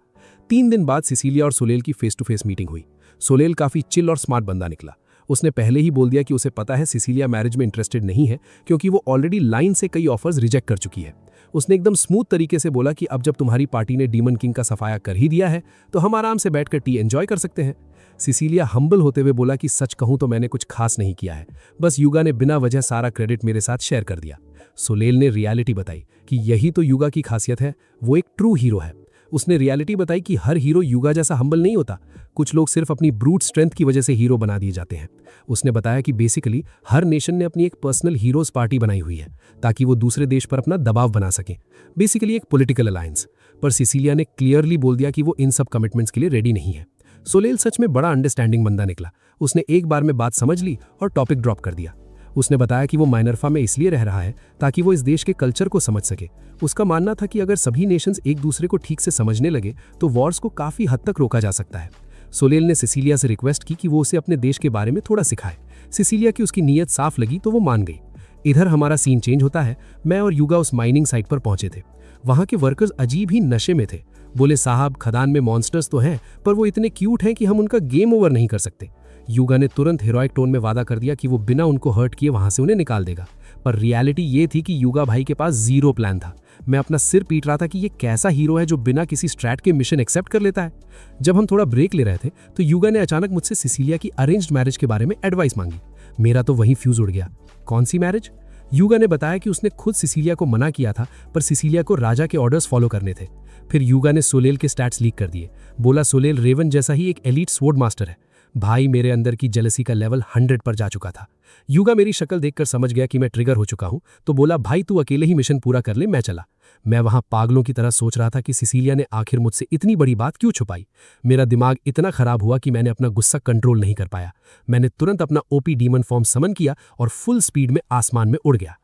3 दिन बाद सिसिलिया और सोलेल की फेस टू फेस मीटिंग हुई। सोलेल काफी चिल और स्मार्ट बंदा निकला। उसने पहले ही बोल दिया कि उसे पता है सिसिलिया मैरिज में इंटरेस्टेड नहीं है क्योंकि वो ऑलरेडी लाइन से कई ऑफर्स रिजेक्ट कर चुकी है। उसने एकदम स्मूथ तरीके से बोला कि अब जब तुम्हारी पार्टी ने डीमन किंग का सफाया कर ही दिया है तो हम आराम से बैठकर टी एंजॉय कर सकते हैं। सिसिलिया हम्बल होते हुए बोला कि सच कहूं तो मैंने कुछ खास नहीं किया है, बस यूगा ने बिना वजह सारा क्रेडिट मेरे साथ शेयर कर दिया। सोलेल ने रियलिटी बताई कि यही तो यूगा की खासियत है, वो एक ट्रू हीरो है। उसने रियलिटी बताई कि हर हीरो यूगा जैसा हम्बल नहीं होता, कुछ लोग सिर्फ अपनी ब्रूट स्ट्रेंथ की वजह से हीरो बना दिए जाते हैं। उसने बताया कि बेसिकली हर नेशन ने अपनी एक पर्सनल हीरोज पार्टी बनाई हुई है ताकि वो दूसरे देश पर अपना दबाव बना सके, बेसिकली एक पॉलिटिकल अलायंस। पर सिसिलिया ने क्लियरली बोल दिया कि वो इन सब कमिटमेंट्स के लिए रेडी नहीं है। सोलेल सच में बड़ा अंडरस्टैंडिंग बंदा निकला। उसने एक बार में बात समझ ली और टॉपिक ड्रॉप कर दिया। उसने बताया कि वो माइनरफा में इसलिए रह रहा है ताकि वो इस देश के कल्चर को समझ सके। उसका मानना था कि अगर सभी नेशंस एक दूसरे को ठीक से समझने लगे तो वॉर्स को काफी हद तक रोका जा सकता है। सोलेल ने सिसिलिया से रिक्वेस्ट की कि वो उसे अपने देश के बारे में थोड़ा सिखाए। सिसिलिया की उसकी नीयत साफ लगी तो वो मान गई। इधर हमारा सीन चेंज होता है। मैं और यूगा उस माइनिंग साइट पर पहुंचे थे। वहां के वर्कर्स अजीब ही नशे में थे। बोले साहब खदान में मॉन्स्टर्स तो हैं, पर वो इतने क्यूट हैं कि हम उनका गेम ओवर नहीं कर सकते। यूगा ने तुरंत हीरोइक टोन में वादा कर दिया कि वो बिना उनको हर्ट किए वहां से उन्हें निकाल देगा। पर रियलिटी ये थी कि यूगा भाई के पास जीरो प्लान था। मैं अपना सिर पीट रहा था कि ये कैसा हीरो है जो बिना किसी स्ट्रैट के मिशन एक्सेप्ट कर लेता है। जब हम थोड़ा ब्रेक ले रहे थे तो यूगा ने अचानक मुझसे सिसिलिया की अरेंज्ड मैरिज के बारे में एडवाइस मांगी। मेरा तो वहीं फ्यूज उड़ गया। कौन सी मैरिज? यूगा ने बताया कि उसने खुद सिसिलिया को मना किया था, पर सिसिलिया को राजा के ऑर्डर्स फॉलो करने थे। फिर यूगा ने सोलेल के स्टैट्स लीक कर दिए। बोला सोलेल रेवन जैसा ही एक एलीट स्वॉर्ड मास्टर है। भाई मेरे अंदर की जेलसी का लेवल 100 पर जा चुका था। यूगा मेरी शक्ल देखकर समझ गया कि मैं ट्रिगर हो चुका हूं, तो बोला भाई तू अकेले ही मिशन पूरा कर ले, मैं चला। मैं वहां पागलों की तरह सोच रहा था कि सिसिलिया ने आखिर मुझसे इतनी बड़ी बात क्यों छुपाई। मेरा दिमाग इतना खराब हुआ कि मैंने अपना गुस्सा कंट्रोल नहीं कर पाया। मैंने तुरंत अपना ओपी डीमन फॉर्म समन किया और फुल स्पीड में आसमान में उड़ गया।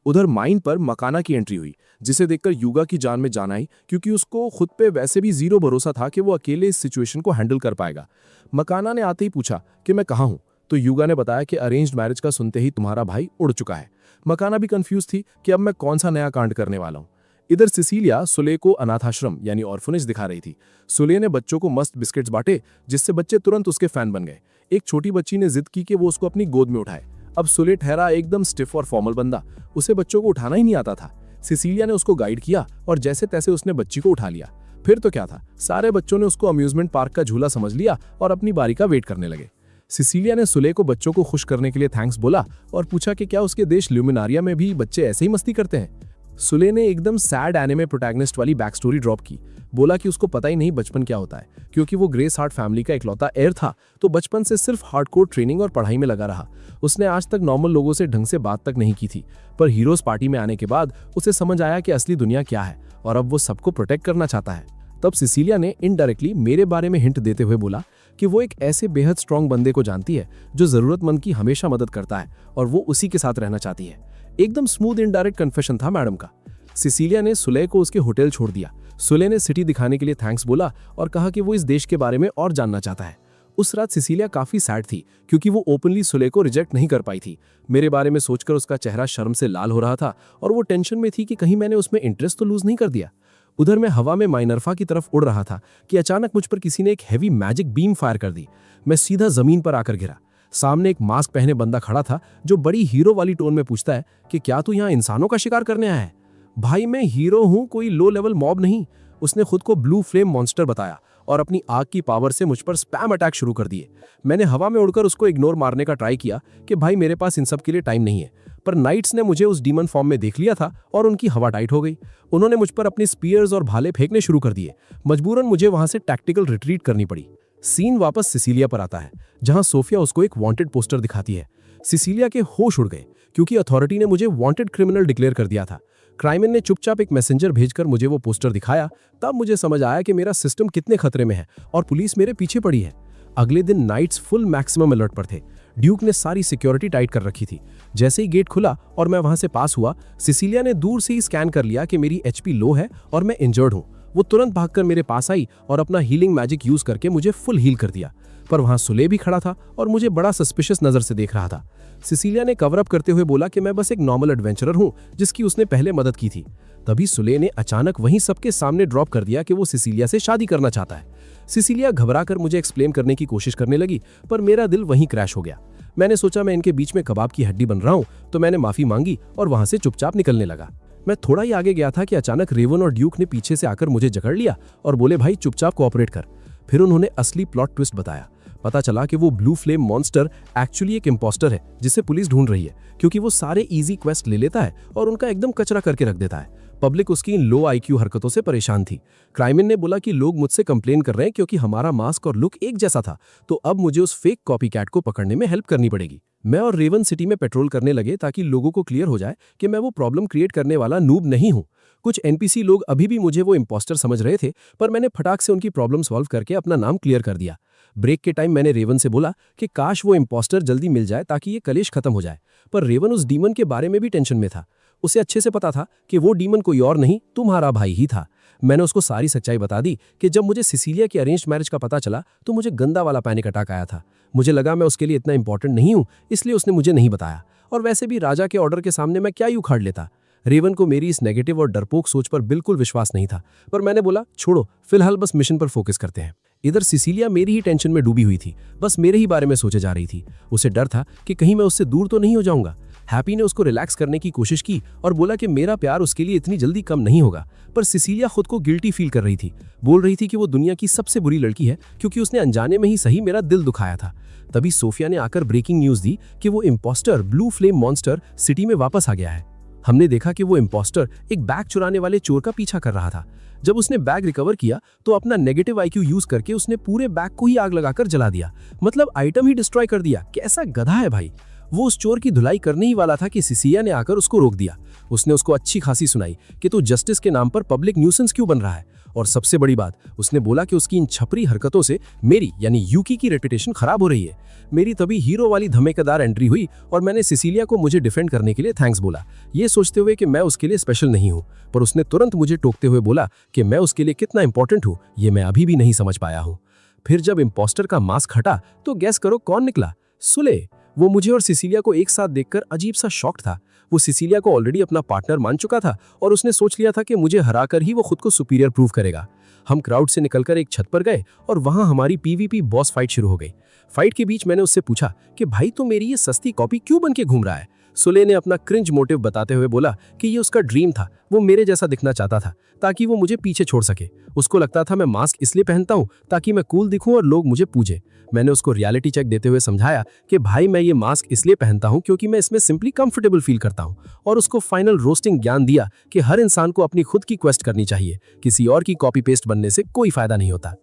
उधर माइन पर मकाना की एंट्री हुई, जिसे देखकर यूगा की जान में जान आई क्योंकि उसको खुद पे वैसे भी जीरो भरोसा था कि वो अकेले इस सिचुएशन को हैंडल कर पाएगा। मकाना ने आते ही पूछा कि मैं कहाँ हूँ, तो यूगा ने बताया कि अरेंज्ड मैरिज का सुनते ही तुम्हारा भाई उड़ चुका है। मकाना भी कंफ्यूज थी कि अब मैं कौन सा नया कांड करने वाला हूँ। इधर सिसिलिया सुले को अनाथाश्रम यानी ऑर्फनेज दिखा रही थी। सुले ने बच्चों को मस्त बिस्किट्स बांटे, जिससे बच्चे तुरंत उसके फैन बन गए। एक छोटी बच्ची ने जिद की कि वो उसको अपनी गोद में उठाए। अब सुले ठहरा एकदम स्टिफ और फॉर्मल बंदा, उसे बच्चों को उठाना ही नहीं आता था। सिसिलिया ने उसको गाइड किया और जैसे तैसे उसने बच्ची को उठा लिया। फिर तो क्या था, सारे बच्चों ने उसको अम्यूजमेंट पार्क का झूला समझ लिया और अपनी बारी का वेट करने लगे। सिसिलिया ने सुले को बच्चों को खुश करने के लिए थैंक्स बोला और पूछा कि क्या उसके देश ल्यूमिनारिया में भी बच्चे ऐसे ही मस्ती करते हैं। सुले ने एकदम सैड एनिमे प्रोटैगनिस्ट वाली बैक स्टोरी ड्रॉप की, बोला कि उसको पता ही नहीं बचपन क्या होता है, क्योंकि वो ग्रेस हार्ट फैमिली का इकलौता हेयर था, तो बचपन से सिर्फ हार्डकोर ट्रेनिंग और पढ़ाई में लगा रहा। उसने आज तक नॉर्मल लोगों से ढंग से बात तक नहीं की थी, पर हीरोज पार्टी में आने के बाद उसे समझ आया कि असली दुनिया क्या है और अब वो सबको प्रोटेक्ट करना चाहता है। तब सिसिलिया ने इनडायरेक्टली मेरे बारे में हिंट देते हुए बोला कि वो एक ऐसे बेहद स्ट्रांग बंदे को जानती है जो जरूरतमंद की हमेशा मदद करता है और वो उसी के साथ रहना चाहती है। एकदम स्मूथ इनडायरेक्ट कन्फेशन था मैडम का। सिसिलिया ने सुले को उसके होटल छोड़ दिया। सुले ने सिटी दिखाने के लिए थैंक्स बोला और कहा कि वो इस देश के बारे में और जानना चाहता है। उस रात सिसिलिया काफी सैड थी, क्योंकि वो ओपनली सुले को रिजेक्ट नहीं कर पाई थी। मेरे बारे में सोचकर उसका चेहरा शर्म से लाल हो रहा था और वो टेंशन में थी कि कहीं मैंने उसमें इंटरेस्ट तो लूज नहीं कर दिया। उधर मैं हवा में माइनरफा की तरफ उड़ रहा था कि अचानक मुझ पर किसी ने एक हैवी मैजिक बीम फायर कर दी। मैं सीधा जमीन पर आकर गिरा। सामने एक मास्क पहने बंदा खड़ा था जो बड़ी हीरो वाली टोन में पूछता है कि क्या तू यहाँ इंसानों का शिकार करने आया है? भाई मैं हीरो हूँ, कोई लो लेवल मॉब नहीं। उसने खुद को ब्लू फ्लेम मॉन्स्टर बताया और अपनी आग की पावर से मुझ पर स्पैम अटैक शुरू कर दिए। मैंने हवा में उड़कर उसको इग्नोर मारने का ट्राई किया कि भाई मेरे पास इन सब के लिए टाइम नहीं है, पर नाइट्स ने मुझे उस डीमन फॉर्म में देख लिया था और उनकी हवा टाइट हो गई। उन्होंने मुझ पर अपने स्पीयर्स और भाले फेंकने शुरू कर दिए। मजबूरन मुझे वहां से टैक्टिकल रिट्रीट करनी पड़ी। सीन वापस सिसिलिया पर आता है, जहां सोफिया उसको एक वांटेड पोस्टर दिखाती है। सिसिलिया के होश उड़ गए, क्योंकि अथॉरिटी ने मुझे वांटेड क्रिमिनल डिक्लेयर कर दिया था। क्राइमन ने चुपचाप एक मैसेंजर भेजकर मुझे वो पोस्टर दिखाया। तब मुझे समझ आया कि मेरा सिस्टम कितने खतरे में है और पुलिस मेरे पीछे पड़ी है। अगले दिन नाइट्स फुल मैक्सिमम अलर्ट पर थे। ड्यूक ने सारी सिक्योरिटी टाइट कर रखी थी। जैसे ही गेट खुला और मैं वहां से पास हुआ, सिसिलिया ने दूर से ही स्कैन कर लिया कि मेरी एचपी लो है और मैं इंजर्ड हूं। वो तुरंत भागकर मेरे पास आई और अपना हीलिंग मैजिक यूज करके मुझे फुल हील कर दिया। पर वहां सुले भी खड़ा था और मुझे बड़ा सस्पिशियस नजर से देख रहा था। सिसिलिया ने कवर अप करते हुए बोला कि मैं बस एक नॉर्मल एडवेंचरर हूं जिसकी उसने पहले मदद की थी। तभी सुले ने अचानक वहीं सबके सामने ड्रॉप कर दिया कि वो सिसिलिया से शादी करना चाहता है। सिसिलिया घबराकर मुझे एक्सप्लेन करने की कोशिश करने लगी, पर मेरा दिल वहीं क्रैश हो गया। मैंने सोचा मैं इनके बीच में कबाब की हड्डी बन रहा हूं, तो मैंने माफी मांगी और वहां से चुपचाप निकलने लगा। मैं थोड़ा ही आगे गया था कि अचानक रेवन और ड्यूक ने पीछे से आकर मुझे जकड़ लिया और बोले भाई चुपचाप कोऑपरेट कर। फिर उन्होंने असली प्लॉट ट्विस्ट बताया। पता चला कि वो ब्लू फ्लेम मॉन्स्टर एक्चुअली एक इम्पोस्टर है जिसे पुलिस ढूंढ रही है, क्योंकि वो सारे इजी क्वेस्ट ले लेता है और उनका एकदम कचरा करके रख देता है। पब्लिक उसकी इन लो आईक्यू हरकतों से परेशान थी। क्राइमन ने बोला कि लोग मुझसे कंप्लेन कर रहे हैं क्योंकि हमारा मास्क और लुक एक जैसा था, तो अब मुझे उस फेक कॉपी कैट को पकड़ने में हेल्प करनी पड़ेगी। मैं और रेवन सिटी में पेट्रोल करने लगे ताकि लोगों को क्लियर हो जाए कि मैं वो प्रॉब्लम क्रिएट करने वाला नूब नहीं हूँ। कुछ एनपीसी लोग अभी भी मुझे वो इम्पोस्टर समझ रहे थे, पर मैंने फटाक से उनकी प्रॉब्लम सॉल्व करके अपना नाम क्लियर कर दिया। ब्रेक के टाइम मैंने रेवन से बोला कि काश वो इम्पोस्टर जल्दी मिल जाए ताकि ये कलेश खत्म हो जाए, पर रेवन उस डीमन के बारे में भी टेंशन में था। उसे अच्छे से पता था कि वो डीमन कोई और नहीं, तुम्हारा भाई ही था। मैंने उसको सारी सच्चाई बता दी कि जब मुझे सिसिलिया की अरेंज्ड मैरिज का पता चला तो मुझे गंदा वाला पैनिक अटैक आया था। मुझे लगा मैं उसके लिए इतना इंपॉर्टेंट नहीं हूं, इसलिए उसने मुझे नहीं बताया। और वैसे भी राजा के ऑर्डर के सामने मैं क्या ही उखाड़ लेता। रेवन को मेरी इस नेगेटिव और डरपोक सोच पर बिल्कुल विश्वास नहीं था, पर मैंने बोला छोड़ो, फिलहाल बस मिशन पर फोकस करते हैं। इधर सिसिलिया मेरी ही टेंशन में डूबी हुई थी, बस मेरे ही बारे में सोचे जा रही थी। उसे डर था कि कहीं मैं उससे दूर तो नहीं हो जाऊंगा। हैप्पी ने उसको रिलैक्स करने की कोशिश की और बोला कि मेरा प्यार उसके लिए इतनी जल्दी कम नहीं होगा, पर सिसिलिया खुद को गिल्टी फील कर रही थी। बोल रही थी कि वो दुनिया की सबसे बुरी लड़की है क्योंकि उसने अनजाने में ही सही मेरा दिल दुखाया था। तभी सोफिया ने आकर ब्रेकिंग न्यूज दी कि वो imposter blue flame monster city में वापस आ गया है। हमने देखा कि वो इम्पोस्टर एक बैग चुराने वाले चोर का पीछा कर रहा था। जब उसने बैग रिकवर किया तो अपना नेगेटिव आईक्यू यूज करके उसने पूरे बैग को ही आग लगाकर जला दिया, मतलब आइटम ही डिस्ट्रॉय कर दिया। कैसा गधा है भाई। वो उस चोर की धुलाई करने ही वाला था कि सिसिलिया ने आकर उसको रोक दिया। उसने उसको अच्छी खासी सुनाई कि तू जस्टिस के नाम पर पब्लिक न्यूसेंस क्यों बन रहा है, और सबसे बड़ी बात उसने बोला कि उसकी इन छपरी हरकतों से मेरी यानी यूकी की रेपुटेशन खराब हो रही है। मेरी तभी हीरो वाली धमाकेदार एंट्री हुई और मैंने सिसिलिया को मुझे डिफेंड करने के लिए थैंक्स बोला, ये सोचते हुए कि मैं उसके लिए स्पेशल नहीं हूँ। पर उसने तुरंत मुझे टोकते हुए बोला कि मैं उसके लिए कितना इंपॉर्टेंट हूँ ये मैं अभी भी नहीं समझ पाया हूँ। फिर जब इम्पोस्टर का मास्क हटा तो गैस करो कौन निकला? सुले। वो मुझे और सिसिलिया को एक साथ देखकर अजीब सा शॉक था। वो सिसिलिया को ऑलरेडी अपना पार्टनर मान चुका था और उसने सोच लिया था कि मुझे हराकर ही वो खुद को सुपीरियर प्रूव करेगा। हम क्राउड से निकलकर एक छत पर गए और वहां हमारी पीवीपी बॉस फाइट शुरू हो गई। फाइट के बीच मैंने उससे पूछा कि भाई तू मेरी ये सस्ती कॉपी क्यों बन के घूम रहा है? सुले ने अपना क्रिंज मोटिव बताते हुए बोला कि ये उसका ड्रीम था, वो मेरे जैसा दिखना चाहता था ताकि वो मुझे पीछे छोड़ सके। उसको लगता था मैं मास्क इसलिए पहनता हूँ ताकि मैं कूल दिखूं और लोग मुझे पूजें। मैंने उसको रियलिटी चेक देते हुए समझाया कि भाई मैं ये मास्क इसलिए पहनता हूँ क्योंकि मैं इसमें सिंपली कंफर्टेबल फील करता हूँ, और उसको फाइनल रोस्टिंग ज्ञान दिया कि हर इंसान को अपनी खुद की क्वेस्ट करनी चाहिए, किसी और की कॉपी पेस्ट बनने से कोई फायदा नहीं होता।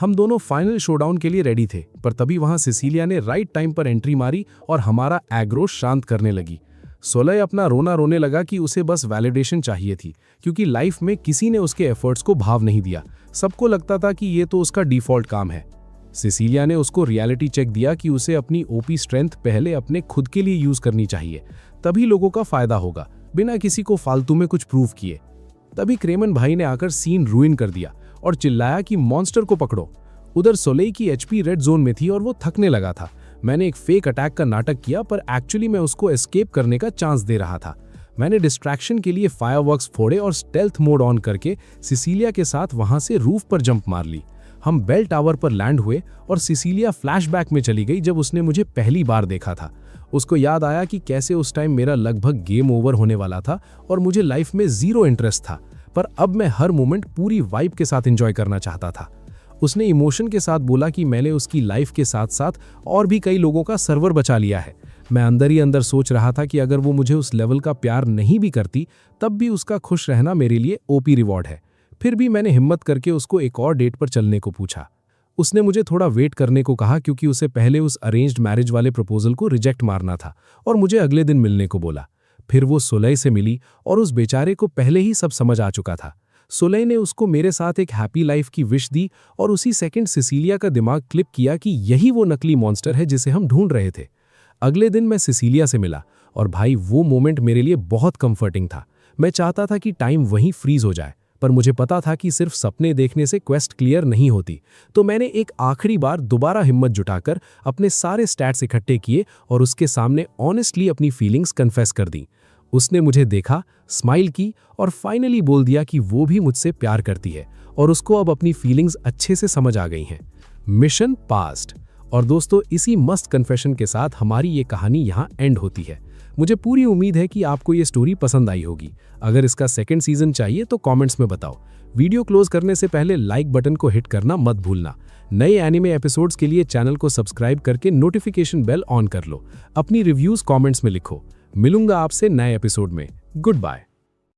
हम दोनों फाइनल शोडाउन के लिए रेडी थे, पर तभी वहां सिसिलिया ने राइट टाइम पर एंट्री मारी और हमारा एग्रो शांत करने लगी। सोलह अपना रोना रोने लगा कि उसे बस वैलिडेशन चाहिए थी, क्योंकि लाइफ में किसी ने उसके एफर्ट्स को भाव नहीं दिया। सबको लगता था कि ये तो उसका डिफॉल्ट काम है। सिसिलिया ने उसको रियलिटी चेक दिया कि उसे अपनी ओपी स्ट्रेंथ पहले अपने खुद के लिए यूज करनी चाहिए, तभी लोगों का फायदा होगा, बिना किसी को फालतू में कुछ प्रूव किए। तभी क्रेमन भाई ने आकर सीन रूइन कर दिया और चिल्लाया कि मॉन्स्टर को पकड़ो। उधर सोलेई की एचपी रेड जोन में थी और वो थकने लगा था। मैंने एक फेक अटैक का नाटक किया, पर एक्चुअली मैं उसको एस्केप करने का चांस दे रहा था। मैंने डिस्ट्रैक्शन के लिए फायरवर्क्स फोड़े और स्टेल्थ मोड ऑन करके सिसिलिया के साथ वहां से रूफ पर जंप मार ली। हम बेल टावर पर लैंड हुए और सिसिलिया फ्लैशबैक में चली गई जब उसने मुझे पहली बार देखा था। उसको याद आया कि कैसे उस टाइम मेरा लगभग गेम ओवर होने वाला था और मुझे लाइफ में जीरो इंटरेस्ट था, पर अब मैं हर मोमेंट पूरी वाइब के साथ एंजॉय करना चाहता था। उसने इमोशन के साथ बोला कि मैंने उसकी लाइफ के साथ साथ और भी कई लोगों का सर्वर बचा लिया है। मैं अंदर ही अंदर सोच रहा था कि अगर वो मुझे उस लेवल का प्यार नहीं भी करती, तब भी उसका खुश रहना मेरे लिए ओपी रिवॉर्ड है। फिर भी मैंने हिम्मत करके उसको एक और डेट पर चलने को पूछा। उसने मुझे थोड़ा वेट करने को कहा, क्योंकि उसे पहले उस अरेंज्ड मैरिज वाले प्रपोजल को रिजेक्ट मारना था, और मुझे अगले दिन मिलने को बोला। फिर वो सोलेई से मिली और उस बेचारे को पहले ही सब समझ आ चुका था। सोलेई ने उसको मेरे साथ एक हैप्पी लाइफ की विश दी, और उसी सेकंड सिसिलिया का दिमाग क्लिप किया कि यही वो नकली मॉन्स्टर है जिसे हम ढूंढ रहे थे। अगले दिन मैं सिसिलिया से मिला, और भाई वो मोमेंट मेरे लिए बहुत कंफर्टिंग था। मैं चाहता था कि टाइम वहीं फ्रीज हो जाए, पर मुझे पता था कि सिर्फ सपने देखने से क्वेस्ट क्लियर नहीं होती। तो मैंने एक आखिरी बार दोबारा हिम्मत जुटाकर अपने सारे स्टैट्स इकट्ठे किए और उसके सामने ऑनेस्टली अपनी फीलिंग्स कन्फेस कर दी। उसने मुझे देखा, स्माइल की और फाइनली बोल दिया कि वो भी मुझसे प्यार करती है और उसको अब अपनी फीलिंग्स अच्छे से समझ आ गई हैं। Mission past. और दोस्तों, इसी मस्त कन्फेशन के साथ हमारी ये कहानी यहाँ एंड होती है। मुझे पूरी उम्मीद है कि आपको ये स्टोरी पसंद आई होगी। अगर इसका सेकंड सीजन चाहिए तो कमेंट्स में बताओ। वीडियो क्लोज करने से पहले लाइक बटन को हिट करना मत भूलना। नए एनिमे एपिसोड्स के लिए चैनल को सब्सक्राइब करके नोटिफिकेशन बेल ऑन कर लो। अपनी रिव्यूज कमेंट्स में लिखो। मिलूंगा आपसे नए एपिसोड में। Good bye.